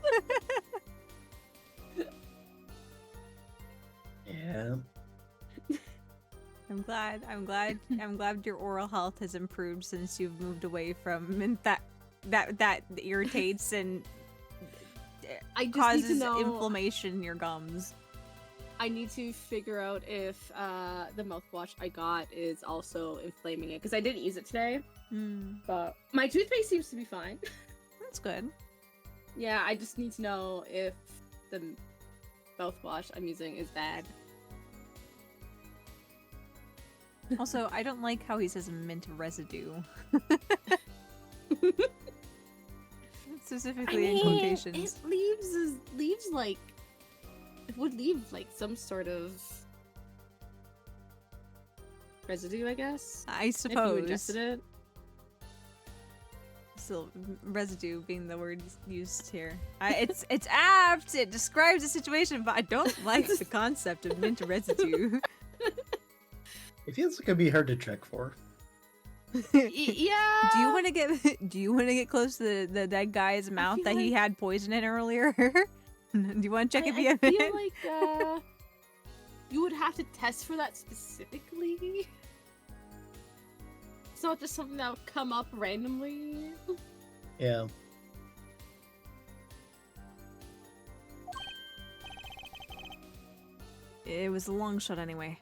Yeah. I'm glad your oral health has improved since you've moved away from mint that irritates and I just need to causes know. inflammation in your gums. I need to figure out if the mouthwash I got is also inflaming it because I didn't use it today. But my toothpaste seems to be fine. That's good. Yeah, I just need to know if the mouthwash I'm using is bad. Also, I don't like how he says mint residue. Specifically in quotations. It leaves like it would leave like some sort of residue, I guess. I If you suppose. ingested it. Still, residue being the word used here. It's apt. It describes the situation, but I don't like the concept of mint residue. It feels like it'd be hard to check for. Yeah. Do you want to get close to the dead guy's mouth feel that he like- had poison in earlier? Do you want to check if he I had feel it? like you would have to test for that specifically. It's not just something that would come up randomly. Yeah. It was a long shot anyway.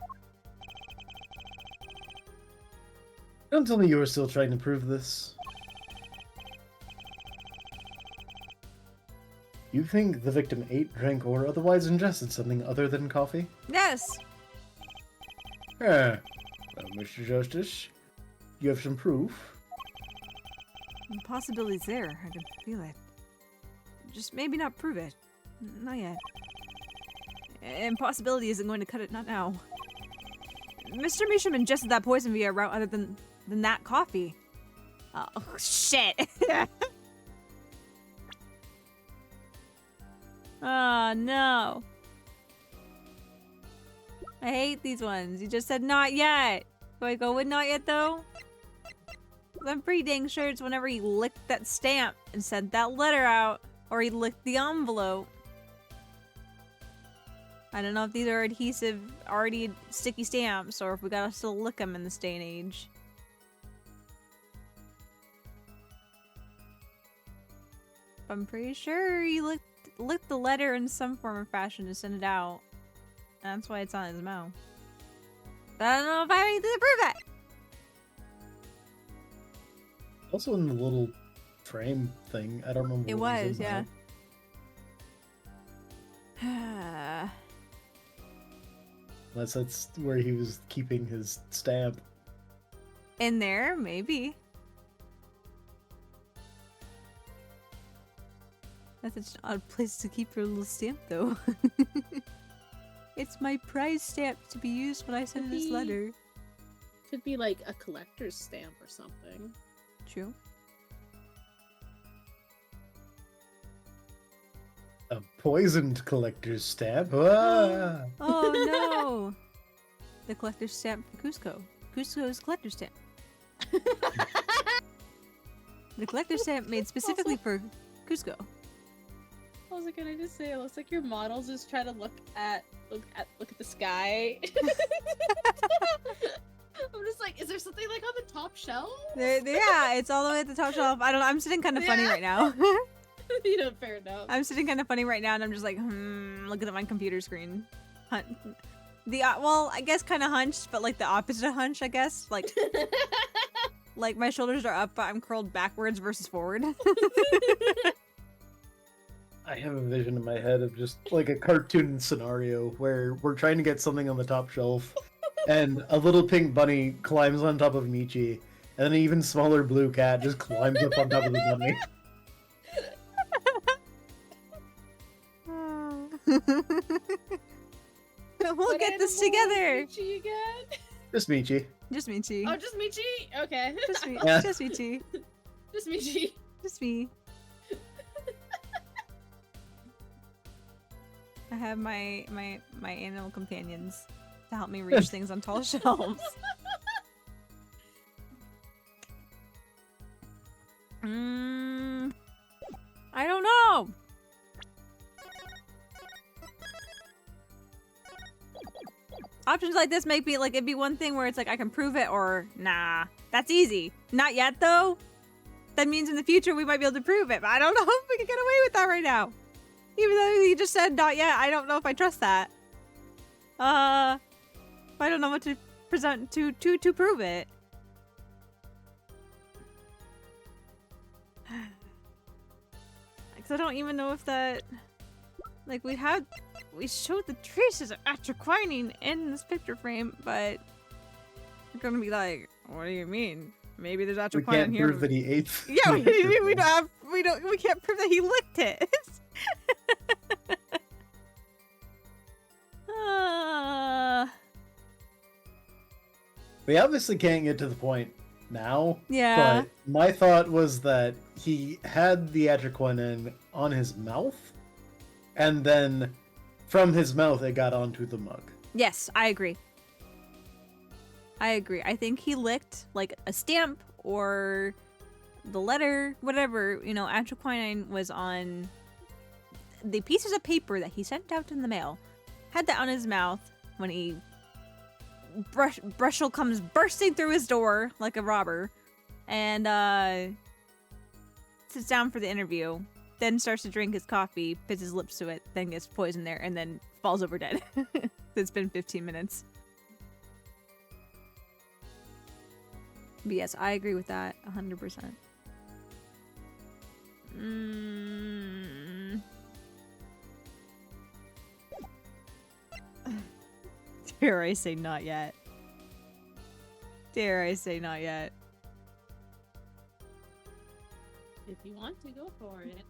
Don't tell me you were still trying to prove this. You think the victim ate, drank, or otherwise ingested something other than coffee? Yes. Well, Mr. Justice, you have some proof. The possibility's there. I can feel it. Just maybe not prove it. Not yet. Impossibility isn't going to cut it, not now. Mr. Measham ingested that poison via route other than that coffee. Oh, shit. Oh, no. I hate these ones. You just said not yet. Do I go with not yet, though? I'm pretty dang sure it's whenever he licked that stamp and sent that letter out, or he licked the envelope. I don't know if these are adhesive, already sticky stamps, or if we gotta still lick them in this day and age. I'm pretty sure he licked the letter in some form or fashion to send it out. That's why it's on his mouth. But I don't know if I have anything to prove that. Also in the little frame thing, I don't remember. It what was, in yeah. that. Unless that's where he was keeping his stamp. In there, maybe. That's an odd place to keep your little stamp, though. It's my prize stamp to be used when I send this letter. Could be like a collector's stamp or something. True. A poisoned collector's stamp? Ah! Oh no! The collector's stamp for Cusco. Cusco's collector's stamp. The collector's stamp made specifically for Cusco. What was I gonna just say? It looks like your models just try to look at the sky. I'm just like, is there something like on the top shelf? Yeah, it's all the way at the top shelf. I don't know. I'm sitting kind of funny right now. You know, fair enough. I'm sitting kind of funny right now, and I'm just like, looking at my computer screen. Well, I guess kind of hunched, but like the opposite of hunch, I guess. Like, like my shoulders are up, but I'm curled backwards versus forward. I have a vision in my head of just like a cartoon scenario where we're trying to get something on the top shelf, and a little pink bunny climbs on top of Michi, and then an even smaller blue cat just climbs up on top of the bunny. We'll get this together. Michi again? Just Michi. Just Michi. Oh, just Michi? Okay. Just me. Yeah. Just Michi. Just Michi. Just me. I have my animal companions to help me reach things on tall shelves. I don't know. Options like this might be like, it'd be one thing where it's like I can prove it, or nah, that's easy. Not yet though. That means in the future we might be able to prove it, but I don't know if we can get away with that right now. Even though you just said not yet, I don't know if I trust that. I don't know what to present to prove it. Because I don't even know if that, like, we showed the traces of atroquinine in this picture frame, but we're gonna be like, what do you mean? Maybe there's We atroquinine can't here. prove that he ate. Yeah, we can't prove that he licked it. We obviously can't get to the point now. Yeah. But my thought was that he had the atroquinine on his mouth, and then from his mouth it got onto the mug. Yes, I agree. I think he licked like a stamp or the letter, whatever, you know, atroquinine was on the pieces of paper that he sent out in the mail. Had that on his mouth when he Brushel comes bursting through his door like a robber and sits down for the interview, then starts to drink his coffee, puts his lips to it, then gets poisoned there, and then falls over dead. It's been 15 minutes. But yes, I agree with that 100%. Dare I say not yet. Dare I say not yet. If you want to, go for it.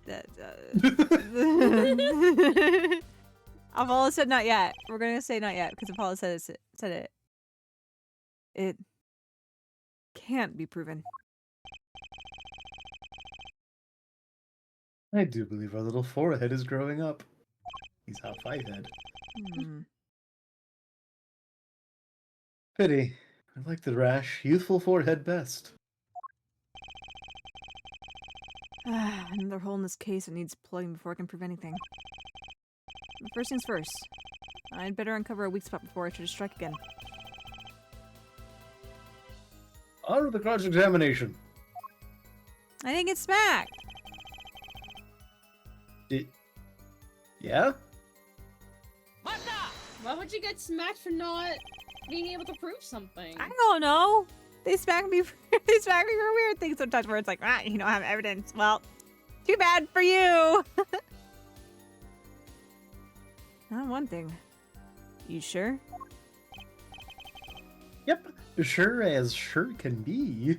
Apollo said not yet. We're gonna say not yet because Apollo said it. It can't be proven. I do believe our little forehead is growing up. He's half five-head. Pity. I like the rash, youthful forehead best. Another hole in this case that needs plugging before I can prove anything. But first things first. I'd better uncover a weak spot before I try to strike again. On with the cross-examination. I didn't get smacked! Yeah? Why would you get smacked for not being able to prove something? I don't know. They smack me. They smack me for weird things sometimes. Where it's like, you don't have evidence. Well, too bad for you. One thing. You sure? Yep, sure as sure can be.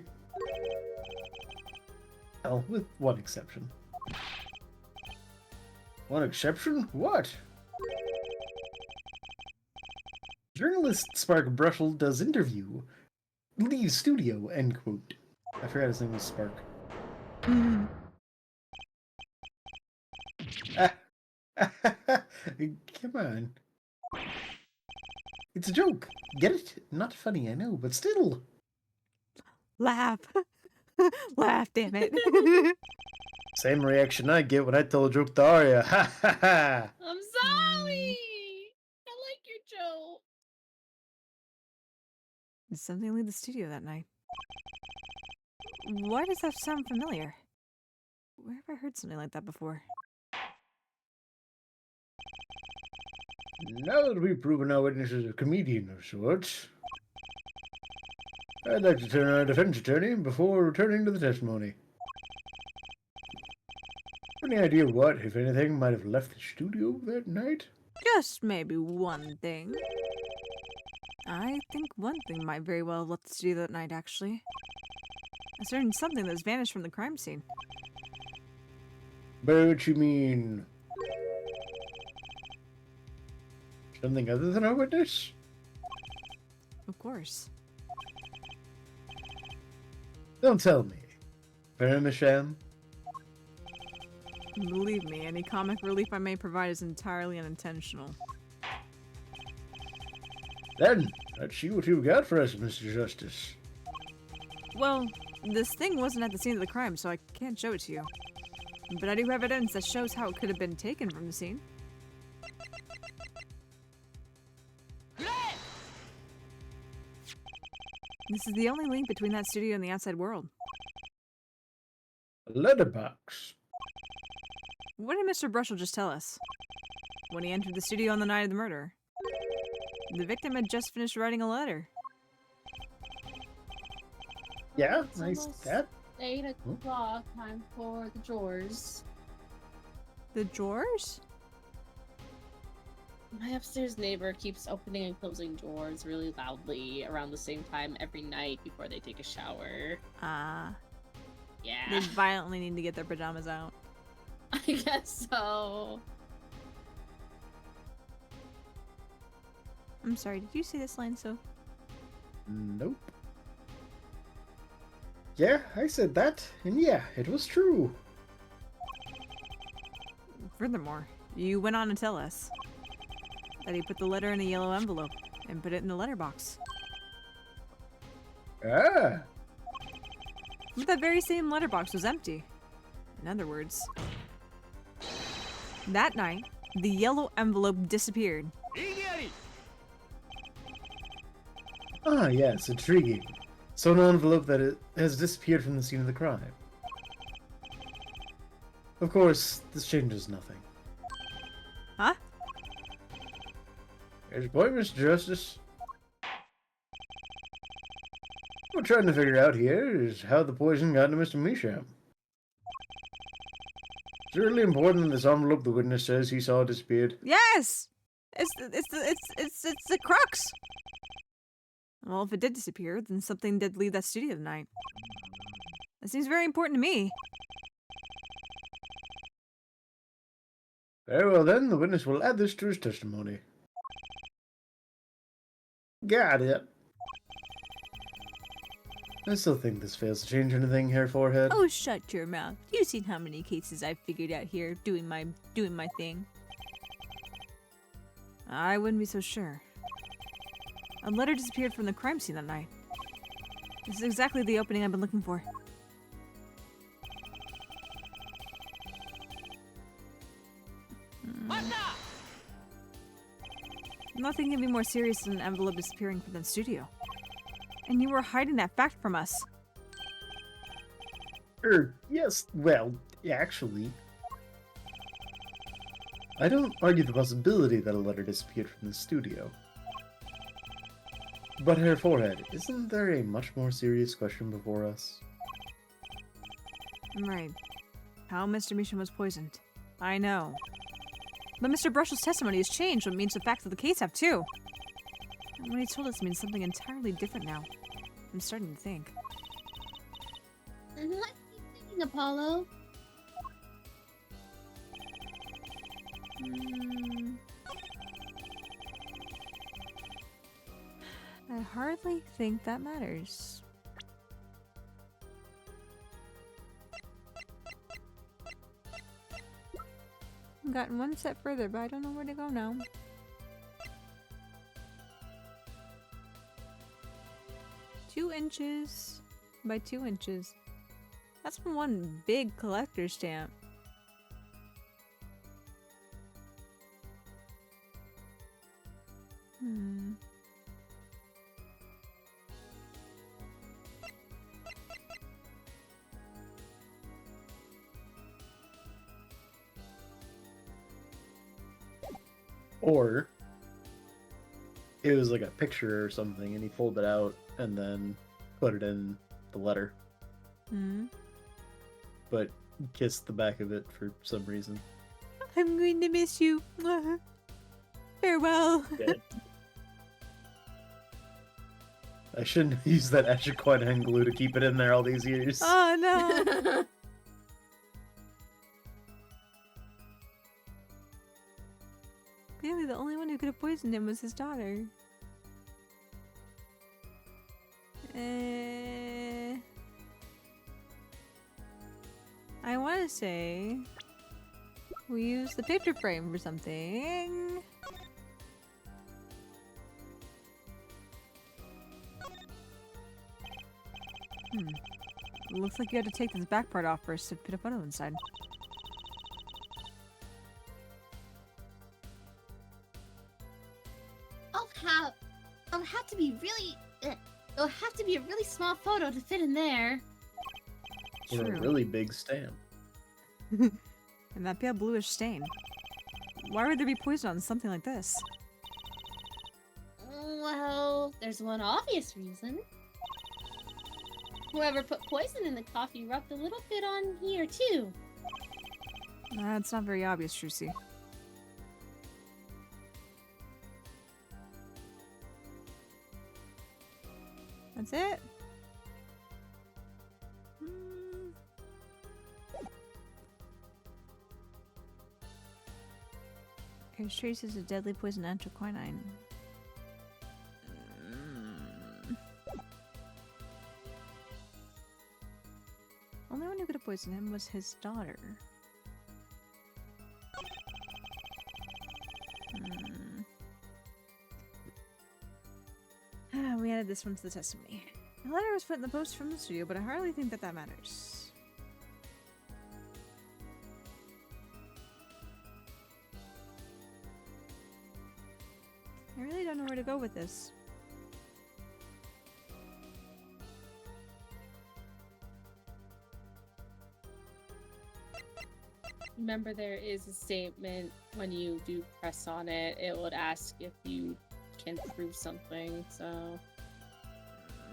Well, with one exception. One exception? What? Journalist Spark Brushel does interview. Leaves studio, end quote. I forgot his name was Spark. Ah. Come on. It's a joke. Get it? Not funny, I know, but still. Laugh. Laugh, damn it. Same reaction I get when I tell a joke to Aria. Ha ha ha! I'm sorry. I like your joke. Did something leave the studio that night? Why does that sound familiar? Where have I heard something like that before? Now that we've proven our witness is a comedian of sorts, I'd like to turn our defense attorney before returning to the testimony. Any idea what, if anything, might have left the studio that night? Just maybe one thing. I think one thing might very well have left the studio that night, actually. A certain something that's vanished from the crime scene. By which you mean... something other than our witness? Of course. Don't tell me. Vermisham? Believe me, any comic relief I may provide is entirely unintentional. Then, let's see what you've got for us, Mr. Justice. Well, this thing wasn't at the scene of the crime, so I can't show it to you. But I do have evidence that shows how it could have been taken from the scene. This is the only link between that studio and the outside world. A letterbox. What did Mr. Brushel just tell us? When he entered the studio on the night of the murder, the victim had just finished writing a letter. Yeah, It's nice. almost That. 8 o'clock, time for the drawers. The drawers? My upstairs neighbor keeps opening and closing doors really loudly around the same time every night before they take a shower. They Yeah, violently need to get their pajamas out. I guess so. I'm sorry, did you say this line, so? Nope. Yeah, I said that, and yeah, it was true. Furthermore, you went on to tell us that he put the letter in a yellow envelope and put it in the letterbox. Ah, But that very same letterbox was empty. In other words, that night, the yellow envelope disappeared. ah, yes, intriguing. So an envelope that has disappeared from the scene of the crime. Of course, this changes nothing. Huh? Here's your point, Mr. Justice. What we're trying to figure out here is how the poison got to Mr. Misham. It's really important that this envelope the witness says he saw disappeared. Yes! It's the crux! Well, if it did disappear, then something did leave that studio tonight. That seems very important to me. Very well then, the witness will add this to his testimony. Got it. I still think this fails to change anything here, Forehead. Oh, shut your mouth. You've seen how many cases I've figured out here doing my thing. I wouldn't be so sure. A letter disappeared from the crime scene that night. This is exactly the opening I've been looking for. Nothing can be more serious than an envelope disappearing from the studio. And you were hiding that fact from us. Yes, well, actually. I don't argue the possibility that a letter disappeared from the studio. But Herr Forehead, isn't there a much more serious question before us? Right. How Mr. Misha was poisoned. I know. But Mr. Brush's testimony has changed, what means the facts of the case have too. And what he told us means something entirely different now. I'm starting to think. And what are you thinking, Apollo? I hardly think that matters. I've gotten one step further, but I don't know where to go now. Two inches by 2 inches. That's one big collector stamp. Or it was like a picture or something, and he pulled it out and then put it in the letter. But kissed the back of it for some reason. I'm going to miss you. Farewell. Yeah. I shouldn't have used that extra quinine glue to keep it in there all these years. Oh no. Clearly the only one who could have poisoned him was his daughter. I want to say we use the picture frame for something. Looks like you had to take this back part off first to put a photo inside. It'll have to be really. It'll have to be a really small photo to fit in there. Or a really big stamp. And that pale bluish stain. Why would there be poison on something like this? Well, there's one obvious reason. Whoever put poison in the coffee rubbed a little bit on here too. It's not very obvious, Trucy. That's it? Here's traces of deadly poison anthraquinine. Only one who could have poisoned him was his daughter. We added this one to the testimony. The letter was put in the post from the studio, but I hardly think that matters. I really don't know where to go with this. Remember, there is a statement when you do press on it, it would ask if you can prove something, so...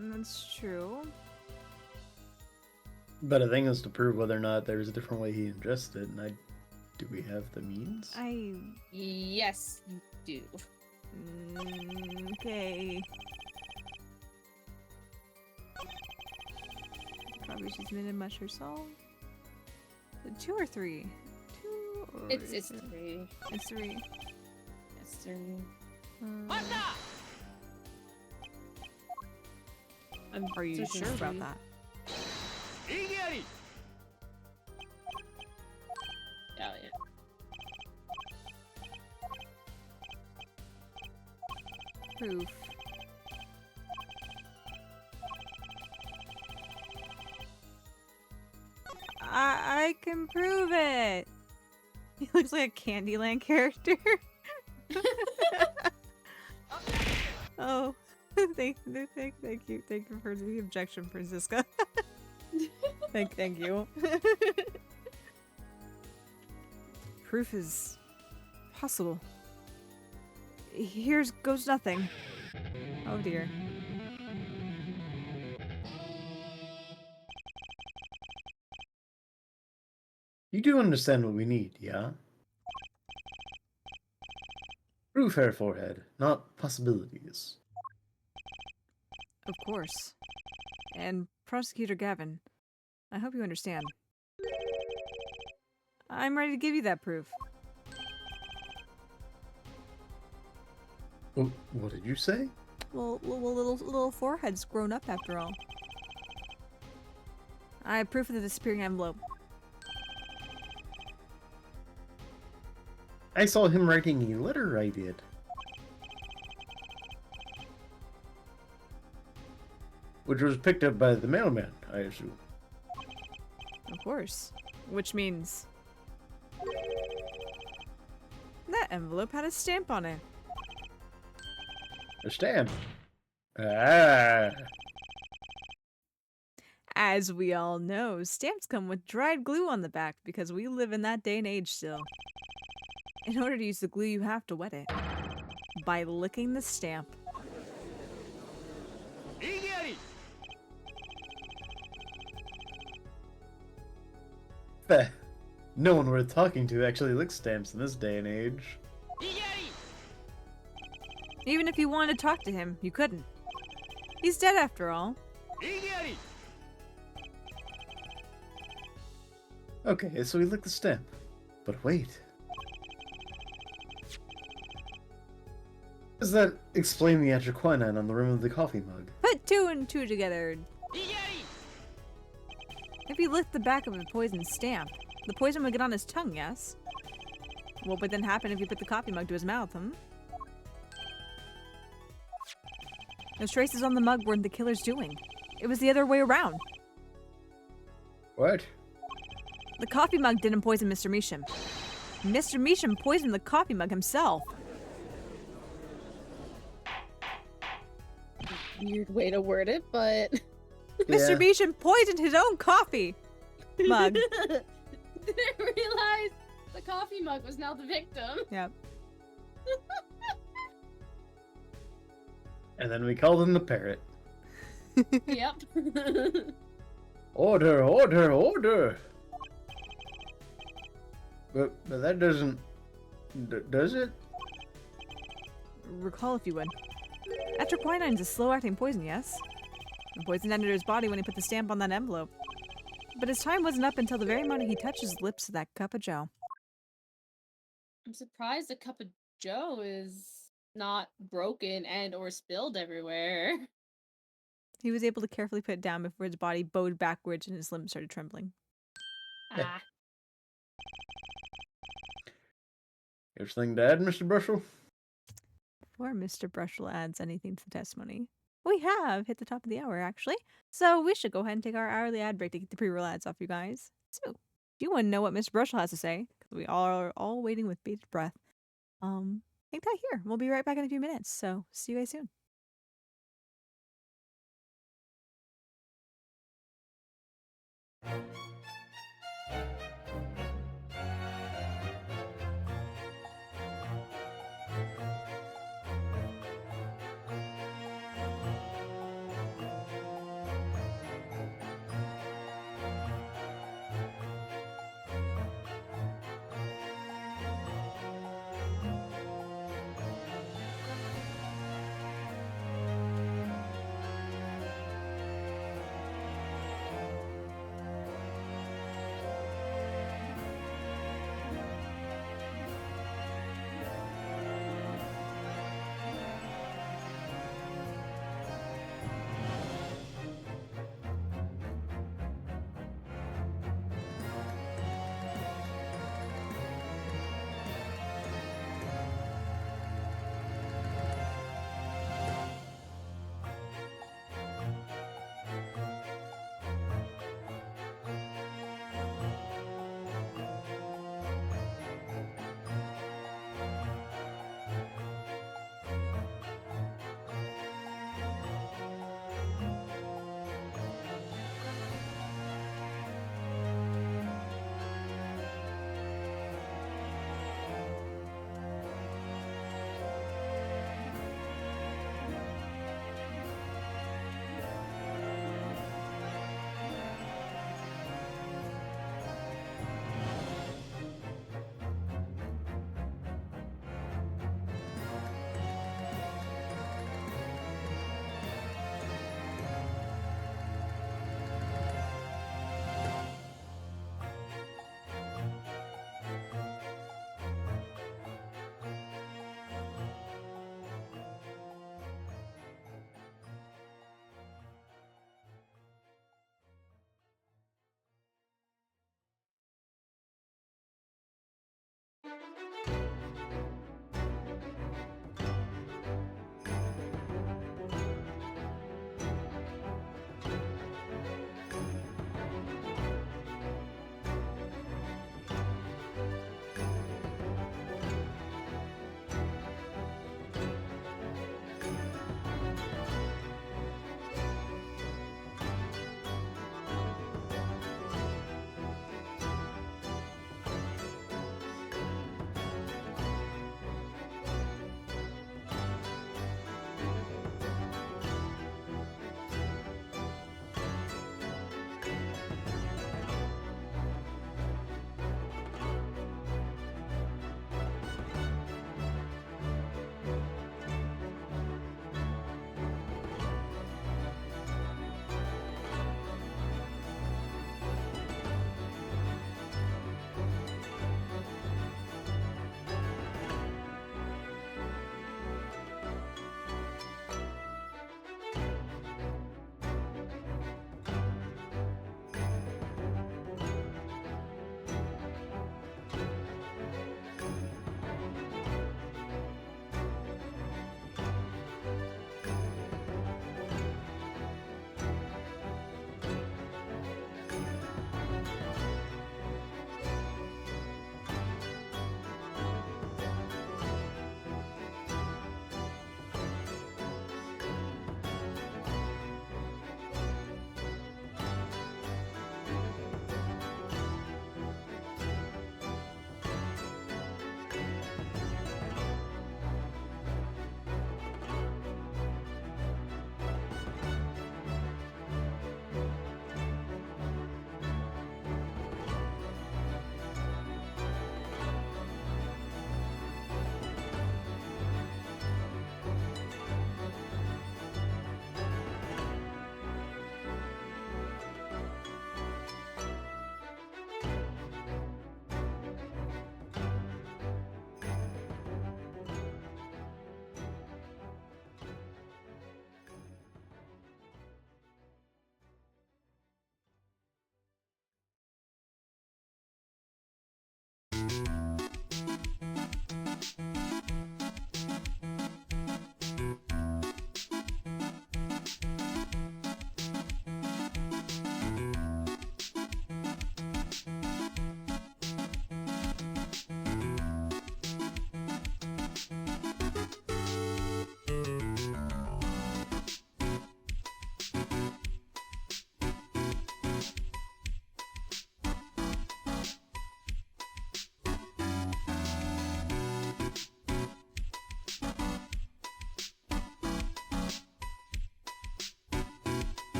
That's true. But the thing is to prove whether or not there's a different way he ingested, and do we have the means? Yes, you do. Okay. Probably she's made it much herself. 2 or 3? 2 or... It's 3. It's 3. It's 3. Are you sure about that? Oh, yeah. Proof. I can prove it! He looks like a Candyland character. Oh. Thank you for the objection, Francisca. thank you. Proof is possible? Here's goes nothing. Oh dear. You do understand what we need, yeah? Proof, Hair Forehead, not possibilities. Of course. And Prosecutor Gavin, I hope you understand. I'm ready to give you that proof. What did you say? Well, little forehead's grown up after all. I have proof of the disappearing envelope. I saw him writing a letter, I did. Which was picked up by the mailman, I assume. Of course. Which means... that envelope had a stamp on it. A stamp. Ah. As we all know, stamps come with dried glue on the back because we live in that day and age still. In order to use the glue, you have to wet it. By licking the stamp. No one worth talking to actually licks stamps in this day and age. Even if you wanted to talk to him, you couldn't. He's dead after all. Okay, so we licked the stamp. But wait. Does that explain the atraquinine on the rim of the coffee mug? Put two and two together. If he licked the back of a poisoned stamp, the poison would get on his tongue, yes? What would then happen if you put the coffee mug to his mouth, Those traces on the mug weren't the killer's doing. It was the other way around. What? The coffee mug didn't poison Mr. Measham. Mr. Measham poisoned the coffee mug himself. Weird way to word it, but Mr. Measham poisoned his own coffee mug. Didn't realize the coffee mug was now the victim. Yep. And then we called him the parrot. Yep. Order, order, order! But that doesn't... does it? Recall if you would. Atraquinine's a slow-acting poison, yes? The poison entered his body when he put the stamp on that envelope. But his time wasn't up until the very moment he touched his lips to that cup of joe. I'm surprised the cup of joe is not broken and or spilled everywhere. He was able to carefully put it down before his body bowed backwards and his limbs started trembling. Yeah. Ah. Everything to add, Mr. Brushel? Before Mr. Brushel adds anything to the testimony, we have hit the top of the hour, actually. So we should go ahead and take our hourly ad break to get the pre-roll ads off you guys. So, if you want to know what Mr. Brushel has to say, because we are all waiting with bated breath, hang tight here. We'll be right back in a few minutes. So, see you guys soon.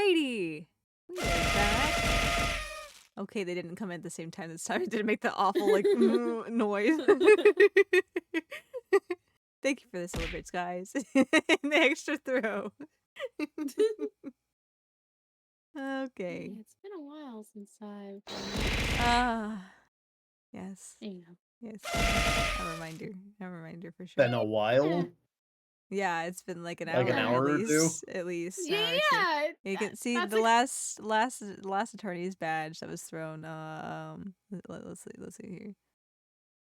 Alrighty. We are back. Okay, they didn't come in at the same time this time. It didn't make the awful like noise. Thank you for the celebrates, guys. And the extra throw. Okay. It's been a while since I've. Yes. You know. Yes. A reminder. A reminder for sure. Been a while. Yeah, it's been like an Like hour an hour or at two? least. At least. An hour or two. Yeah. You can see that's the like- last attorney's badge that was thrown. Let's see here.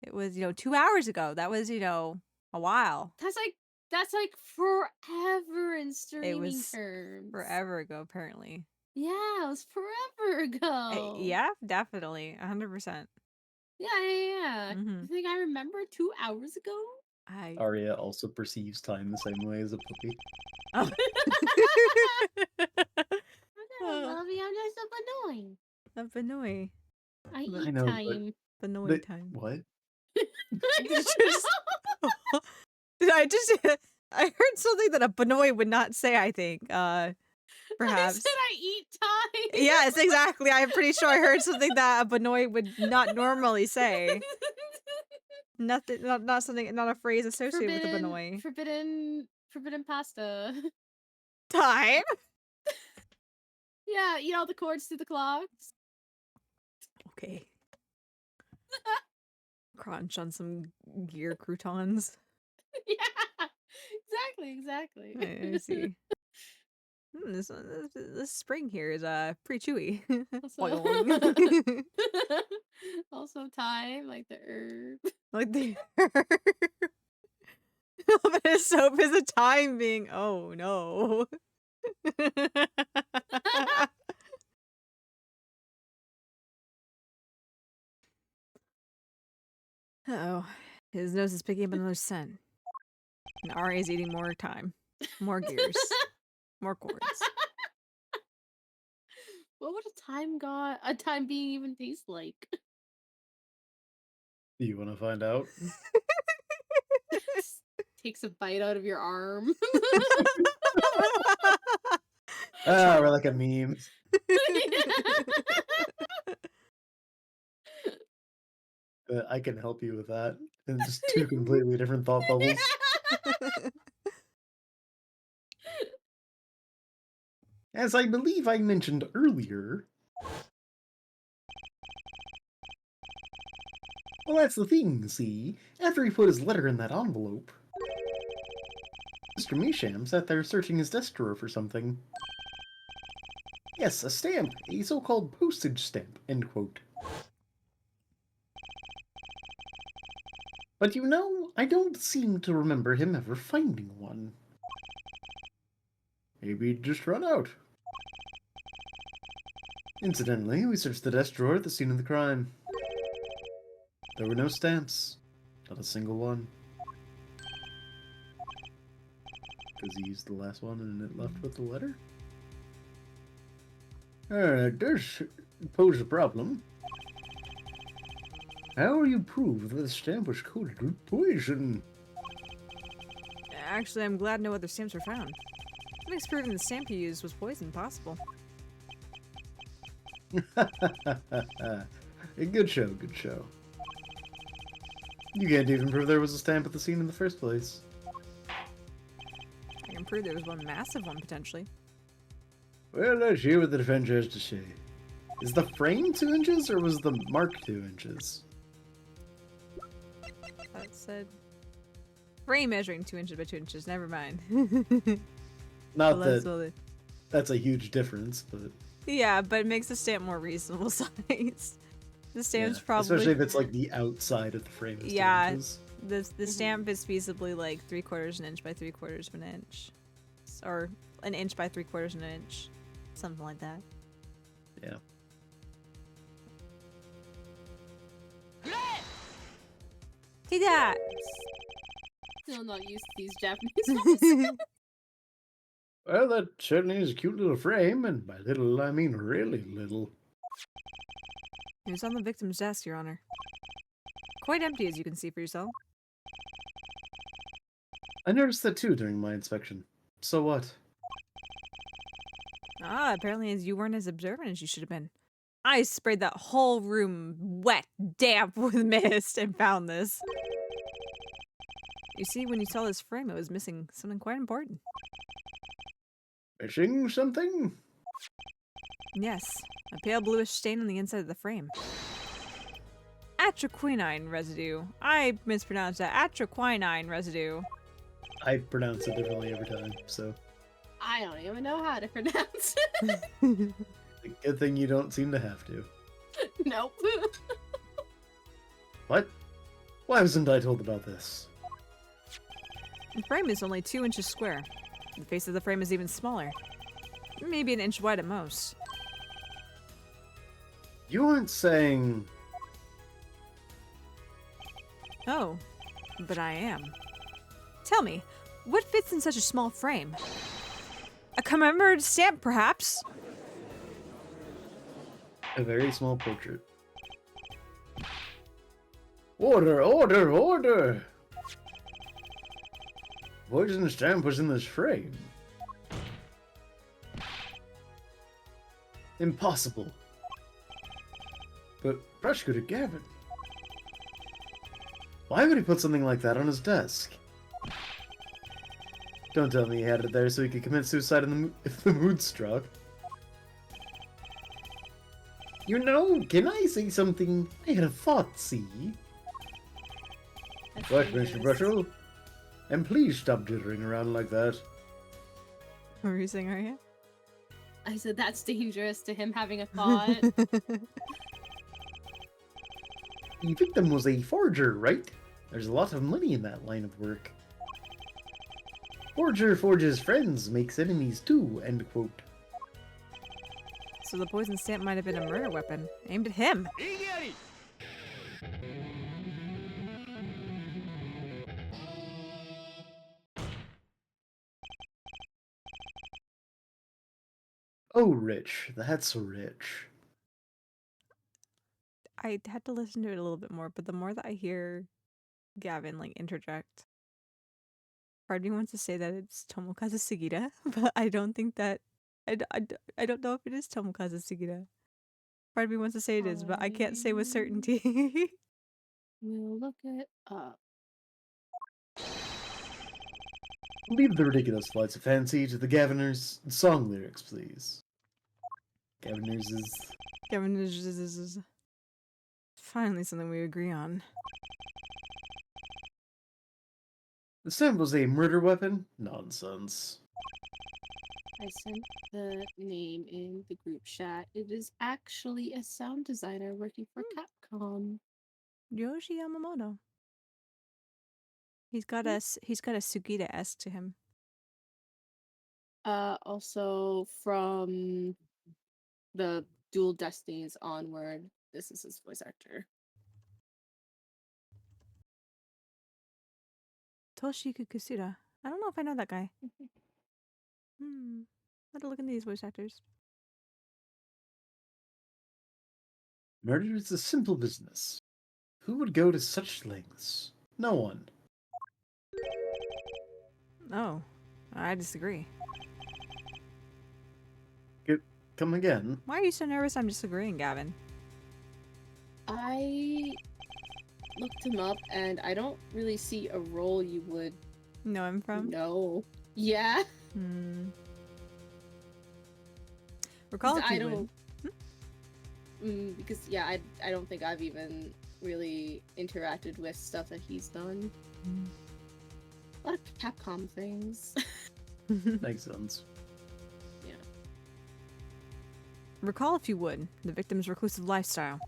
It was 2 hours ago. That was a while. That's like forever in streaming was terms. Forever ago, apparently. Yeah, it was forever ago. Yeah, definitely, 100%. Yeah. Mhm. I think I remember 2 hours ago. Aria also perceives time the same way as a puppy. Oh. I love you. I'm just so annoying. Benoy. I But- eat I know, but time. Benoy time. What? Did I just? I heard something that a Benoy would not say. I think, I perhaps. said I eat time. Yes, exactly. I'm pretty sure I heard something that a Benoy would not normally say. Nothing, not something, not a phrase associated with a Benoy. Forbidden pasta. Time. Yeah, eat all the cords to the clocks. Okay. Crunch on some gear croutons. Yeah, exactly. I see. This spring here is pretty chewy. Also, Boing. also time, like the herb. Like the but his soap is a time being. Oh no. Oh, his nose is picking up another scent. And Ari is eating more time, more gears, more cords. What would a time being even taste like? Do you want to find out? Takes a bite out of your arm. We're like a meme. I can help you with that. And just two completely different thought bubbles. As I believe I mentioned earlier. Well, that's the thing, see? After he put his letter in that envelope, Mr. Measham sat there searching his desk drawer for something. Yes, a stamp. A so-called postage stamp, end quote. But I don't seem to remember him ever finding one. Maybe he'd just run out. Incidentally, we searched the desk drawer at the scene of the crime. There were no stamps. Not a single one. Because he used the last one and it left with the letter? It does pose a problem. How will you prove that the stamp was coated with poison? Actually, I'm glad no other stamps were found. What makes proving the stamp you used was poison possible? Good show, good show. You can't even prove there was a stamp at the scene in the first place. I can prove there was one massive one, potentially. Well, let's hear what the defense has to say. Is the frame 2 inches, or was the mark 2 inches? That said... Frame measuring 2 inches by 2 inches, never mind. Not Well, that that's a huge difference, but... Yeah, but it makes the stamp more reasonable size. The stamp's yeah, probably... especially if it's like the outside of the frame is 2 inches. The stamp is feasibly like 3/4 an inch by 3/4 of an inch. Or an inch by 3/4 an inch. Something like that. Yeah. Take that! Still not used to these Japanese ones. Well, that certainly is a cute little frame, and by little I mean really little. It was on the victim's desk, Your Honor. Quite empty, as you can see for yourself. I noticed that too during my inspection. So what? Ah, apparently as you weren't as observant as you should have been. I sprayed that whole room wet, damp with mist and found this. You see, when you saw this frame, it was missing something quite important. Missing something? Yes, a pale bluish stain on the inside of the frame. Atroquinine residue. I mispronounced that. Atroquinine residue. I pronounce it differently every time, so. I don't even know how to pronounce it. Good thing you don't seem to have to. Nope. What? Why wasn't I told about this? The frame is only 2 inches square. The face of the frame is even smaller. Maybe an inch wide at most. You weren't saying... Oh, but I am. Tell me, what fits in such a small frame? A commemorative stamp, perhaps? A very small portrait. Order, order, order! Poison stamp was in this frame. Impossible. But Brush could have Gavin. Why would he put something like that on his desk? Don't tell me he had it there so he could commit suicide if the mood struck. You know, can I say something? I had a thought, see? What, Mr. Brushel? And please stop jittering around like that. What were you saying, Aria? I said that's dangerous to him having a thought. The victim was a forger, right? There's a lot of money in that line of work. Forger forges friends, makes enemies too, end quote. So the poison stamp might have been a murder weapon, aimed at him. Oh, Rich. That's Rich. I had to listen to it a little bit more, but the more that I hear Gavin like interject, part of me wants to say that it's Tomokazu Sugira, but I don't think that I don't know if it is Tomokazu Sugira. Part of me wants to say it is, but I can't say with certainty. We'll look it up. Leave the ridiculous flights of fancy to the Gaviners. Song lyrics, please. Gaviners is... Gavin is finally something we agree on. The stamp was a murder weapon? Nonsense. I sent the name in the group chat. It is actually a sound designer working for Capcom. Yoshi Yamamoto. He's got a Sugita-esque to him. Also from the Dual Destinies onward, this is his voice actor. Toshiki Kusura. I don't know if I know that guy. Let to look into these voice actors. Murder is a simple business. Who would go to such lengths? No one. Oh, I disagree. Come again. Why are you so nervous? I'm disagreeing, Gavin. I looked him up and I don't really see a role you would Know him from? know. Yeah. Recall if I you don't would. because yeah, I don't think I've even really interacted with stuff that he's done. A lot of Capcom things. Makes sense. Recall if you would, the victim's reclusive lifestyle.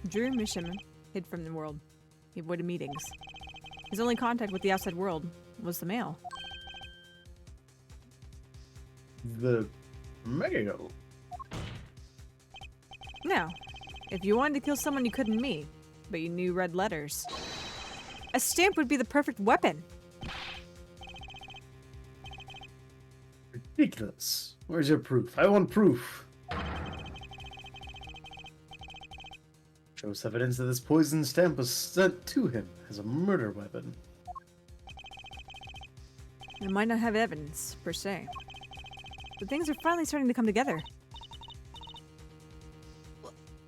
Drew Mishima hid from the world. He avoided meetings. His only contact with the outside world was the mail. The mail. Now, if you wanted to kill someone you couldn't meet, but you knew read letters, a stamp would be the perfect weapon. Ridiculous. Where's your proof? I want proof. Shows evidence that this poison stamp was sent to him as a murder weapon. It might not have evidence, per se. The things are finally starting to come together.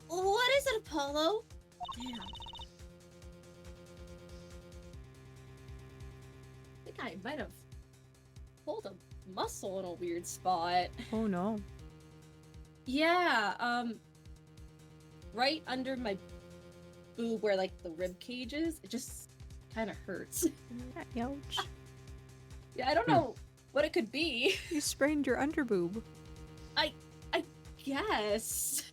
What is it, Apollo? Damn. I think I might have pulled a muscle in a weird spot. Oh no. Yeah, right under my boob where like the rib cage is, it just kind of hurts. Ouch. Yeah, I don't know what it could be. You sprained your underboob. I guess.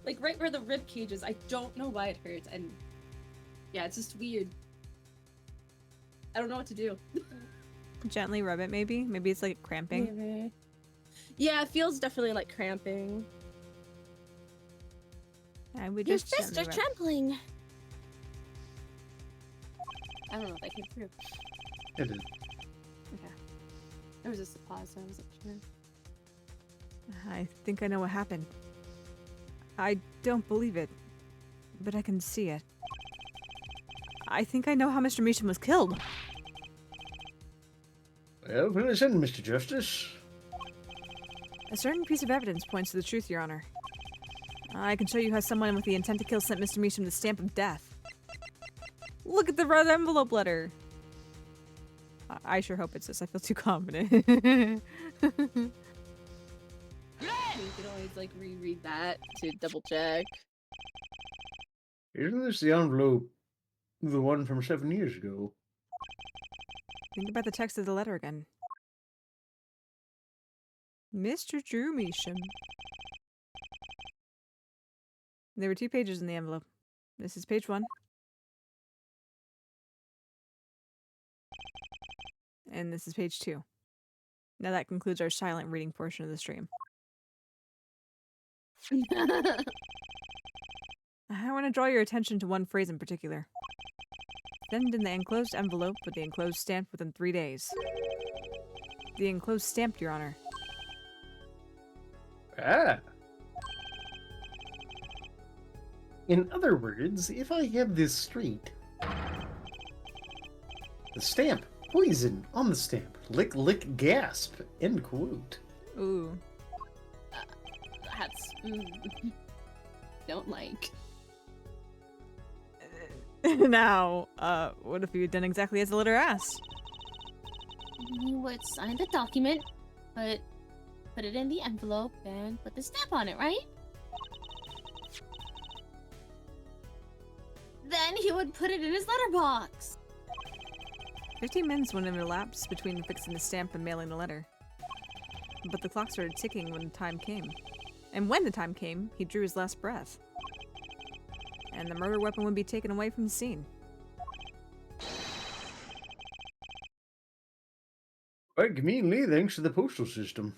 Like right where the rib cage is, I don't know why it hurts, and yeah, it's just weird. I don't know what to do. Gently rub it, maybe? Maybe it's like cramping. Maybe. Yeah, it feels definitely like cramping. I would Your just fists gently are rub. trembling. I don't know if that came through. It is. Okay. There was just a pause, so I wasn't sure. I think I know what happened. I don't believe it, but I can see it. I think I know how Mr. Measham was killed. Well, fill us in, Mr. Justice. A certain piece of evidence points to the truth, Your Honor. I can show you how someone with the intent to kill sent Mr. Measham the stamp of death. Look at the red envelope letter! I sure hope it's this. I feel too confident. You can always like reread that to double check. Isn't this the envelope, the one from 7 years ago? Think about the text of the letter again. Mr. Drew Measham. There were 2 pages in the envelope. This is page 1. And this is page 2. Now that concludes our silent reading portion of the stream. I want to draw your attention to one phrase in particular. Send in the enclosed envelope with the enclosed stamp within 3 days. The enclosed stamp, Your Honor. Ah. In other words, if I have this straight, the stamp, poison on the stamp, lick, lick, gasp, end quote. Ooh. That's don't like. Now, what if you had done exactly as the letter asked? You would sign the document, put it in the envelope, and put the stamp on it, right? Then he would put it in his letterbox. 15 minutes wouldn't have elapsed between fixing the stamp and mailing the letter. But the clock started ticking when the time came. And when the time came, he drew his last breath. And the murder weapon would be taken away from the scene. Quite conveniently, thanks to the postal system.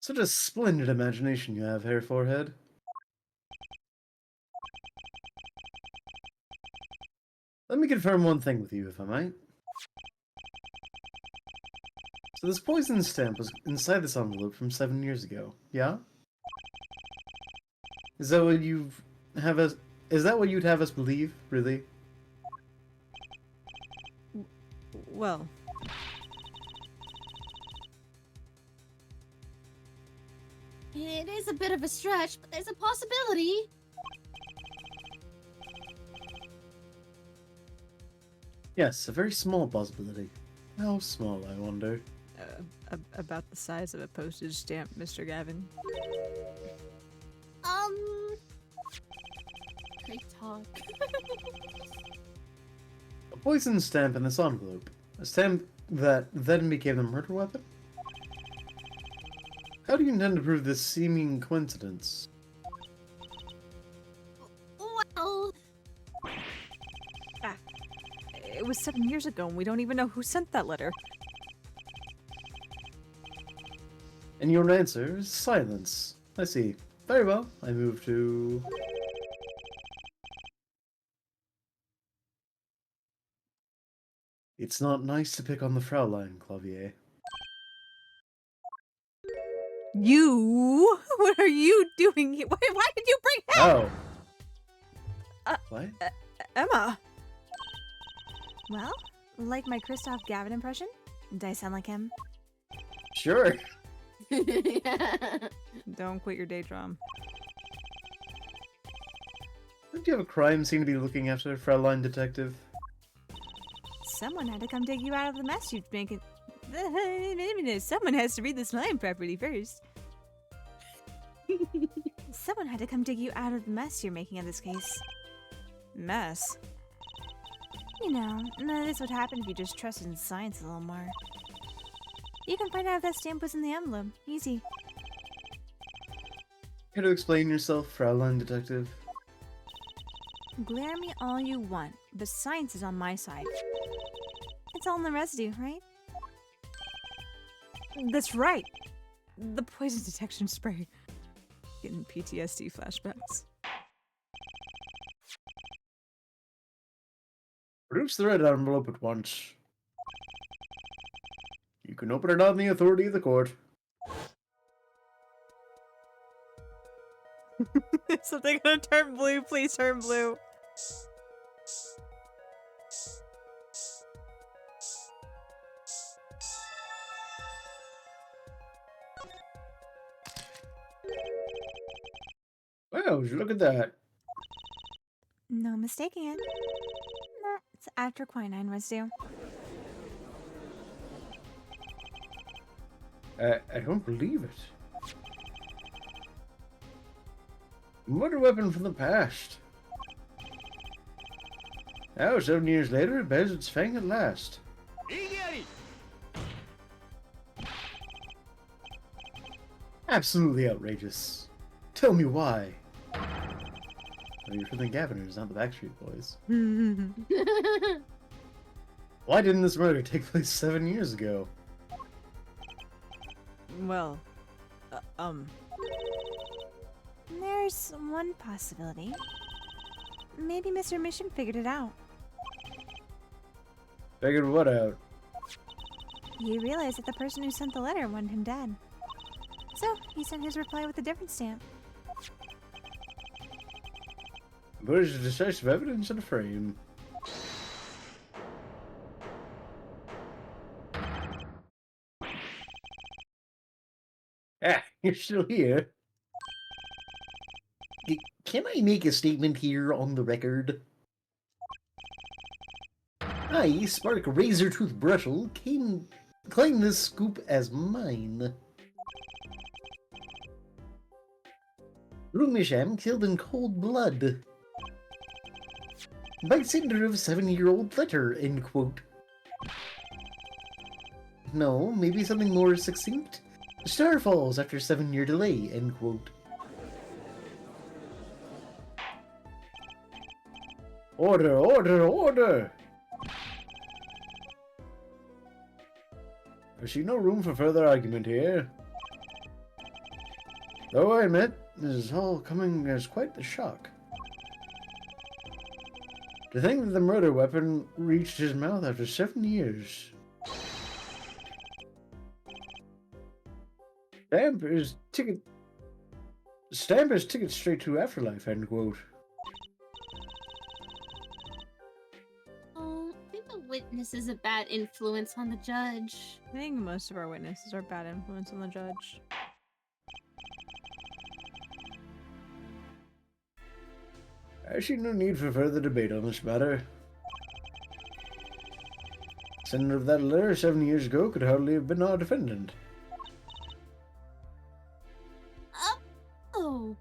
Such a splendid imagination you have, Hair Forehead. Let me confirm one thing with you, if I might. So this poison stamp was inside this envelope from 7 years ago, yeah? Is that what is that what you'd have us believe, really? Well, It is a bit of a stretch, but there's a possibility. Yes, a very small possibility. How small, I wonder? about the size of a postage stamp, Mr. Gavin. Great talk. A poison stamp in this envelope. A stamp that then became the murder weapon? How do you intend to prove this seeming coincidence? Well, It was 7 years ago, and we don't even know who sent that letter. And your answer is silence. I see. Very well. I move to... It's not nice to pick on the Fraulein, Clavier. You? What are you doing here? Why did you bring help? Oh. What? Emma! Well, like my Christoph Gavin impression? Did I sound like him? Sure. Don't quit your day drum. Don't you have a crime scene to be looking after, Fraulein Detective? Someone had to come dig you out of the mess you've making. Someone has to read this line properly first. Someone had to come dig you out of the mess you're making in this case. Mess? You know, this would happen if you just trusted in science a little more. You can find out if that stamp was in the envelope. Easy. Care to explain yourself, Fraulein Detective? Glare at me all you want, but science is on my side. It's all in the residue, right? That's right! The poison detection spray. Getting PTSD flashbacks. Produce the red envelope at once. You can open it on the authority of the court. Something gonna turn blue, please turn blue. Wow, would you look at that. No mistaking it. Nah, it's after quinine residue. I don't believe it. Murder weapon from the past. Now, 7 years later, it bears its fang at last. Absolutely outrageous. Tell me why. Oh, you're from the Gaviners, not the Backstreet Boys. Why didn't this murder take place 7 years ago? Well, there's one possibility. Maybe Mr. Mission figured it out. Figured what out? He realized that the person who sent the letter wanted him dead. So, he sent his reply with a different stamp. There's decisive evidence in the frame. Ah, you're still here. Can I make a statement here on the record? I, Spark Razortooth Brushel, claim this scoop as mine. Rumisham killed in cold blood. By sender of 7-year-old letter, end quote. No, maybe something more succinct? Star falls after 7-year delay, end quote. Order, order, order! I see no room for further argument here. Though I admit, this is all coming as quite the shock. To think that the murder weapon reached his mouth after 7 years. Stamp is ticket straight to afterlife, end quote. Oh, I think the witness is a bad influence on the judge. I think most of our witnesses are bad influence on the judge. I see no need for further debate on this matter. Sender of that letter 7 years ago could hardly have been our defendant. Oh,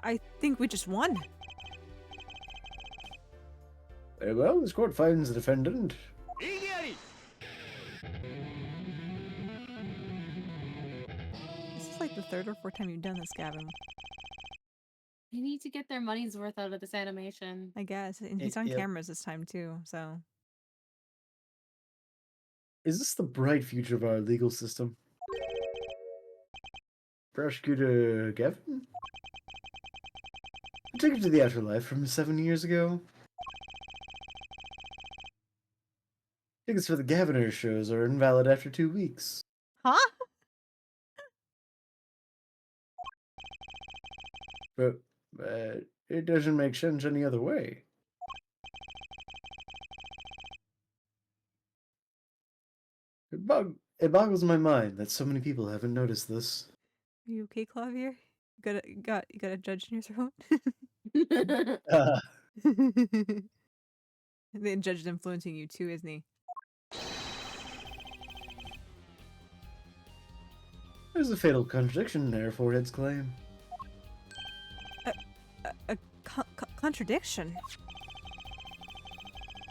I think we just won. Very well, this court finds the defendant. This is like the third or fourth time you've done this, Gavin. They need to get their money's worth out of this animation. I guess. And he's on Yep. cameras this time too, so. Is this the bright future of our legal system? Prosecutor Gavin? A ticket to the afterlife from 7 years ago? Tickets for the Gaviner shows are invalid after 2 weeks. Huh? But But it doesn't make sense any other way. It boggles my mind that so many people haven't noticed this. Are you okay, Clavier? You got a judge in your throat? Uh, The judge is influencing you too, isn't he? there's a fatal contradiction in Air Forehead's claim. A contradiction?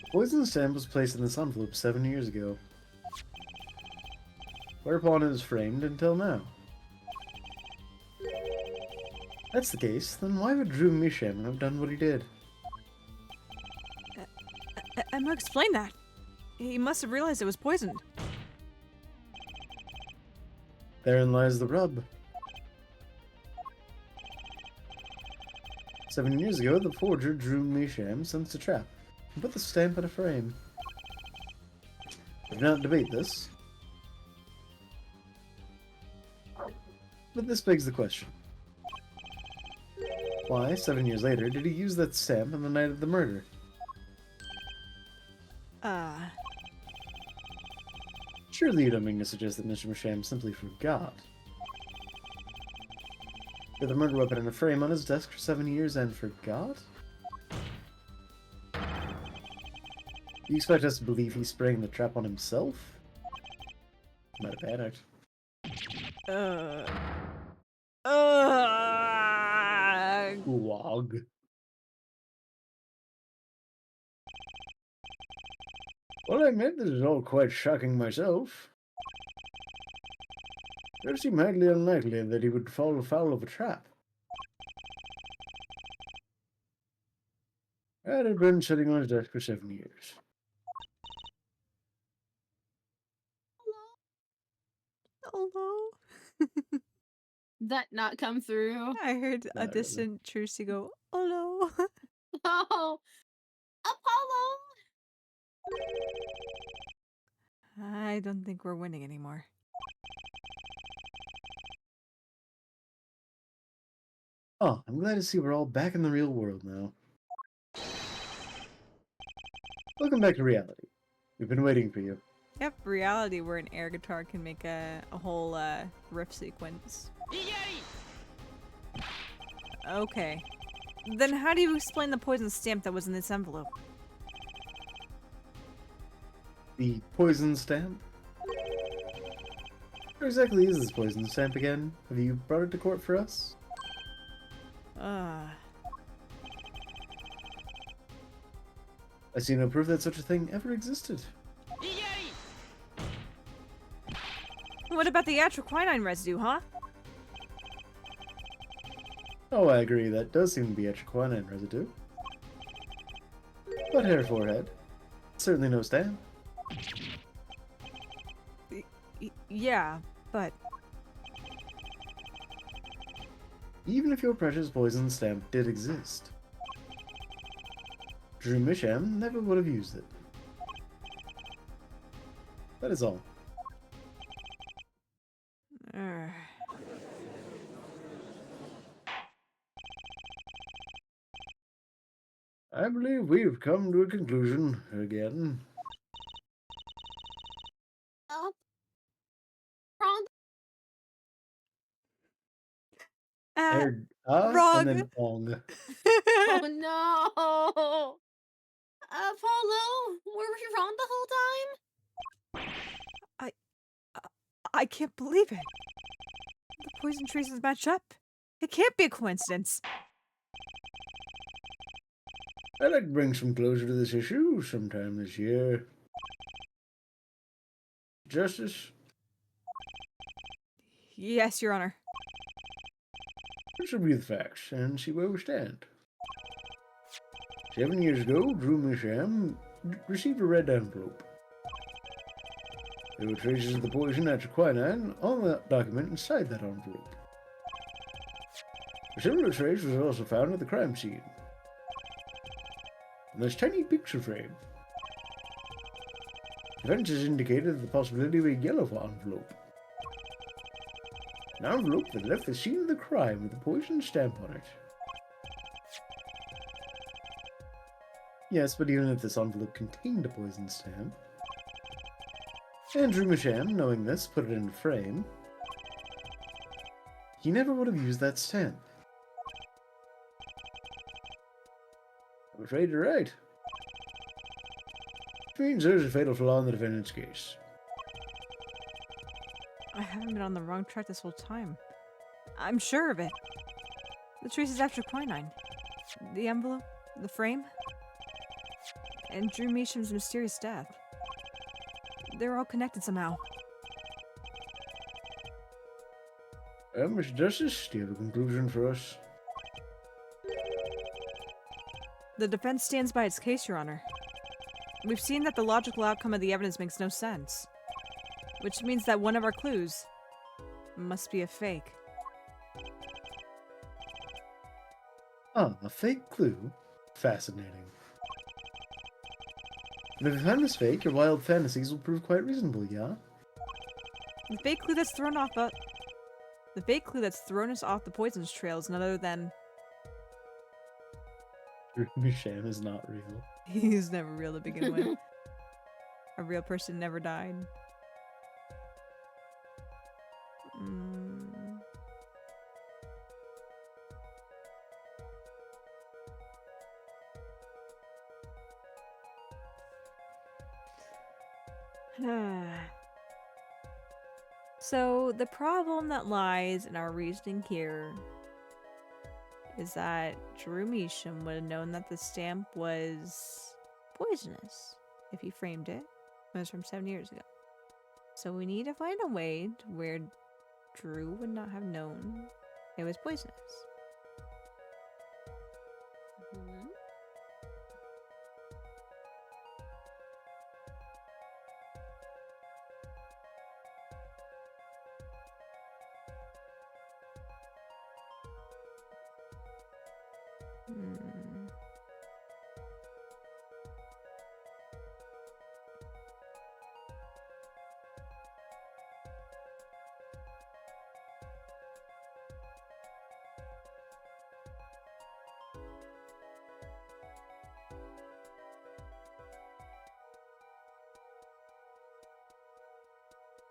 The poison stamp was placed in this envelope 7 years ago, whereupon it was framed until now. If that's the case, then why would Drew Misham have done what he did? Emma, explain that. He must have realized it was poisoned. Therein lies the rub. 7 years ago, the forger Drew Misham sensed a trap and put the stamp in a frame. I do not debate this, but this begs the question. Why, 7 years later, did he use that stamp on the night of the murder? Surely you don't mean to suggest that Mr. Misham simply forgot. Put the murder weapon in a frame on his desk for 7 years and forgot? You expect us to believe he's spraying the trap on himself? Might have panicked. Wog. Well, I admit this is all quite shocking myself. It does seem highly unlikely that he would fall foul of a trap. It had been sitting on his desk for 7 years. Hello? That not come through. I heard a Not really. distant Trucy go, hello. Oh, Apollo! I don't think we're winning anymore. Oh, I'm glad to see we're all back in the real world now. Welcome back to reality. We've been waiting for you. Yep, reality where an air guitar can make a whole riff sequence. Okay. Then how do you explain the poison stamp that was in this envelope? The poison stamp? Where exactly is this poison stamp again? Have you brought it to court for us? Uh, I see no proof that such a thing ever existed. what about the atroquinine residue, huh? Oh, I agree, that does seem to be atroquinine residue. But hair forehead. Certainly no stamp. Yeah, but Even if your precious poison stamp did exist, Drew Misham never would have used it. That is all. I believe we've come to a conclusion again. Wrong. wrong. And then ong. Oh no! Apollo, were we wrong the whole time? I can't believe it. The poison traces match up. It can't be a coincidence. I'd like to bring some closure to this issue sometime this year. Justice, Yes, Your Honor. let's review the facts and see where we stand. 7 years ago, Drew Misham received a red envelope. There were traces of the poison atroquinine on that document inside that envelope. A similar trace was also found at the crime scene. In this tiny picture frame, defenses indicated the possibility of a yellow envelope. An envelope that left the scene of the crime with a poison stamp on it. Yes, but even if this envelope contained a poison stamp, Andrew Masham, knowing this, put it in a frame. He never would have used that stamp. I'm afraid you're right. Which means there's a fatal flaw in the defendant's case. I haven't been on the wrong track this whole time. I'm sure of it. The traces after quinine. The envelope, the frame, and Drew Measham's mysterious death. They're all connected somehow. Mr. Justice, do you have a conclusion for us? The defense stands by its case, Your Honor. We've seen that the logical outcome of the evidence makes no sense. Which means that one of our clues must be a fake. Ah, a fake clue? Fascinating. And if you find this fake, your wild fantasies will prove quite reasonable, yeah? The fake clue that's thrown us off the poison's trail is none other than Misham is not real. he's never real to begin with. A real person never died. So, the problem that lies in our reasoning here is that Drew Measham would have known that the stamp was poisonous if he framed it. It was from 7 years ago. So we need to find a way to where Drew would not have known it was poisonous. Mhm. Hmm.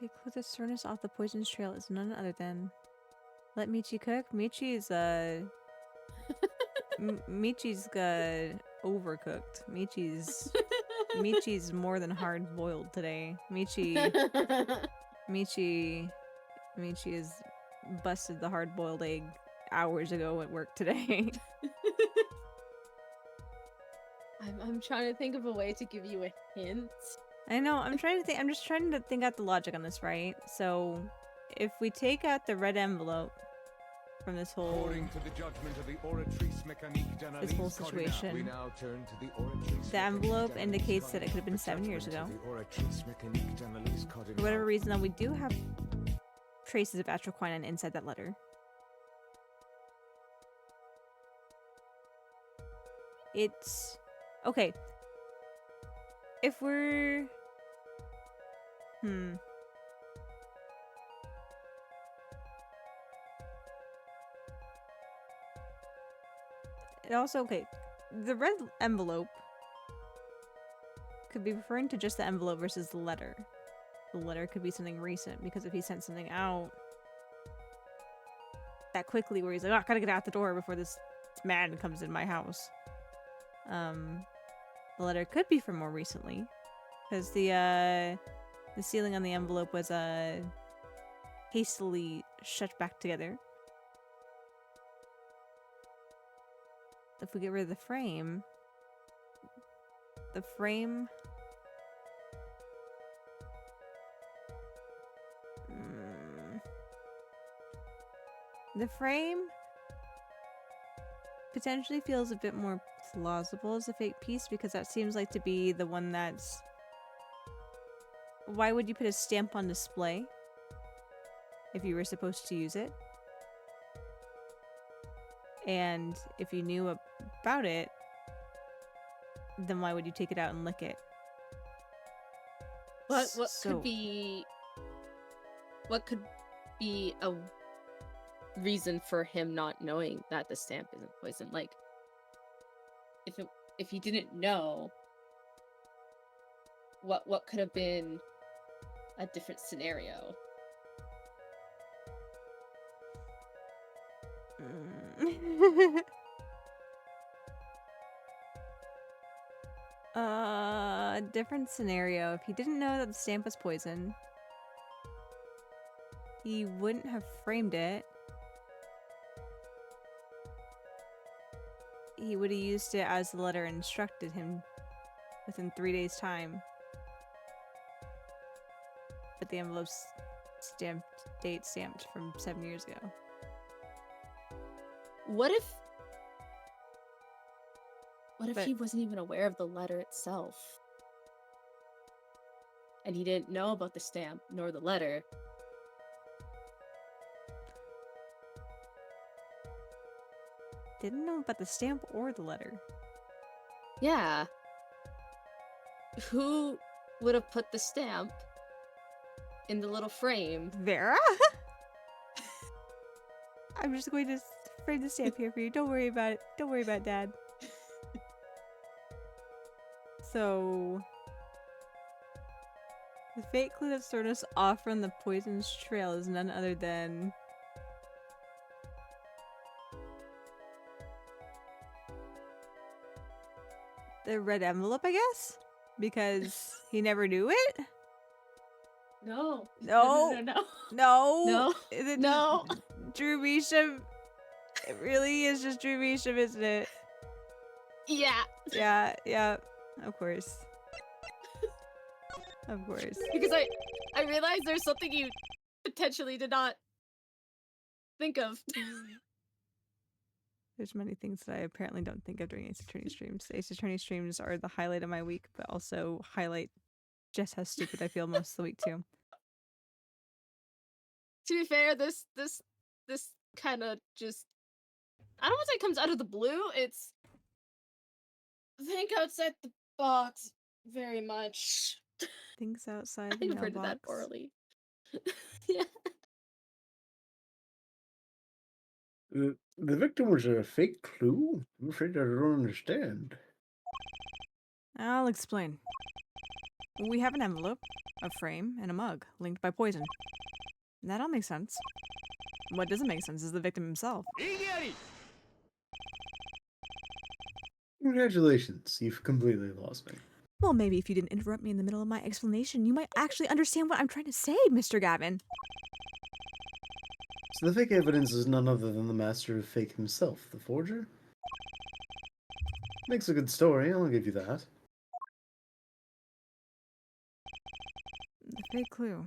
The clue that thrown us off the poison's trail is none other than let Michi cook. Michi's Michi's overcooked. Michi's more than hard boiled today. Michi is busted the hard boiled egg hours ago at work today. I'm trying to think of a way to give you a hint. I know, I'm just trying to think out the logic on this, right? So if we take out the red envelope from this whole situation, the envelope indicates that it could have been 7 years ago. For whatever reason, though, we do have traces of atroquinine inside that letter. It's okay. If we're It also, okay, the red envelope could be referring to just the envelope versus the letter. The letter could be something recent, because if he sent something out that quickly where he's like, oh, I gotta get out the door before this man comes in my house. The letter could be from more recently, because the sealing on the envelope was hastily shut back together. If we get rid of the frame, the frame potentially feels a bit more plausible as a fake piece, because that seems like to be the one that's... Why would you put a stamp on display if you were supposed to use it? And if you knew about it, then why would you take it out and lick it? What So- could be a reason for him not knowing that the stamp isn't poison? Like, if it if you didn't know, what could have been a different scenario? Different scenario. If he didn't know that the stamp was poison, he wouldn't have framed it. He would have used it as the letter instructed him within 3 days' time. But the envelope's date stamped from 7 years ago. What if But- he wasn't even aware of the letter itself? And he didn't know about the stamp nor the letter. Didn't know about the stamp or the letter. Yeah. Who would have put the stamp in the little frame? Vera? I'm just going to frame the stamp here for you. Don't worry about it. Don't worry about it, Dad. So, the fake clue that's thrown us off from the poison's trail is none other than the red envelope, I guess? Because he never knew it? No. No. No. No. No. Is it No. Drew Measham? It really is just Drew Measham, isn't it? Yeah. Yeah. Of course. Of course. Because I realized there's something you potentially did not think of. There's many things that I apparently don't think of during Ace Attorney streams. Ace Attorney streams are the highlight of my week, but also highlight just how stupid I feel most of the week too. To be fair, this kind of just, I don't want to say it comes out of the blue. It's think outside the box very much. Things outside I the worded that mailbox. poorly. Yeah. The victim was a fake clue? I'm afraid I don't understand. I'll explain. We have an envelope, a frame, and a mug linked by poison. That all makes sense. What doesn't make sense is the victim himself. Congratulations, you've completely lost me. Well, maybe if you didn't interrupt me in the middle of my explanation, you might actually understand what I'm trying to say, Mr. Gavin. So the fake evidence is none other than the master of fake himself, the forger? Makes a good story, I'll give you that. The fake clue.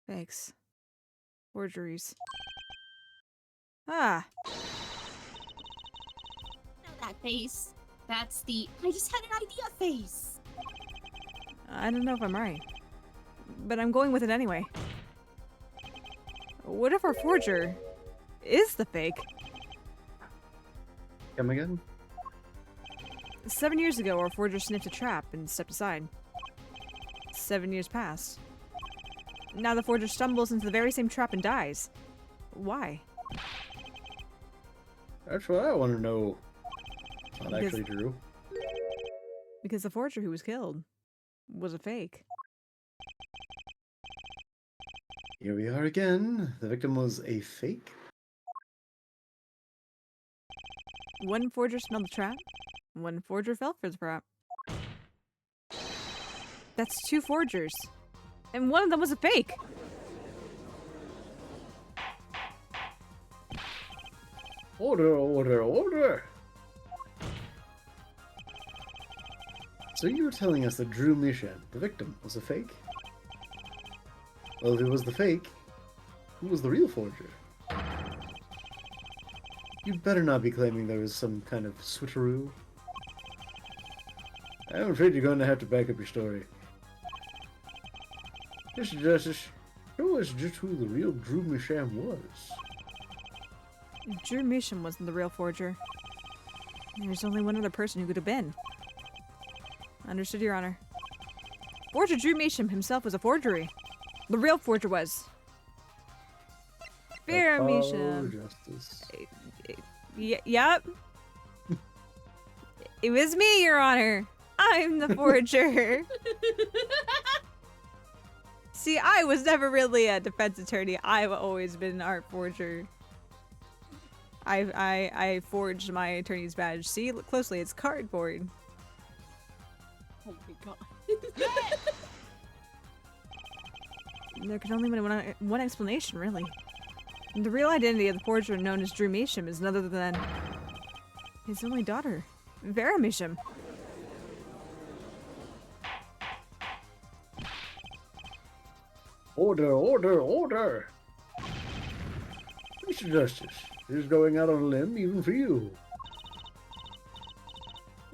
Fakes. Forgeries. Ah! That face. That's the I just had an idea face. I don't know if I'm right. But I'm going with it anyway. What if our forger is the fake? Come again? 7 years ago, our forger sniffed a trap and stepped aside. 7 years pass. Now the forger stumbles into the very same trap and dies. Why? That's what I want to know. It's not Because- actually true. Because the forger who was killed was a fake. Here we are again. The victim was a fake? One forger smelled the trap, one forger fell for the trap. That's 2 forgers. And one of them was a fake! Order, order, order! So you were telling us that Drew Mishan, the victim, was a fake? Well, if it was the fake, who was the real forger? You'd better not be claiming there was some kind of switcheroo. I'm afraid you're going to have to back up your story. Mr. Justice, show us just who the real Drew Mishan was. Drew Measham wasn't the real forger. There's only one other person who could have been. Understood, Your Honor. Forger Drew Measham himself was a forgery. The real forger was... Vera Measham. Justice. Yep. It was me, Your Honor. I'm the forger. See, I was never really a defense attorney. I've always been an art forger. I forged my attorney's badge. See, look closely. It's cardboard. Oh my god. There can only be one explanation, really. The real identity of the forger known as Drew Measham is none other than his only daughter, Vera Measham. Order, order, order! Mr. Justice, this is going out on a limb even for you.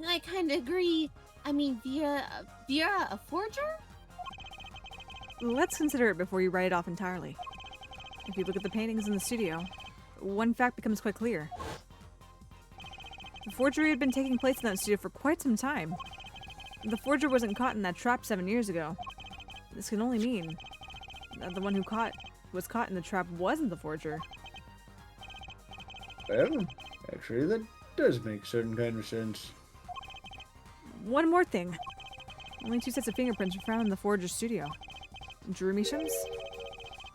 I kind of agree. I mean, Vera a forger? Let's consider it before you write it off entirely. If you look at the paintings in the studio, one fact becomes quite clear. The forgery had been taking place in that studio for quite some time. The forger wasn't caught in that trap 7 years ago. This can only mean that the one who was caught in the trap wasn't the forger. Well, actually, that does make certain kind of sense. One more thing. Only 2 sets of fingerprints were found in the forger's studio. Drew Measham's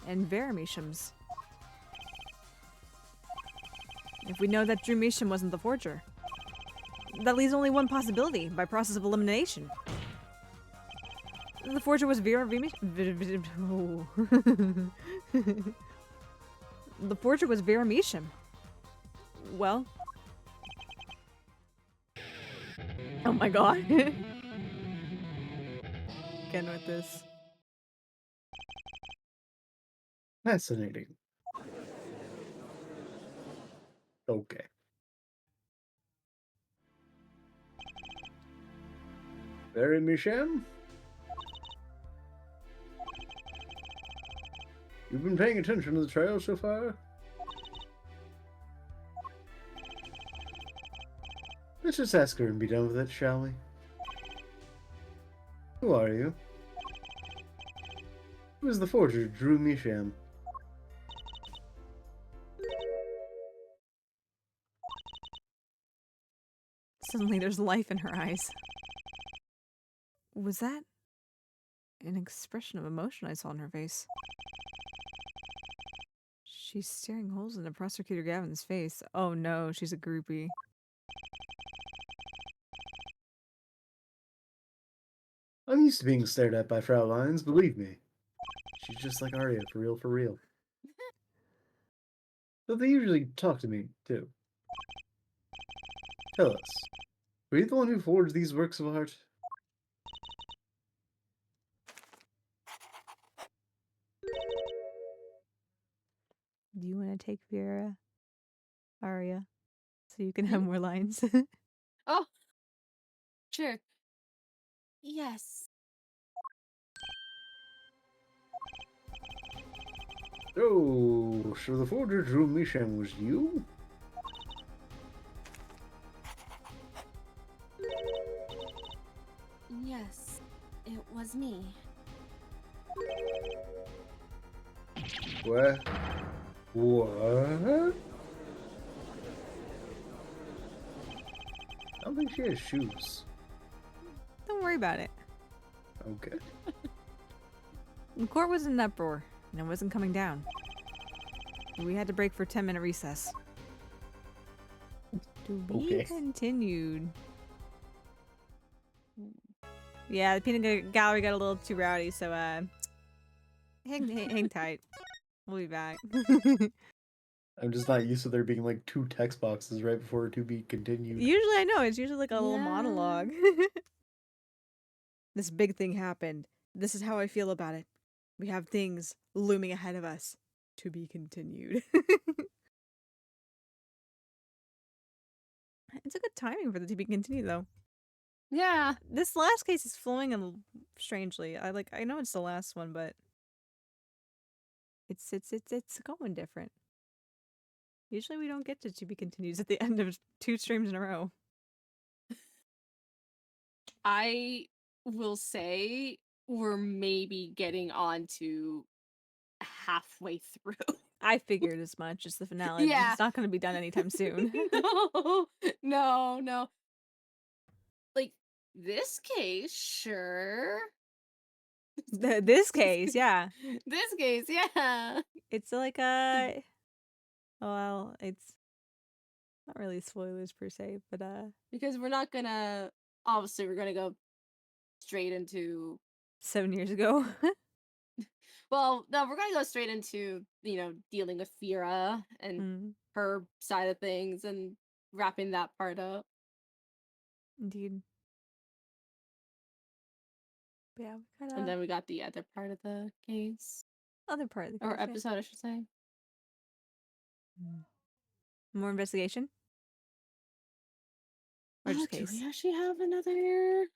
and Vera Measham's. If we know that Drew Measham wasn't the forger, that leaves only one possibility by process of elimination. The forger was Vera Measham. The forger was Vera Measham. Well. Oh my god. Again with this. Fascinating. Okay. Very Misham? You've been paying attention to the trail so far? Let's just ask her and be done with it, shall we? Who are you? Who is the forger, Drew Misham? Suddenly there's life in her eyes. Was that an expression of emotion I saw in her face? She's staring holes into Prosecutor Gavin's face. Oh no, she's a groupie. I'm used to being stared at by Fraulein's, believe me. She's just like Aria, for real, for real. But they usually talk to me, too. Tell us, were you the one who forged these works of art? Do you want to take Vera, Aria, so you can have more lines? Oh, sure. Yes. Oh, so the forger Drew Misham was you? Yes, it was me. What? What? I don't think she has shoes. Don't worry about it. Okay. The court was in an uproar, and it wasn't coming down. We had to break for a 10-minute recess. To be Okay. continued. Yeah, the peanut gallery got a little too rowdy, so hang tight. We'll be back. I'm just not used to there being like 2 text boxes right before to be continued. Usually I know, it's usually like a little Yeah. monologue. This big thing happened. This is how I feel about it. We have things looming ahead of us. To be continued. It's a good timing for the to be continued though. Yeah. This last case is flowing strangely. I know it's the last one, but it's going different. Usually we don't get to be continues at the end of 2 streams in a row. I will say we're maybe getting on to halfway through. I figured as much. It's the finale. Yeah. It's not going to be done anytime soon. No. This case, sure. This case, yeah. This case, yeah. It's like a well, it's not really spoilers per se, but Because we're not gonna obviously we're gonna go straight into 7 years ago. well, no, we're gonna go straight into, dealing with Fira and Mm, her side of things and wrapping that part up. indeed. But yeah, we got And then we got the other part of the case. other part of the Or case, yeah. episode, I should say. More investigation? Or just Do case? we actually have another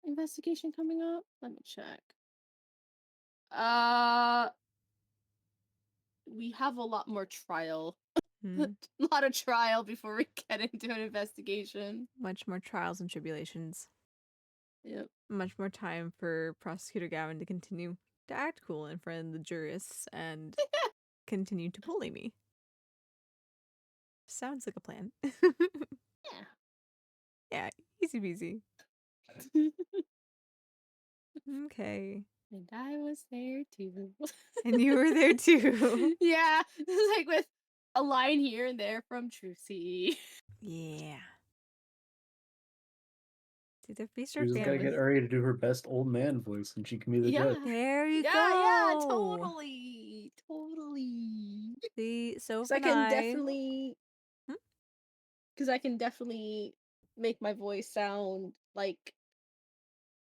investigation coming up? Let me check. We have a lot more trial. Hmm. A lot of trial before we get into an investigation. Much more trials and tribulations. Yep. Much more time for Prosecutor Gavin to continue to act cool in front of the jurists and continue to bully me. Sounds like a plan. Yeah. Yeah, easy peasy. Okay. And I was there too. And you were there too. Yeah. Like with a line here and there from Trucy. Yeah. See, the feast We or just gotta get famine. Aria to do her best old man voice, and she can be the Yeah. judge. There you Yeah, go. totally. Totally. See, Soph So I and can I. definitely Hmm? because I can definitely make my voice sound like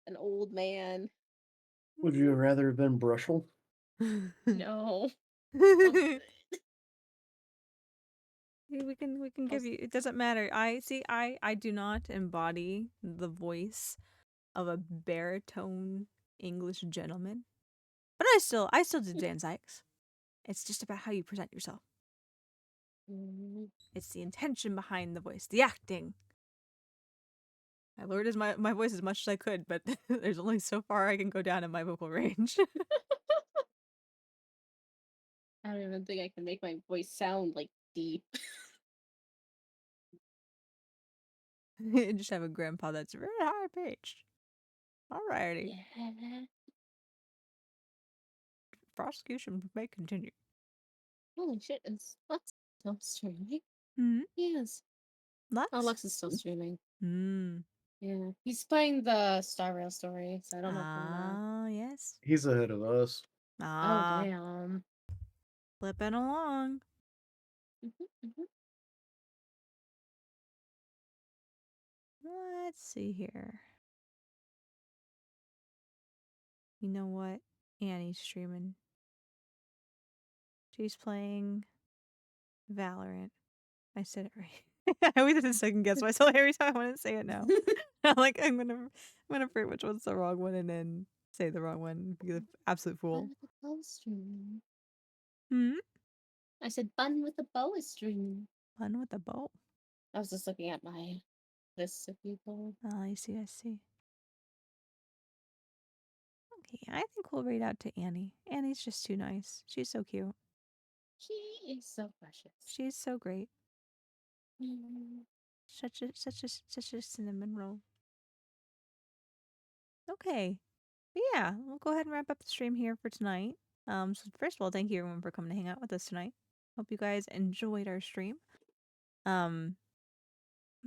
an old man. Would you have rather have been Brushel? No. We can give you. It doesn't matter. I do not embody the voice of a baritone English gentleman, but I still did Dan Sykes. It's just about how you present yourself. It's the intention behind the voice, the acting. I lowered my voice as much as I could, but there's only so far I can go down in my vocal range. I don't even think I can make my voice sound like deep. Just have a grandpa that's very high pitched. Alrighty. Yeah. Prosecution may continue. Holy shit, is Lux still streaming? Hmm. Yes. Lux? Oh, Lux is still streaming. Hmm. Yeah. He's playing the Star Rail story, so I don't know if we'll know. Ah, yes. He's ahead of us. Oh, Ah, damn. flipping along. Mhm. Let's see here. You know what? Annie's streaming. She's playing Valorant. I said it right. I always have to second guess myself every time I want to say it now. I'm like, I'm gonna forget which one's the wrong one and then say the wrong one and be the absolute Bun fool. with the bow is streaming. Hmm? I said Bun with the bow is streaming. Fun with a bow. I was just looking at my list of people. Oh, I see, I see. Okay, I think we'll read out to Annie. Annie's just too nice. She's so cute. She is so precious. She's so great. Mm. Such a cinnamon roll. Okay. But yeah, we'll go ahead and wrap up the stream here for tonight. So first of all, thank you everyone for coming to hang out with us tonight. Hope you guys enjoyed our stream. Um,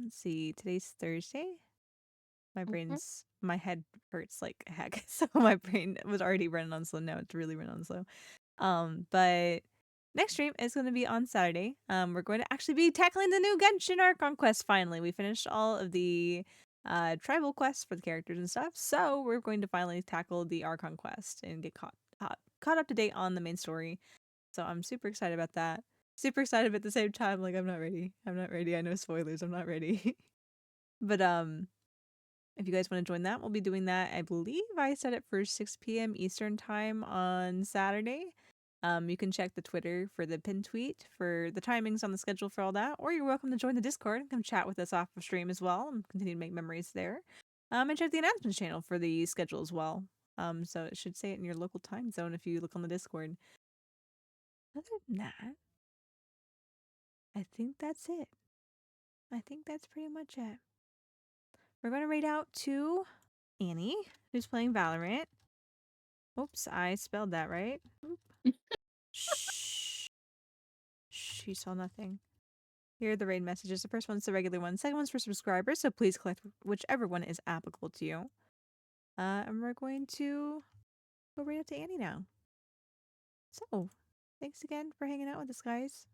let's see, today's Thursday. My head hurts like heck, so my brain was already running on slow. Now it's really running on slow. But next stream is going to be on Saturday. We're going to actually be tackling the new Genshin Archon quest. Finally, we finished all of the tribal quests for the characters and stuff, so we're going to finally tackle the Archon quest and get caught up to date on the main story. So I'm super excited about that. Super excited, but at the same time, like I'm not ready. I'm not ready. I know spoilers. I'm not ready. But if you guys want to join that, we'll be doing that. I believe I set it for 6 p.m. Eastern time on Saturday. You can check the Twitter for the pin tweet for the timings on the schedule for all that, or you're welcome to join the Discord and come chat with us off of stream as well and continue to make memories there. And check the announcements channel for the schedule as well. So it should say it in your local time zone if you look on the Discord. Other than that, I think that's it. I think that's pretty much it. we're going to raid out to Annie, who's playing Valorant. Oops, I spelled that right. Oop. Shh. She saw nothing. Here are the raid messages. The first one's the regular one. The second one's for subscribers, so please collect whichever one is applicable to you. And we're going to go right up to Annie now. So, thanks again for hanging out with us, guys.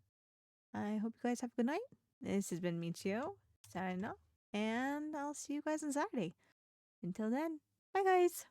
I hope you guys have a good night. This has been Michio, signing off, and I'll see you guys on Saturday. Until then, bye, guys.